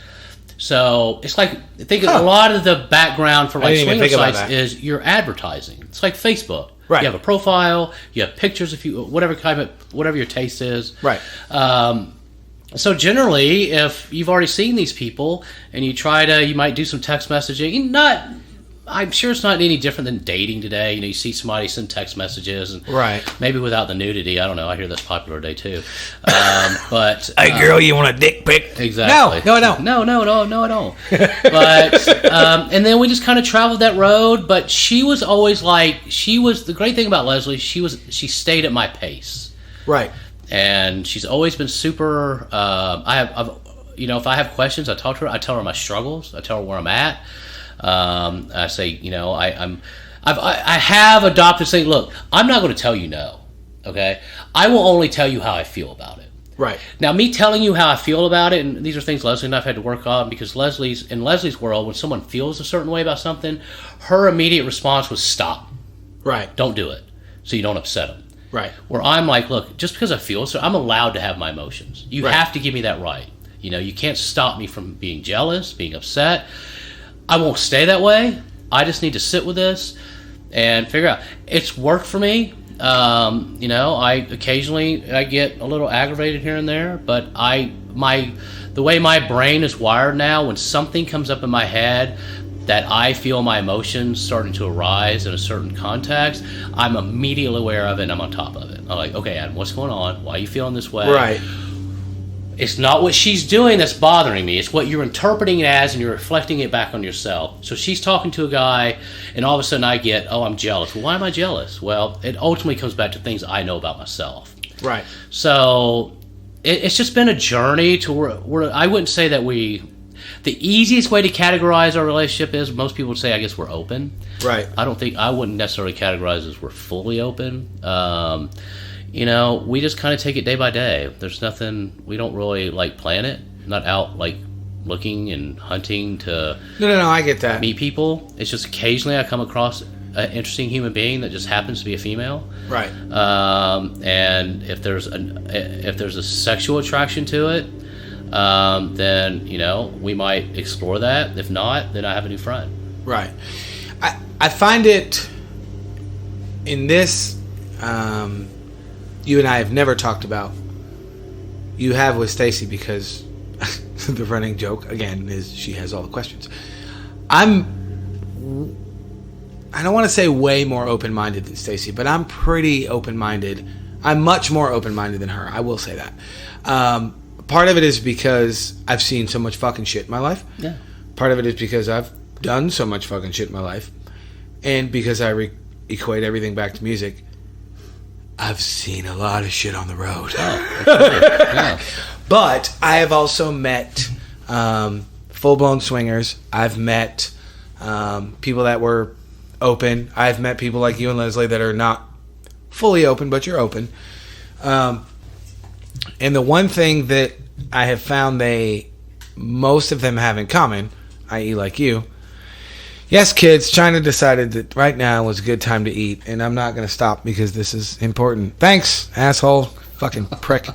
So it's like, a lot of the background for like swinger sites is you're advertising. It's like Facebook. Right. You have a profile, you have pictures, whatever your taste is. Right. So generally, if you've already seen these people and you might do some text messaging. I'm sure it's not any different than dating today. You know, you see somebody send text messages, and maybe without the nudity. I don't know. I hear that's popular today too. But hey, girl, you want a dick pic? Exactly. No, I don't. No, I don't. But and then we just kind of traveled that road. But she was always the great thing about Leslie. She stayed at my pace. Right. And she's always been super. If I have questions, I talk to her. I tell her my struggles. I tell her where I'm at. I say, I have adopted saying, look, I'm not going to tell you no. Okay. I will only tell you how I feel about it. Right. Now, me telling you how I feel about it, and these are things Leslie and I've had to work on, because in Leslie's world, when someone feels a certain way about something, her immediate response was stop. Right. Don't do it. So you don't upset them. Right. Where I'm like, look, just because I feel so, I'm allowed to have my emotions. You have to give me that right. You know, you can't stop me from being jealous, being upset. I won't stay that way. I just need to sit with this and figure out. It's worked for me. I occasionally get a little aggravated here and there, but the way my brain is wired now, when something comes up in my head that I feel my emotions starting to arise in a certain context, I'm immediately aware of it and I'm on top of it. I'm like, okay, Adam, what's going on? Why are you feeling this way? Right. It's not what she's doing that's bothering me. It's what you're interpreting it as, and you're reflecting it back on yourself. So she's talking to a guy, and all of a sudden I get, I'm jealous. Well, why am I jealous? Well, it ultimately comes back to things I know about myself. Right. So it's just been a journey to where I wouldn't say that the easiest way to categorize our relationship is, most people would say, I guess we're open. Right. I wouldn't necessarily categorize as we're fully open. We just kind of take it day by day. There's nothing, we don't really plan it. Not out looking and hunting to No, I get that. Meet people. It's just occasionally I come across an interesting human being that just happens to be a female. Right. And if there's a sexual attraction to it, then we might explore that. If not, then I have a new friend. Right. I find it in this. You and I have never talked about. You have with Stacy, because the running joke again is she has all the questions. I don't want to say way more open-minded than Stacy, but I'm pretty open-minded. I'm much more open-minded than her. I will say that. Part of it is because I've seen so much fucking shit in my life. Yeah. Part of it is because I've done so much fucking shit in my life, and because I equate everything back to music. I've seen a lot of shit on the road. Yeah. But I have also met full-blown swingers. I've met people that were open. I've met people like you and Leslie that are not fully open, but you're open. And the one thing that I have found most of them have in common, i.e. like you, yes, kids, China decided that right now was a good time to eat, and I'm not going to stop because this is important. Thanks, asshole. Fucking prick.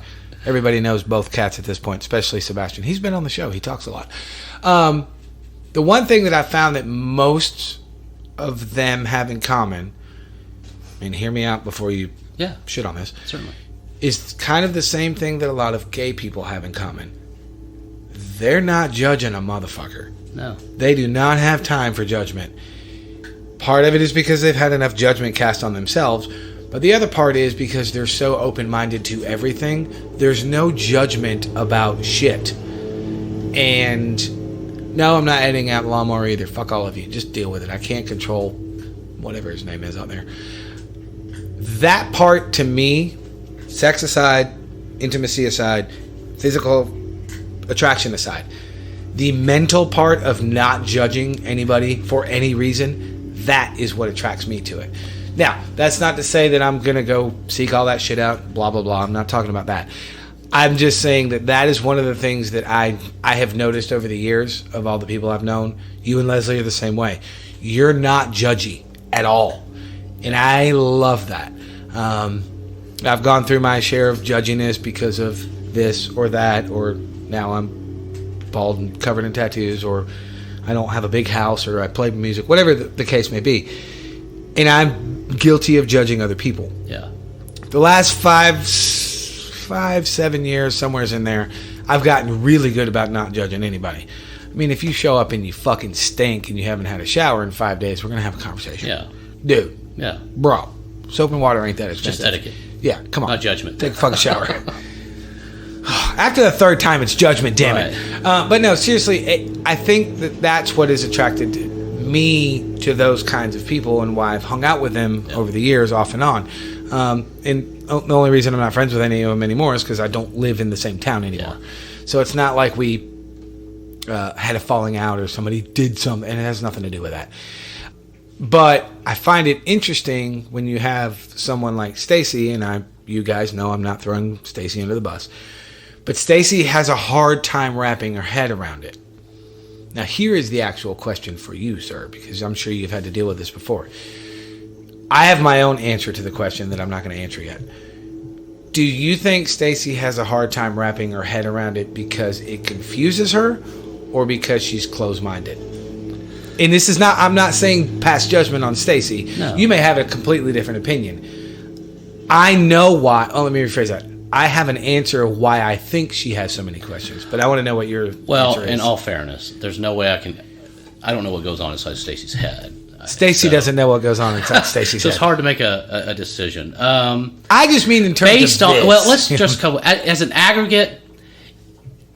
Everybody knows both cats at this point, especially Sebastian. He's been on the show. He talks a lot. The one thing that I found that most of them have in common, and hear me out before you shit on this, certainly, is kind of the same thing that a lot of gay people have in common. They're not judging a motherfucker. No. They do not have time for judgment. Part of it is because they've had enough judgment cast on themselves, but the other part is because they're so open-minded to everything, there's no judgment about shit. And no, I'm not editing out Lawnmower either. Fuck all of you. Just deal with it. I can't control whatever his name is out there. That part, to me, sex aside, intimacy aside, physical attraction aside, the mental part of not judging anybody for any reason, that is what attracts me to it. Now, that's not to say that I'm going to go seek all that shit out, blah, blah, blah. I'm not talking about that. I'm just saying that is one of the things that I have noticed over the years of all the people I've known. You and Leslie are the same way. You're not judgy at all. And I love that. I've gone through my share of judginess because of this or that, or now I'm bald and covered in tattoos, or I don't have a big house, or I play music, whatever the case may be. And I'm guilty of judging other people. Yeah. The last 5-7 years, somewhere's in there, I've gotten really good about not judging anybody. I mean, if you show up and you fucking stink and you haven't had a shower in 5 days, we're going to have a conversation. Yeah. Dude. Yeah. Bro. Soap and water ain't that expensive. Just etiquette. Yeah, come on. Not judgment. Take a fucking shower. After the third time, it's judgment, damn it. But no, seriously, I think that's what has attracted me to those kinds of people and why I've hung out with them over the years, off and on. And the only reason I'm not friends with any of them anymore is because I don't live in the same town anymore. Yeah. So it's not like we had a falling out or somebody did something, and it has nothing to do with that. But I find it interesting when you have someone like Stacy, and you guys know I'm not throwing Stacy under the bus, but Stacy has a hard time wrapping her head around it. Now, here is the actual question for you, sir, because I'm sure you've had to deal with this before. I have my own answer to the question that I'm not going to answer yet. Do you think Stacy has a hard time wrapping her head around it because it confuses her, or because she's closed-minded? And this is not, I'm not saying pass judgment on Stacy. No. You may have a completely different opinion. I know why. Oh, let me rephrase that. I have an answer of why I think she has so many questions, but I want to know what your answer is. Well, in all fairness, there's no way I don't know what goes on inside Stacy's head. Stacy doesn't know what goes on inside Stacy's head. So it's hard to make a decision. I just mean in terms based of on this. Well, let's just go as an aggregate.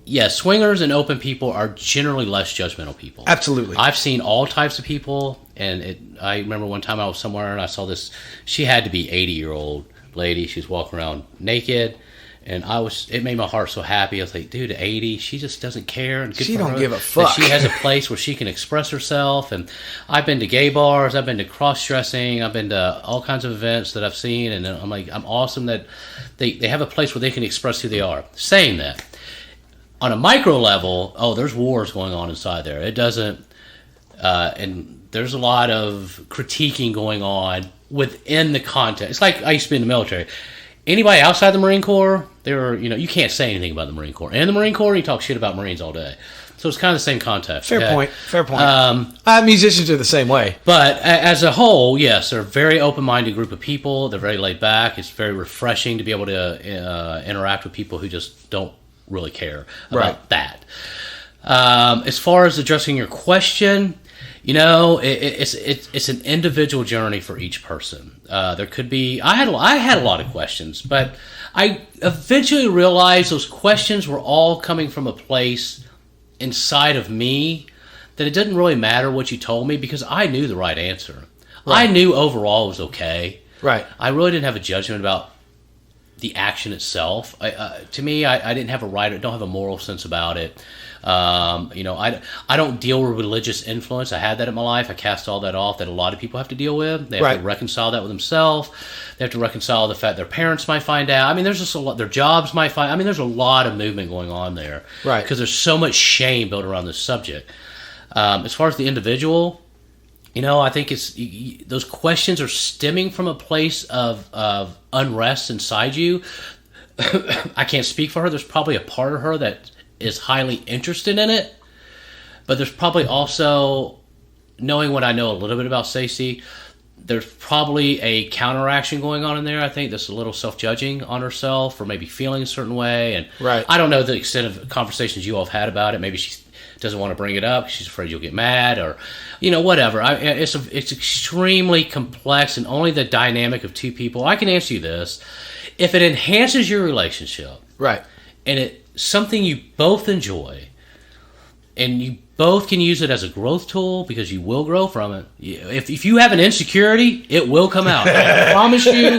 Yes, swingers and open people are generally less judgmental people. Absolutely. I've seen all types of people, and I remember one time I was somewhere and I saw this. She had to be 80-year-old lady. She was walking around naked, and it made my heart so happy. I was like, dude, 80, she just doesn't care. And she don't give a fuck. She has a place where she can express herself. And I've been to gay bars, I've been to cross-dressing, I've been to all kinds of events that I've seen, and I'm like, I'm awesome that they have a place where they can express who they are. Saying that, on a micro level, there's wars going on inside there. It doesn't, and there's a lot of critiquing going on within the context. It's like I used to be in the military. Anybody outside the Marine Corps, you can't say anything about the Marine Corps. In the Marine Corps, you talk shit about Marines all day. So it's kind of the same context. Fair point. Musicians are the same way. But as a whole, yes, they're a very open-minded group of people. They're very laid back. It's very refreshing to be able to interact with people who just don't really care about that. As far as addressing your question, it's an individual journey for each person. There could be I had a lot of questions, but I eventually realized those questions were all coming from a place inside of me that it didn't really matter what you told me, because I knew the right answer. Right. I knew overall it was okay. Right. I really didn't have a judgment about the action itself. To me, I didn't have I don't have a moral sense about it. I don't deal with religious influence. I had that in my life. I cast all that off that a lot of people have to deal with. They have to reconcile that with themselves. They have to reconcile the fact their parents might find out. I mean, there's just a lot. Their jobs might find. I mean, there's a lot of movement going on there. Right. Because there's so much shame built around this subject. As far as the individual, I think those questions are stemming from a place of unrest inside you. I can't speak for her. There's probably a part of her that is highly interested in it, but there's probably also, knowing what I know a little bit about Stacey, there's probably a counteraction going on in there. I think that's a little self-judging on herself, or maybe feeling a certain way. And I don't know the extent of conversations you all have had about it. Maybe she doesn't want to bring it up. She's afraid you'll get mad, or whatever. It's extremely complex, and only the dynamic of two people. I can answer you this: if it enhances your relationship, and it's something you both enjoy, and you both can use it as a growth tool, because you will grow from it. If you have an insecurity, it will come out. I promise you.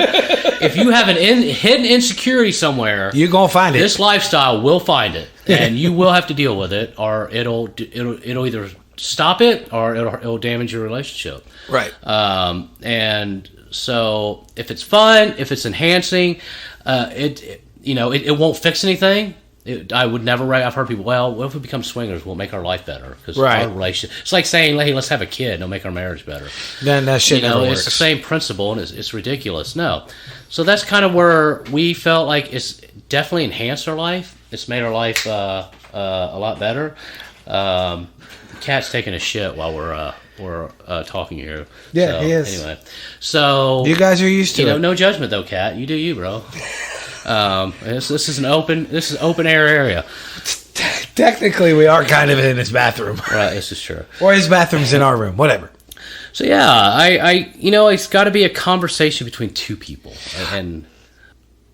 If you have an hidden insecurity somewhere, you're gonna find it. This lifestyle will find it, and you will have to deal with it, or it'll either stop it, or it'll damage your relationship. Right. And So if it's fun, if it's enhancing, it won't fix anything. I would never. I've heard people. Well, what if we become swingers? We'll make our life better because our relationship. It's like saying, "Hey, let's have a kid. It'll make our marriage better." Then that shit never works. It's the same principle, and it's ridiculous. No, so that's kind of where we felt like it's definitely enhanced our life. It's made our life a lot better. The cat's taking a shit while we're talking here. Yeah, he is. Anyway, so you guys are used to it. No judgment though, cat. You do you, bro. This is an open air area. Technically, we are kind of in his bathroom. Right, this is true. Or his bathroom's in our room, whatever. So yeah, it's got to be a conversation between two people. And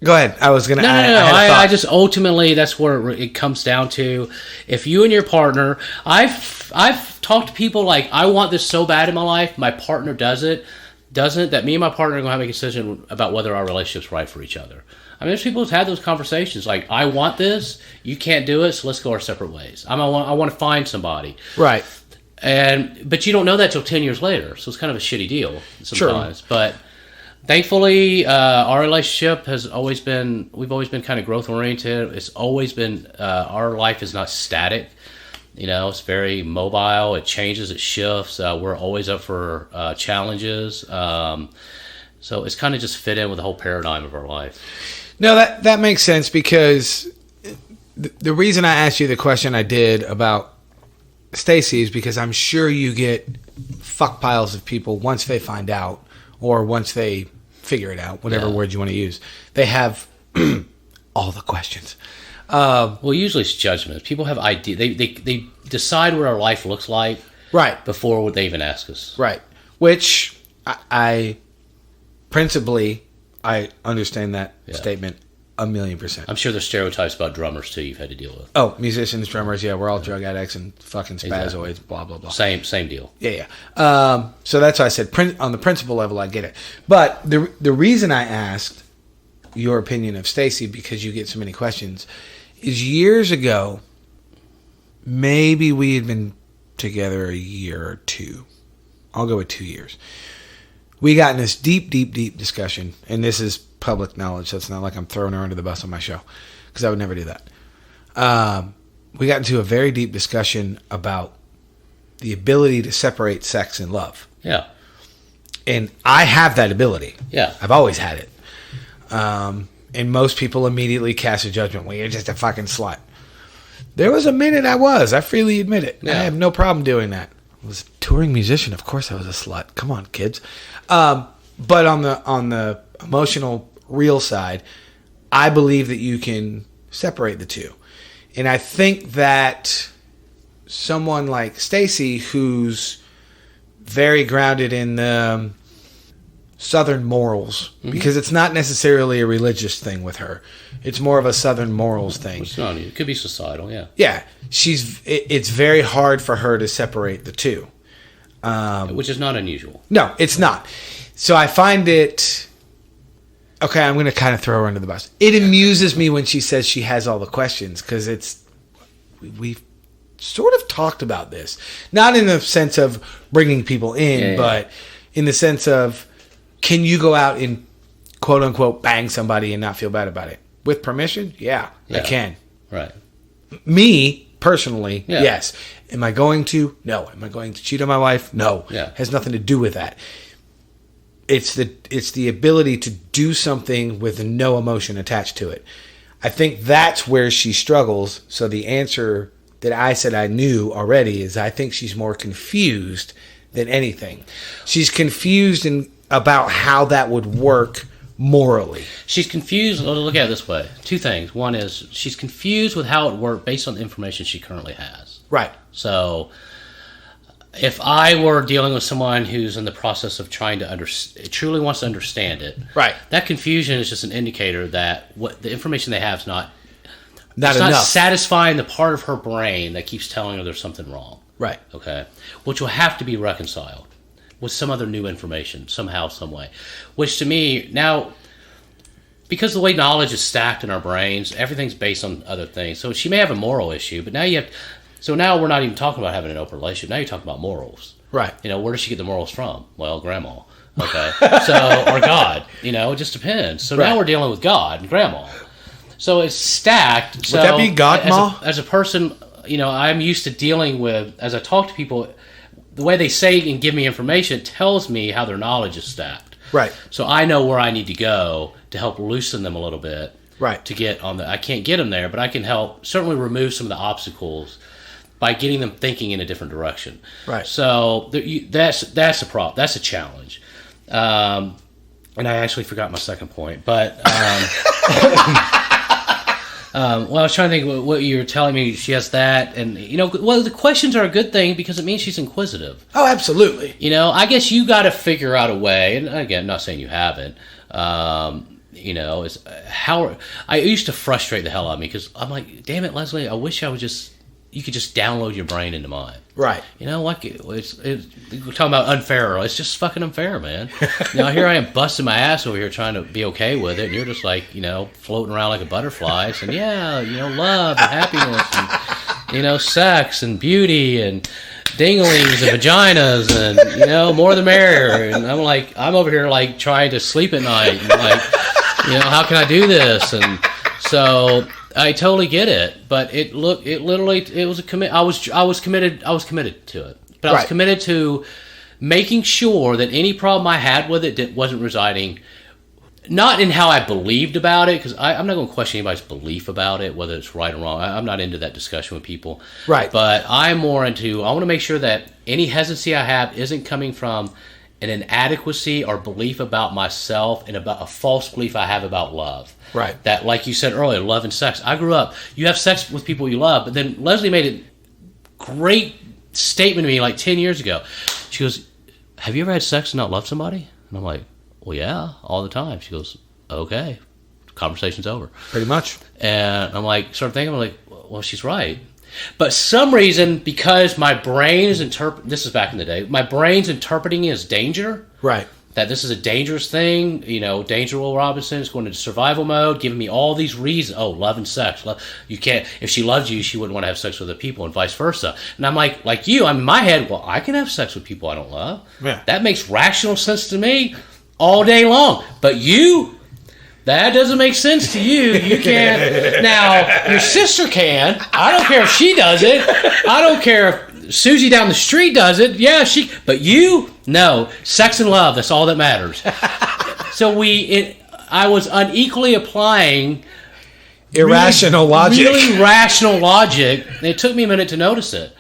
go ahead. I was gonna. No. I just ultimately that's where it comes down to. If you and your partner, I've talked to people like, I want this so bad in my life, my partner doesn't. That me and my partner are gonna have to make a decision about whether our relationship's right for each other. I mean, there's people who've had those conversations like, I want this, you can't do it, so let's go our separate ways. I want to find somebody. Right. But you don't know that till 10 years later, so it's kind of a shitty deal sometimes. Sure. But thankfully, our relationship we've always been kind of growth oriented. It's always been, our life is not static. It's very mobile. It changes, it shifts. We're always up for challenges. So it's kind of just fit in with the whole paradigm of our life. No, that makes sense because the reason I asked you the question I did about Stacy is because I'm sure you get fuck piles of people once they find out or once they figure it out, whatever word you want to use. They have all the questions. Well, usually it's judgment. People have idea. They decide what our life looks like before they even ask us. Right. Which I principally... I understand that statement 1,000,000%. I'm sure there's stereotypes about drummers too you've had to deal with. Oh, musicians, drummers, we're all drug addicts and fucking spazoids, blah, blah, blah. Same deal. Yeah. So that's why I said on the principle level, I get it. But the reason I asked your opinion of Stacy, because you get so many questions, is years ago, maybe we had been together a year or two. I'll go with 2 years. We got in this deep discussion, and this is public knowledge, so it's not like I'm throwing her under the bus on my show, because I would never do that. We got into a very deep discussion about the ability to separate sex and love. Yeah. And I have that ability. Yeah. I've always had it. And most people immediately cast a judgment, well, you're just a fucking slut. There was a minute I freely admit it. Yeah. I have no problem doing that. I was a touring musician. Of course I was a slut. Come on, kids. But on the emotional, real side, I believe that you can separate the two. And I think that someone like Stacy, who's very grounded in the Southern morals, because it's not necessarily a religious thing with her. It's more of a Southern morals thing. It could be societal, yeah. Yeah. It's very hard for her to separate the two. Which is not unusual. No, it's not. So I find it... Okay, I'm going to kind of throw her under the bus. It amuses me when she says she has all the questions, because we've sort of talked about this. Not in the sense of bringing people in, but in the sense of, can you go out and quote-unquote bang somebody and not feel bad about it? With permission? Yeah. I can. Right. Me, personally, yes. Am I going to? No. Am I going to cheat on my wife? No. Yeah. Has nothing to do with that. It's the ability to do something with no emotion attached to it. I think that's where she struggles. So the answer that I said I knew already is I think she's more confused than anything. She's confused about how that would work morally. She's confused. Look at it this way. Two things. One is she's confused with how it worked based on the information she currently has. Right. So if I were dealing with someone who's in the process of trying to truly wants to understand it, right, that confusion is just an indicator that what the information they have is not enough. Not satisfying the part of her brain that keeps telling her there's something wrong. Right. Okay. Which will have to be reconciled with some other new information, somehow, some way. Which to me, now, because the way knowledge is stacked in our brains, everything's based on other things. So she may have a moral issue, but now now we're not even talking about having an open relationship. Now you're talking about morals. Right. Where does she get the morals from? Well, grandma. Okay, so or God, you know, it just depends. So now we're dealing with God and Grandma. So it's stacked. So would that be Godma? As a person, you know, I'm used to dealing with, as I talk to people, the way they say and give me information tells me how their knowledge is stacked. Right. So I know where I need to go to help loosen them a little bit. Right. To get on I can't get them there, but I can help certainly remove some of the obstacles by getting them thinking in a different direction. Right. So that's a problem. That's a challenge. And I actually forgot my second point, but well, I was trying to think what you were telling me. She has that, and you know, well, the questions are a good thing because it means she's inquisitive. Oh, absolutely. You know, I guess you got to figure out a way, and again, I'm not saying you haven't. You know, is how I used to frustrate the hell out of me because I'm like, damn it, Leslie, I wish you could just download your brain into mine. Right. You know, like we're talking about unfair. It's just fucking unfair, man. Now here I am busting my ass over here trying to be okay with it, and you're just like, you know, floating around like a butterfly, saying, yeah, you know, love and happiness, and you know, sex and beauty and dinglings and vaginas, and you know, more the merrier. And I'm over here like trying to sleep at night, and like, you know, how can I do this? And so I totally get it, but it was a commit. I was committed to it, but I was committed to making sure that any problem I had with it wasn't residing not in how I believed about it, because I'm not going to question anybody's belief about it, whether it's right or wrong. I'm not into that discussion with people, right? But I'm more into, I want to make sure that any hesitancy I have isn't coming from an inadequacy or belief about myself and about a false belief I have about love. Right. That, like you said earlier, love and sex. I grew up, you have sex with people you love, but then Leslie made a great statement to me like 10 years ago. She goes, have you ever had sex and not loved somebody? And I'm like, well, yeah, all the time. She goes, okay, conversation's over. Pretty much. And I'm like, started thinking, I'm like, well, she's right. But some reason, because my brain is this is back in the day, my brain's interpreting it as danger. Right. That this is a dangerous thing, you know, Danger Will Robinson is going into survival mode, giving me all these reasons. Oh, love and sex. You can't, if she loved you, she wouldn't want to have sex with other people and vice versa. And I'm like you, I'm in my head, well, I can have sex with people I don't love. Yeah. That makes rational sense to me all day long. But you, that doesn't make sense to you. You can't. Now, your sister can. I don't care if she does it. I don't care if Susie down the street does it. Yeah, but you, no. Sex and love, that's all that matters. So I was unequally applying irrational logic. Really rational logic. And it took me a minute to notice it.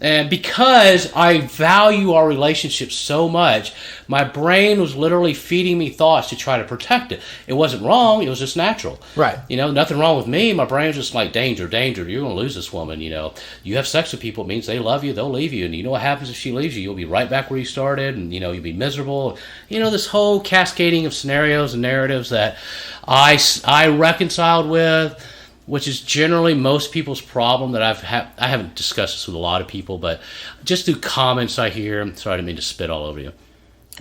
And because I value our relationship so much, my brain was literally feeding me thoughts to try to protect it. It wasn't wrong. It was just natural. Right. You know, nothing wrong with me. My brain was just like, danger, danger. You're going to lose this woman. You know, you have sex with people. It means they love you. They'll leave you. And you know what happens if she leaves you? You'll be right back where you started. And, you know, you'll be miserable. You know, this whole cascading of scenarios and narratives that I reconciled with, which is generally most people's problem that I haven't discussed this with a lot of people, but just through comments I hear, I'm sorry, I didn't mean to spit all over you.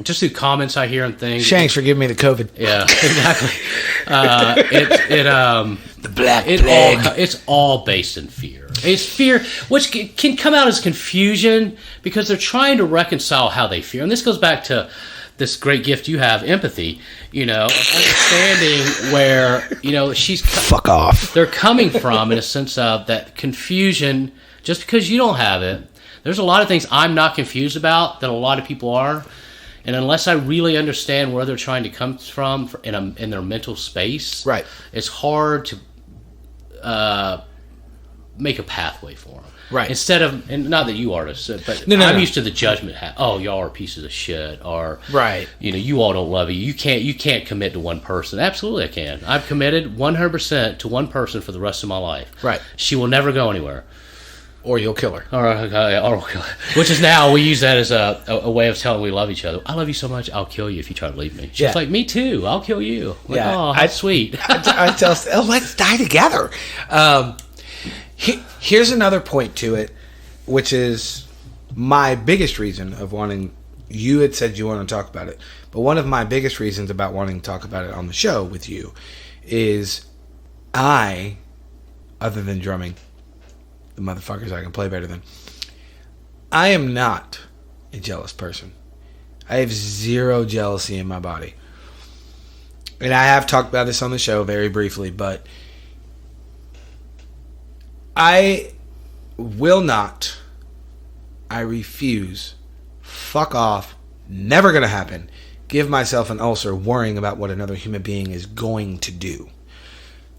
Just through comments I hear and things. Shanks for giving me the COVID. Yeah, exactly. The black plague. It's all based in fear. It's fear, which can come out as confusion because they're trying to reconcile how they fear. And this goes back to this great gift you have, empathy, you know, understanding where, you know, fuck off. They're coming from in a sense of that confusion, just because you don't have it. There's a lot of things I'm not confused about that a lot of people are. And unless I really understand where they're trying to come from in their mental space, right, it's hard to make a pathway for them. Right. Instead of, and not that you artists, but I'm used to the judgment. Oh, y'all are pieces of shit, or right. You know, you all don't love you. You can't commit to one person. Absolutely, I can. I've committed 100% to one person for the rest of my life. Right. She will never go anywhere. Or you'll kill her. Or which is now we use that as a way of telling we love each other. I love you so much, I'll kill you if you try to leave me. She's like, me too. I'll kill you. Like, yeah. Oh, how sweet. I tell, let's die together. Here's another point to it, which is my biggest reason of wanting. You had said you want to talk about it, but one of my biggest reasons about wanting to talk about it on the show with you is other than drumming, the motherfuckers I can play better than, I am not a jealous person. I have zero jealousy in my body. And I have talked about this on the show very briefly, but I will not, I refuse, fuck off, never going to happen, give myself an ulcer worrying about what another human being is going to do.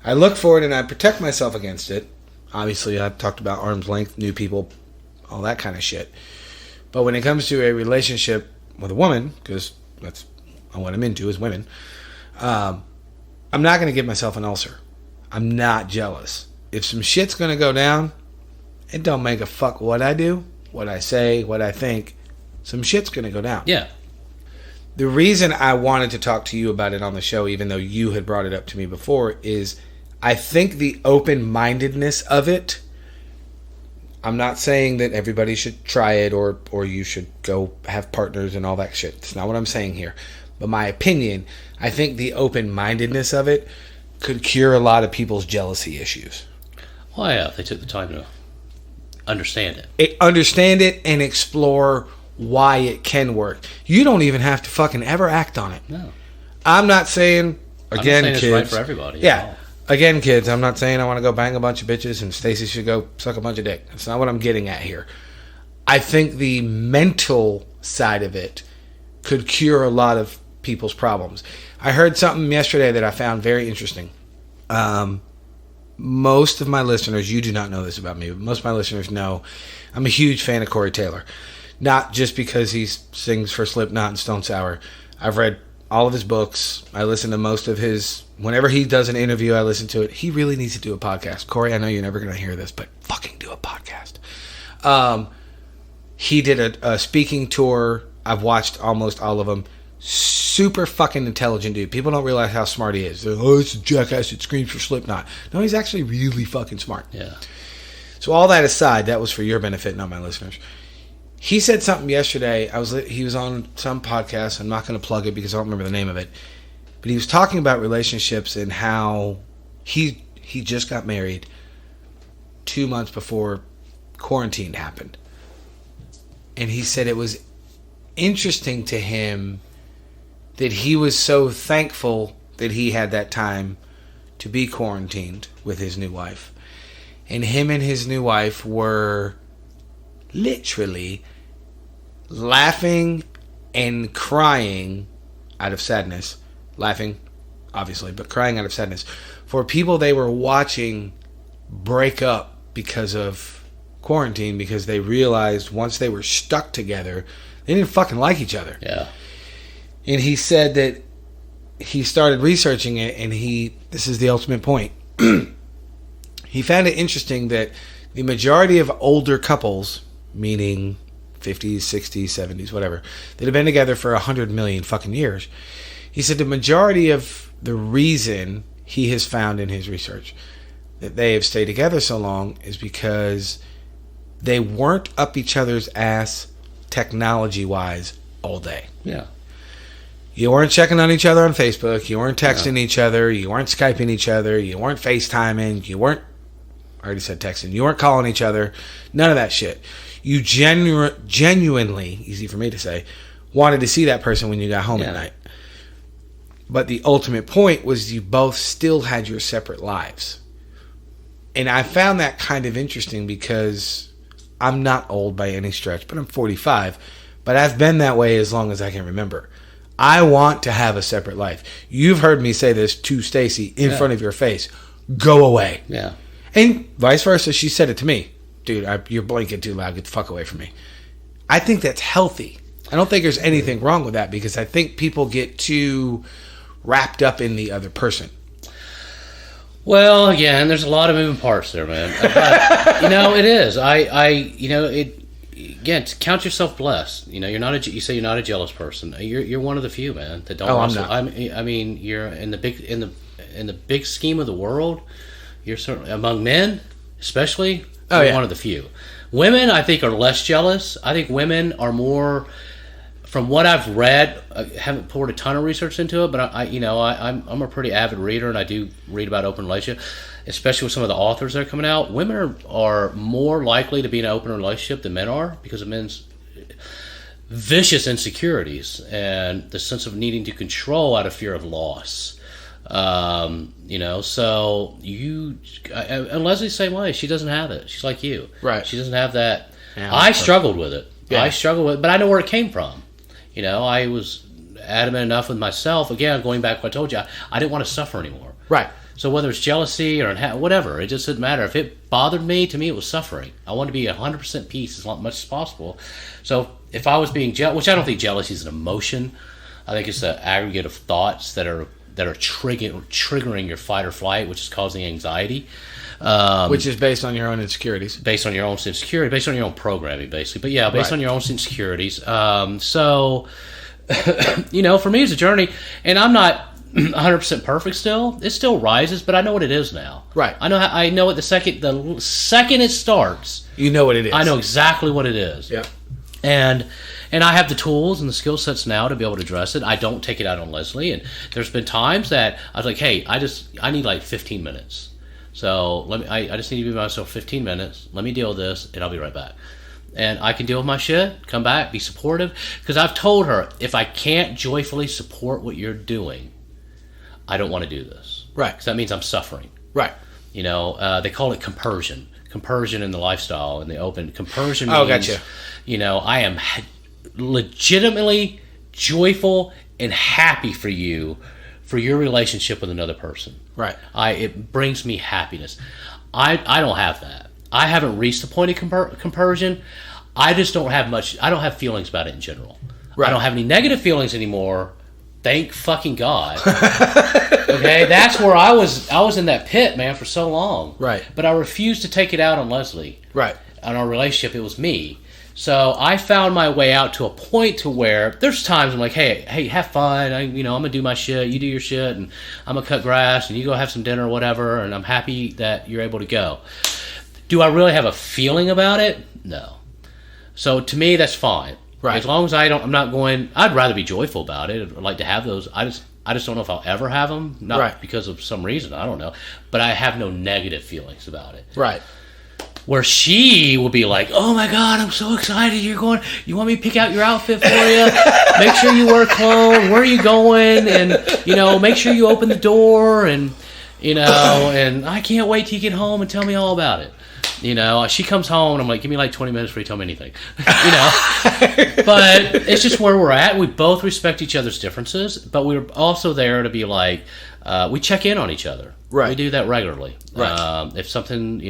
I look for it and I protect myself against it. Obviously, I've talked about arm's length, new people, all that kind of shit. But when it comes to a relationship with a woman, because that's what I'm into is women, I'm not going to give myself an ulcer. I'm not jealous. If some shit's going to go down, it don't make a fuck what I do, what I say, what I think. Some shit's going to go down. Yeah. The reason I wanted to talk to you about it on the show, even though you had brought it up to me before, is I think the open-mindedness of it, I'm not saying that everybody should try it or you should go have partners and all that shit. That's not what I'm saying here. But my opinion, I think the open-mindedness of it could cure a lot of people's jealousy issues. Well, yeah, if they took the time to understand it. Understand it and explore why it can work. You don't even have to fucking ever act on it. No. I'm not saying, again, kids. It's right for everybody. Yeah. Again, kids, I'm not saying I want to go bang a bunch of bitches and Stacy should go suck a bunch of dick. That's not what I'm getting at here. I think the mental side of it could cure a lot of people's problems. I heard something yesterday that I found very interesting. Most of my listeners, you do not know this about me, but most of my listeners know I'm a huge fan of Corey Taylor. Not just because he sings for Slipknot and Stone Sour. I've read all of his books. I listen to most of his... Whenever he does an interview, I listen to it. He really needs to do a podcast. Corey, I know you're never going to hear this, but fucking do a podcast. He did a speaking tour. I've watched almost all of them. Super fucking intelligent dude. People don't realize how smart he is. They're, oh, it's a jackass that screams for Slipknot. No, he's actually really fucking smart. Yeah. So all that aside, that was for your benefit, not my listeners. He said something yesterday. He was on some podcast. I'm not going to plug it because I don't remember the name of it. But he was talking about relationships and how he just got married 2 months before quarantine happened. And he said it was interesting to him that he was so thankful that he had that time to be quarantined with his new wife. And him and his new wife were literally laughing and crying out of sadness. Laughing, obviously, but crying out of sadness for people they were watching break up because of quarantine, because they realized once they were stuck together, they didn't fucking like each other. Yeah. And he said that he started researching it, and this is the ultimate point. He found it interesting that the majority of older couples, meaning 50s, 60s, 70s, whatever, that have been together for 100 million fucking years, he said the majority of the reason he has found in his research that they have stayed together so long is because they weren't up each other's ass technology-wise all day. Yeah. You weren't checking on each other on Facebook. You weren't texting each other. You weren't Skyping each other. You weren't FaceTiming. You weren't... I already said texting. You weren't calling each other. None of that shit. You genuinely, easy for me to say, wanted to see that person when you got home at night. But the ultimate point was you both still had your separate lives. And I found that kind of interesting because I'm not old by any stretch, but I'm 45. But I've been that way as long as I can remember. I want to have a separate life. You've heard me say this to Stacy in front of your face. Go away. Yeah. And vice versa, she said it to me. Dude, you're blinking too loud. Get the fuck away from me. I think that's healthy. I don't think there's anything wrong with that because I think people get too wrapped up in the other person. Well, again, there's a lot of moving parts there, man. But, it is. Again, count yourself blessed. You say you're not a jealous person. You're one of the few, man, that don't. Oh, wrestle. I'm not. I mean, you're in the big scheme of the world. You're certainly among men, especially. You're one of the few. Women, I think, are less jealous. I think women are more. From what I've read, I haven't poured a ton of research into it, but I'm a pretty avid reader, and I do read about open relationship, especially with some of the authors that are coming out. Women are more likely to be in an open relationship than men are because of vicious insecurities and the sense of needing to control out of fear of loss. So and Leslie's the same way. She doesn't have it. She's like you. Right. She doesn't have that. Yeah, I struggled with it. Yeah. I struggled with it, but I know where it came from. I was adamant enough with myself. Again, going back to what I told you, I didn't want to suffer anymore. Right. So whether it's jealousy or whatever, it just didn't matter. If it bothered me, to me it was suffering. I wanted to be 100% peace as much as possible. So if I was being jealous, which I don't think jealousy is an emotion, I think it's an aggregate of thoughts that are triggering your fight or flight, which is causing anxiety. Which is based on your own insecurities. Based on your own insecurity, based on your own programming, basically. But yeah, based on your own insecurities. So, for me it's a journey, and I'm not 100% perfect still. It still rises, but I know what it is now. Right. I know it the second it starts. You know what it is. I know exactly what it is. Yeah. And I have the tools and the skill sets now to be able to address it. I don't take it out on Leslie. And there's been times that I was like, hey, I need like 15 minutes. So I just need to give myself 15 minutes. Let me deal with this, and I'll be right back. And I can deal with my shit, come back, be supportive. Because I've told her, if I can't joyfully support what you're doing, I don't want to do this. Right. Because that means I'm suffering. Right. They call it compersion. Compersion in the lifestyle, in the open. Compersion means, gotcha. I am legitimately joyful and happy for you, for your relationship with another person. Right. It brings me happiness. I don't have that. I haven't reached the point of compersion. I just don't have much. I don't have feelings about it in general. Right. I don't have any negative feelings anymore. Thank fucking God. Okay, that's where I was in that pit, man, for so long. Right. But I refused to take it out on Leslie. Right. On our relationship, it was me. So I found my way out to a point to where there's times I'm like, hey, have fun. I'm gonna do my shit. You do your shit, and I'm gonna cut grass, and you go have some dinner or whatever. And I'm happy that you're able to go. Do I really have a feeling about it? No. So to me, that's fine. Right. As long as I'm not going. I'd rather be joyful about it. I'd like to have those. I just don't know if I'll ever have them. Not right. because of some reason. I don't know. But I have no negative feelings about it. Right. Where she will be like, oh my God, I'm so excited. You want me to pick out your outfit for you? Make sure you wear clothes. Where are you going? And, make sure you open the door. And, and I can't wait till you get home and tell me all about it. She comes home and I'm like, give me like 20 minutes before you tell me anything. But it's just where we're at. We both respect each other's differences, but we're also there to be like, we check in on each other. Right. We do that regularly. Right. If something,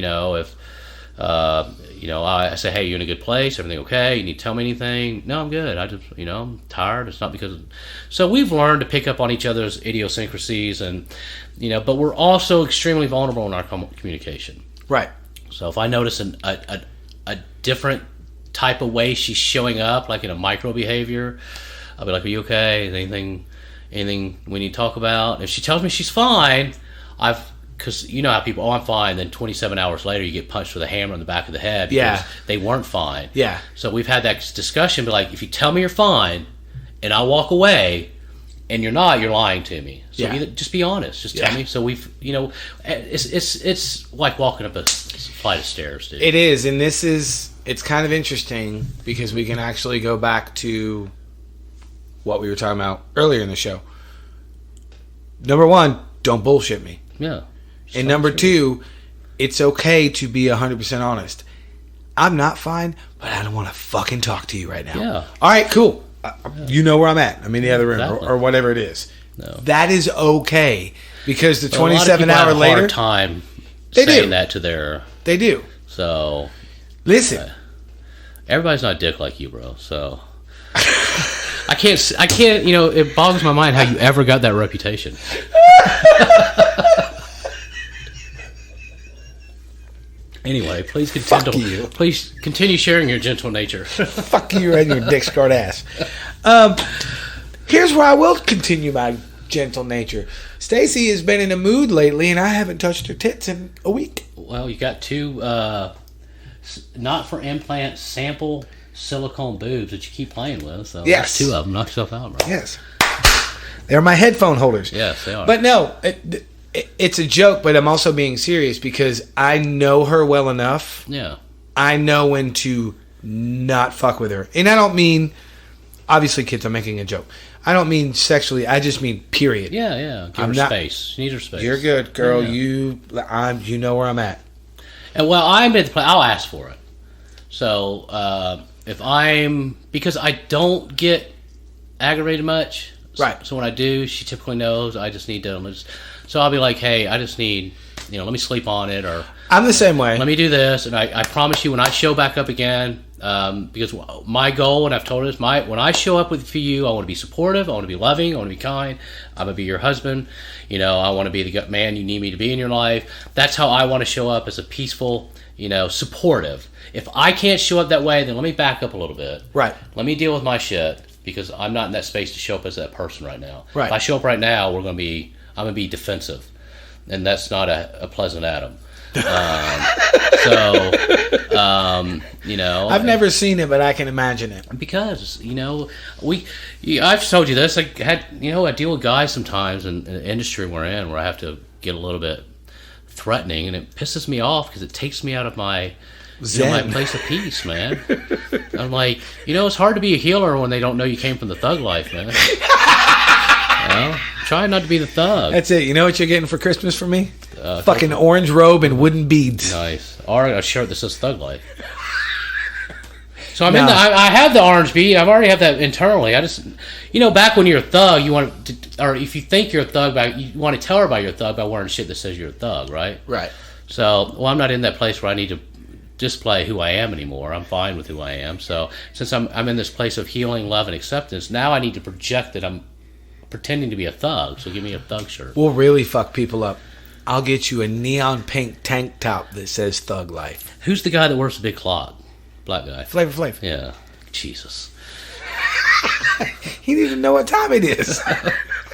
I say, hey, you in a good place? Everything okay? You need to tell me anything? No, I'm good. I just, I'm tired. It's not because So we've learned to pick up on each other's idiosyncrasies and, but we're also extremely vulnerable in our communication. Right. So if I notice a different type of way she's showing up, like in a micro behavior, I'll be like, are you okay? Is anything we need to talk about? If she tells me she's fine, because you know how people, I'm fine, then 27 hours later you get punched with a hammer on the back of the head because they weren't fine. Yeah. So we've had that discussion, but like, if you tell me you're fine and I walk away and you're not, you're lying to me. So either, just be honest. Just tell me. So we've, it's like walking up a flight of stairs, dude. It is, and it's kind of interesting because we can actually go back to what we were talking about earlier in the show. Number one, don't bullshit me. Yeah. And number two, it's okay to be 100% honest. I'm not fine, but I don't want to fucking talk to you right now. Yeah. All right, cool. You know where I'm at. I'm in the other room or whatever it is. No. That is okay because the well, 27 hour later, hard time saying that to their. They do. So listen, everybody's not a dick like you, bro. So I can't. It boggles my mind how you ever got that reputation. Anyway, please continue sharing your gentle nature. Fuck you and your dick scarred ass. Here's where I will continue my gentle nature. Stacy has been in a mood lately, and I haven't touched her tits in a week. Well, you got two not for implant sample silicone boobs that you keep playing with. So yes, there's two of them. Knock yourself out, bro. Yes, they're my headphone holders. Yes, they are. But no. It's a joke, but I'm also being serious because I know her well enough. Yeah. I know when to not fuck with her. And I don't mean obviously, kids, I'm making a joke. I don't mean sexually. I just mean period. Yeah. Give her space. She needs her space. You're good, girl. Yeah. You know where I'm at. And I'm at the place, I'll ask for it. So because I don't get aggravated much. Right. So when I do, she typically knows I just need to. So I'll be like, hey, I just need, let me sleep on it, or I'm the same way. Let me do this, and I promise you, when I show back up again, because my goal, and I've told her this, when I show up for you, I want to be supportive, I want to be loving, I want to be kind, I'm going to be your husband, I want to be the man you need me to be in your life. That's how I want to show up, as a peaceful, supportive. If I can't show up that way, then let me back up a little bit. Right. Let me deal with my shit, because I'm not in that space to show up as that person right now. Right. If I show up right now, I'm going to be defensive, and that's not a pleasant Adam. I've never seen it, but I can imagine it. Because, I've told you this, I deal with guys sometimes in the industry we're in, where I have to get a little bit threatening, and it pisses me off because it takes me out of my my place of peace, man. I'm like, it's hard to be a healer when they don't know you came from the thug life, man. Try not to be the thug. That's it. You know what you're getting for Christmas from me? Fucking orange robe and wooden beads. Nice. Or a shirt that says Thug Life. So I have the orange bead. I've already have that internally. I just, back when you're a thug, you want to, or if you think you're a thug, you want to tell everybody you're a thug by wearing shit that says you're a thug, right? Right. So, I'm not in that place where I need to display who I am anymore. I'm fine with who I am. So, since I'm in this place of healing, love, and acceptance, now I need to project that I'm pretending to be a thug. So, give me a thug shirt. We'll really fuck people up. I'll get you a neon pink tank top that says Thug Life. Who's the guy that wears the big clock? Black guy. Flavor Flav. Yeah. Jesus. He didn't even know what time it is.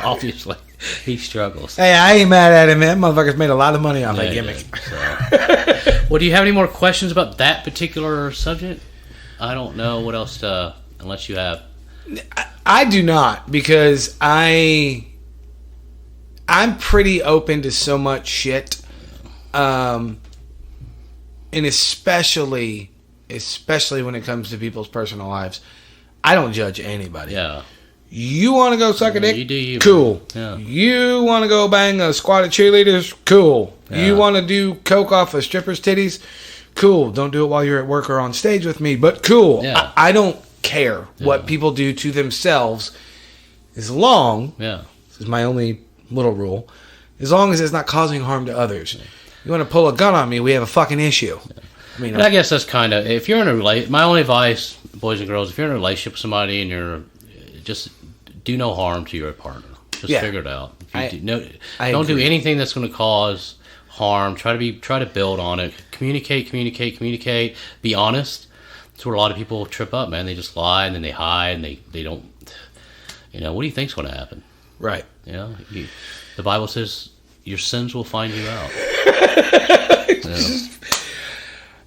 Obviously. He struggles. Hey, I ain't mad at him, man. Motherfucker's made a lot of money off that gimmick. So. Well, do you have any more questions about that particular subject? I don't know what else to, unless you have. I do not, because I'm pretty open to so much shit, and especially when it comes to people's personal lives, I don't judge anybody. Yeah. You want to go suck a dick? You do you. Cool. Yeah. You want to go bang a squad of cheerleaders? Cool. Yeah. You want to do coke off a stripper's titties? Cool. Don't do it while you're at work or on stage with me, but cool. Yeah. I don't care what people do to themselves, as long, this is my only little rule, as long as it's not causing harm to others. You want to pull a gun on me, we have a fucking issue. I guess that's kind of, if you're in a relationship, my only advice, boys and girls, if you're in a relationship with somebody and you're, just do no harm to your partner. Just figure it out. Don't do anything that's going to cause harm. Try to build on it. Communicate. Be honest. That's where a lot of people trip up, man. They just lie, and then they hide, and they don't, what do you think's going to happen? Right. The Bible says your sins will find you out.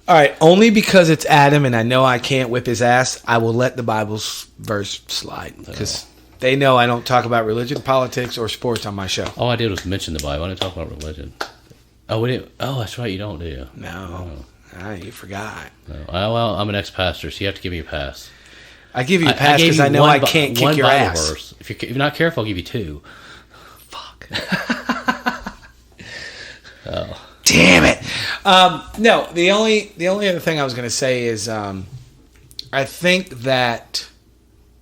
All right, only because it's Adam and I know I can't whip his ass, I will let the Bible's verse slide. Because they know I don't talk about religion, politics, or sports on my show. All I did was mention the Bible. I didn't talk about religion. Oh, we didn't. Oh, that's right. You don't, do you? No. You forgot. No. Well, I'm an ex-pastor, so you have to give me a pass. I give you a pass because I know I can't kick your Bible ass. Verse. If you're not careful, I'll give you two. Fuck. Damn it. No, the only other thing I was going to say is I think that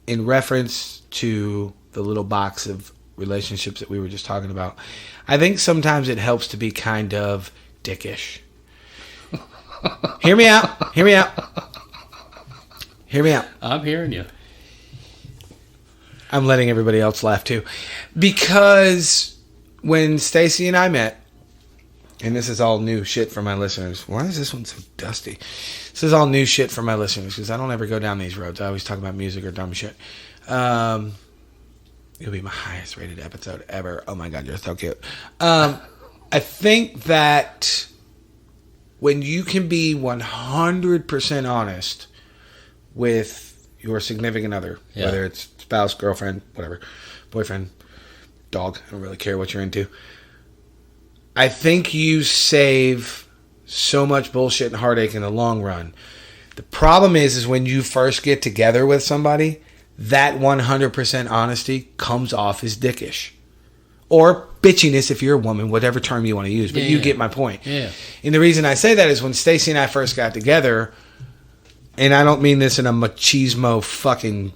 in reference to the little box of relationships that we were just talking about, I think sometimes it helps to be kind of dickish. Hear me out. I'm hearing you. I'm letting everybody else laugh too. Because when Stacy and I met, and this is all new shit for my listeners. Why is this one so dusty? This is all new shit for my listeners because I don't ever go down these roads. I always talk about music or dumb shit. It'll be my highest rated episode ever. Oh my God, you're so cute. I think that when you can be 100% honest with your significant other, whether it's spouse, girlfriend, whatever, boyfriend, dog, I don't really care what you're into. I think you save so much bullshit and heartache in the long run. The problem is when you first get together with somebody, that 100% honesty comes off as dickish. Or bitchiness if you're a woman, whatever term you want to use. But you get my point. Yeah. And the reason I say that is when Stacy and I first got together, and I don't mean this in a machismo fucking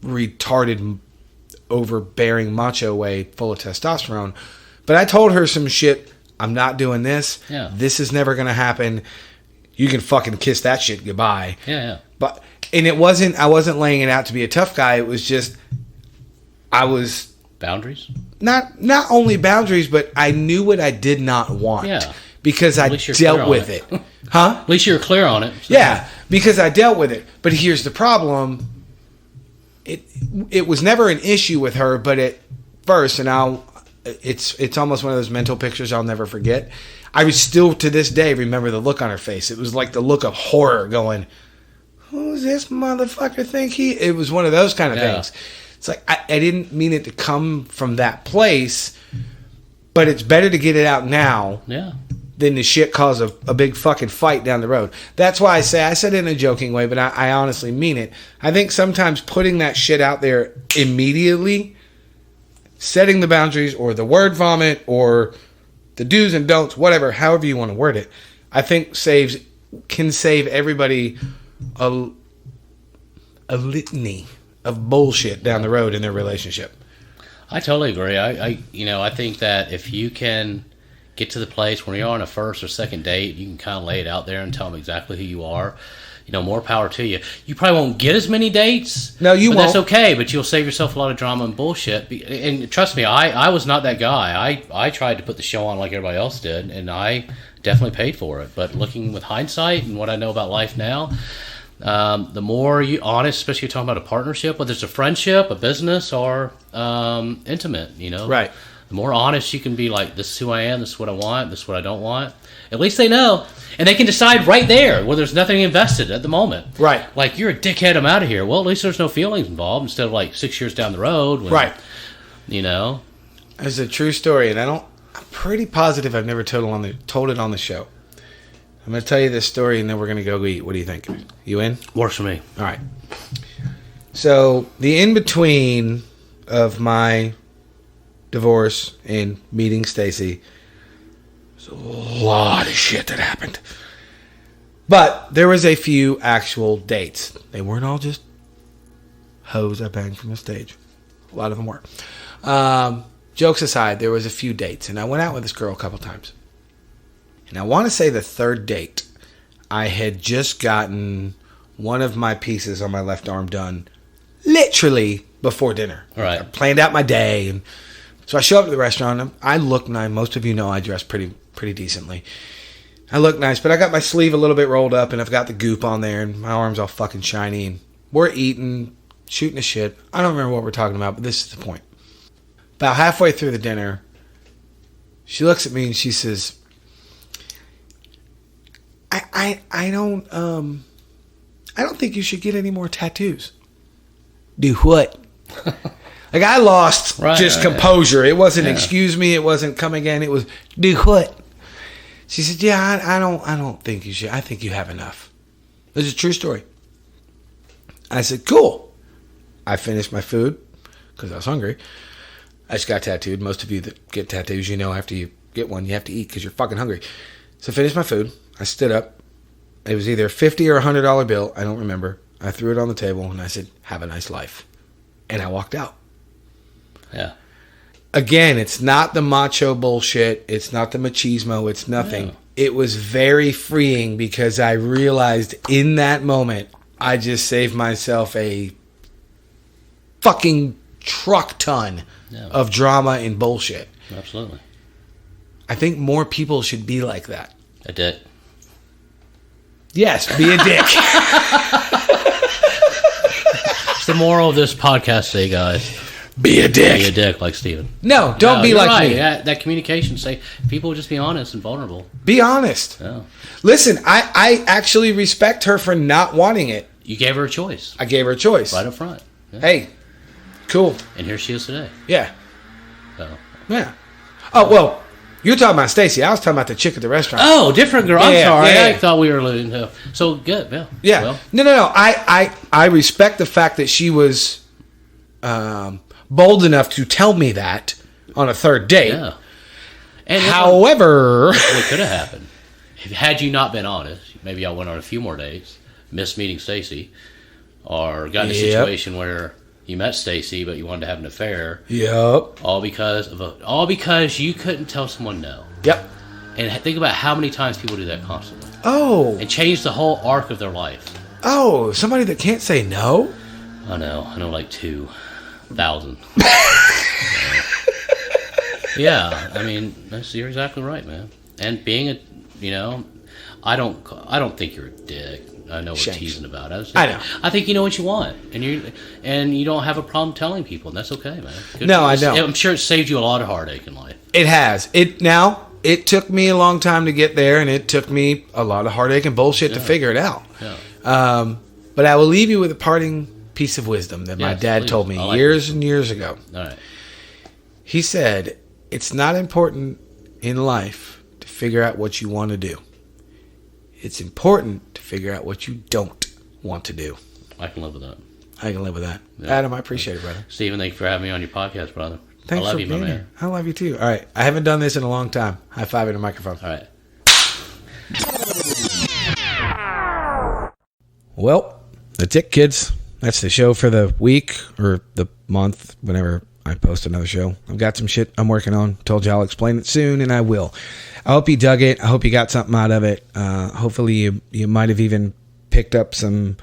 retarded, overbearing macho way full of testosterone, but I told her some shit. I'm not doing this. Yeah. This is never going to happen. You can fucking kiss that shit goodbye. Yeah. But I wasn't laying it out to be a tough guy. It was just I was Boundaries? not only boundaries, but I knew what I did not want. Yeah. Because I dealt with it. Huh? At least you're clear on it. So. Yeah, because I dealt with it. But here's the problem. It was never an issue with her, but at first, and it's almost one of those mental pictures I'll never forget. I was still to this day remember the look on her face. It was like the look of horror going, who's this motherfucker think he... It was one of those kind of things. It's like, I didn't mean it to come from that place, but it's better to get it out now than the shit cause a big fucking fight down the road. That's why I said it in a joking way, but I honestly mean it. I think sometimes putting that shit out there immediately, setting the boundaries or the word vomit or the do's and don'ts, whatever, however you want to word it, I think can save everybody a litany of bullshit down the road in their relationship. I totally agree. I think that if you can get to the place where you're on a first or second date, you can kind of lay it out there and tell them exactly who you are. More power to you. You probably won't get as many dates. No, you won't. That's okay, but you'll save yourself a lot of drama and bullshit. And trust me, I was not that guy. I tried to put the show on like everybody else did, and I definitely paid for it. But looking with hindsight and what I know about life now, the more you honest, especially if you're talking about a partnership, whether it's a friendship, a business, or intimate, Right. The more honest you can be, like, this is who I am, this is what I want, this is what I don't want. At least they know. And they can decide right there where there's nothing invested at the moment. Right. Like, you're a dickhead, I'm out of here. Well, at least there's no feelings involved instead of, like, 6 years down the road. When, right. It's a true story, and I'm pretty positive I've never told it on the show. I'm going to tell you this story, and then we're going to go eat. What do you think? You in? Works for me. All right. So, the in-between of my divorce and meeting Stacy, there's a lot of shit that happened. But there was a few actual dates. They weren't all just hoes I banged from the stage. A lot of them were. Jokes aside, there was a few dates, and I went out with this girl a couple times. And I want to say the third date, I had just gotten one of my pieces on my left arm done literally before dinner. Right. I planned out my day, and so I show up at the restaurant. And I look nice. Most of you know I dress pretty decently. I look nice, but I got my sleeve a little bit rolled up, and I've got the goop on there, and my arm's all fucking shiny. And we're eating, shooting the shit. I don't remember what we're talking about, but this is the point. About halfway through the dinner, she looks at me and she says, I don't think you should get any more tattoos. Do what? Like, I lost composure. It wasn't excuse me. It wasn't come again. It was do what? She said, yeah, I don't think you should. I think you have enough. It was a true story. I said, cool. I finished my food because I was hungry. I just got tattooed. Most of you that get tattoos, after you get one, you have to eat because you're fucking hungry. So I finished my food. I stood up. It was either a $50 or a $100 bill. I don't remember. I threw it on the table and I said, have a nice life. And I walked out. Yeah. Again, it's not the macho bullshit. It's not the machismo. It's nothing. No. It was very freeing because I realized in that moment, I just saved myself a fucking truck ton of drama and bullshit. Absolutely. I think more people should be like that. A dick. Yes, be a dick. It's the moral of this podcast today, guys. Be a dick. Be a dick like Steven. No, don't be like me. That communication, say people just be honest and vulnerable. Be honest. Yeah. Listen, I actually respect her for not wanting it. You gave her a choice. I gave her a choice. Right up front. Yeah. Hey, cool. And here she is today. Yeah. So. Yeah. Oh, well, you're talking about Stacy. I was talking about the chick at the restaurant. Oh, different girl. I'm sorry. Yeah. I thought we were alluding to. So, good. Yeah. Yeah. Well. No. I respect the fact that she was bold enough to tell me that on a third date. Yeah. And however, what could have happened? Had you not been honest, maybe I went on a few more dates, missed meeting Stacy, or got in a situation where you met Stacy but you wanted to have an affair. Yep. All because you couldn't tell someone no. Yep. And think about how many times people do that constantly. Oh. And change the whole arc of their life. Oh, somebody that can't say no? I know like 2,000. Yeah, I mean, you're exactly right, man. And being I don't think you're a dick. I know what we're teasing about. I know. I think you know what you want, and you don't have a problem telling people, and that's okay, man. I know. I'm sure it saved you a lot of heartache in life. It has. It took me a long time to get there, and it took me a lot of heartache and bullshit to figure it out. Yeah. But I will leave you with a parting piece of wisdom that my dad told me years and years ago. All right. He said, it's not important in life to figure out what you want to do. It's important to figure out what you don't want to do. I can live with that. Yeah. Adam, I appreciate it, brother. Steven, thank you for having me on your podcast, brother. Thanks I love for you, being my man. here. I love you too. All right. I haven't done this in a long time. High five in the microphone. All right. Well, that's it, kids. That's the show for the week or the month, whenever I post another show. I've got some shit I'm working on. Told you I'll explain it soon, and I will. I hope you dug it. I hope you got something out of it. Hopefully you might have even picked up some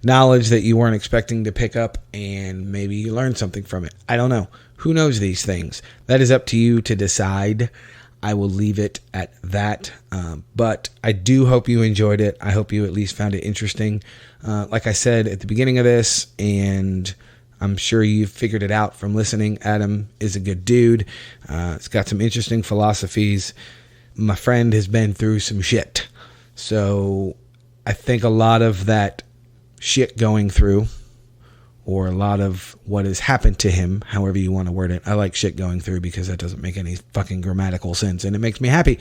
knowledge that you weren't expecting to pick up, and maybe you learned something from it. I don't know. Who knows these things? That is up to you to decide. I will leave it at that. But I do hope you enjoyed it. I hope you at least found it interesting. Like I said at the beginning of this, and I'm sure you've figured it out from listening, Adam is a good dude. It's got some interesting philosophies. My friend has been through some shit. So I think a lot of that shit going through, or a lot of what has happened to him, however you want to word it. I like shit going through because that doesn't make any fucking grammatical sense, and it makes me happy.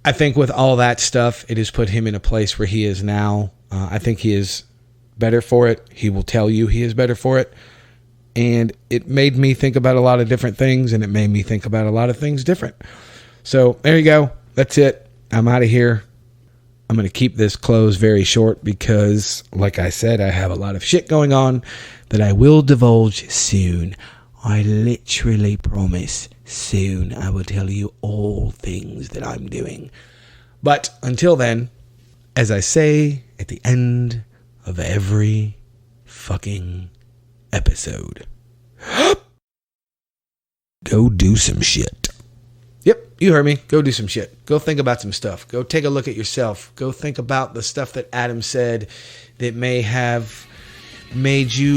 I think with all that stuff, it has put him in a place where he is now. I think he is better for it. He will tell you he is better for it. And it made me think about a lot of different things, and it made me think about a lot of things different. So there you go. That's it. I'm out of here. I'm going to keep this close very short because, like I said, I have a lot of shit going on that I will divulge soon. I literally promise soon I will tell you all things that I'm doing. But until then, as I say at the end of every fucking episode, go do some shit. Yep, you heard me. Go do some shit. Go think about some stuff. Go take a look at yourself. Go think about the stuff that Adam said that may have made you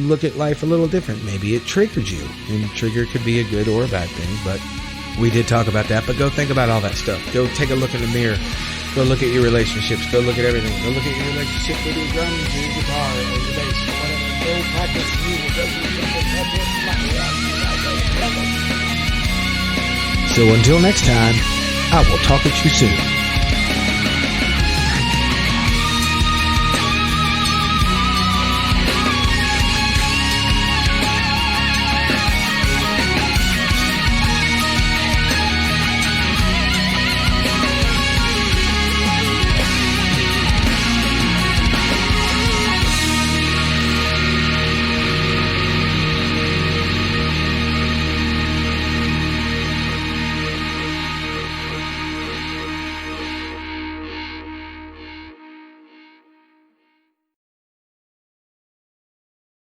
look at life a little different. Maybe it triggered you. And trigger could be a good or a bad thing, but we did talk about that. But go think about all that stuff. Go take a look in the mirror. Go look at your relationships. Go look at everything. Go look at your relationship with your drums, your guitar, or your bass, or whatever. Go practice music. Go do something. So until next time, I will talk at you soon.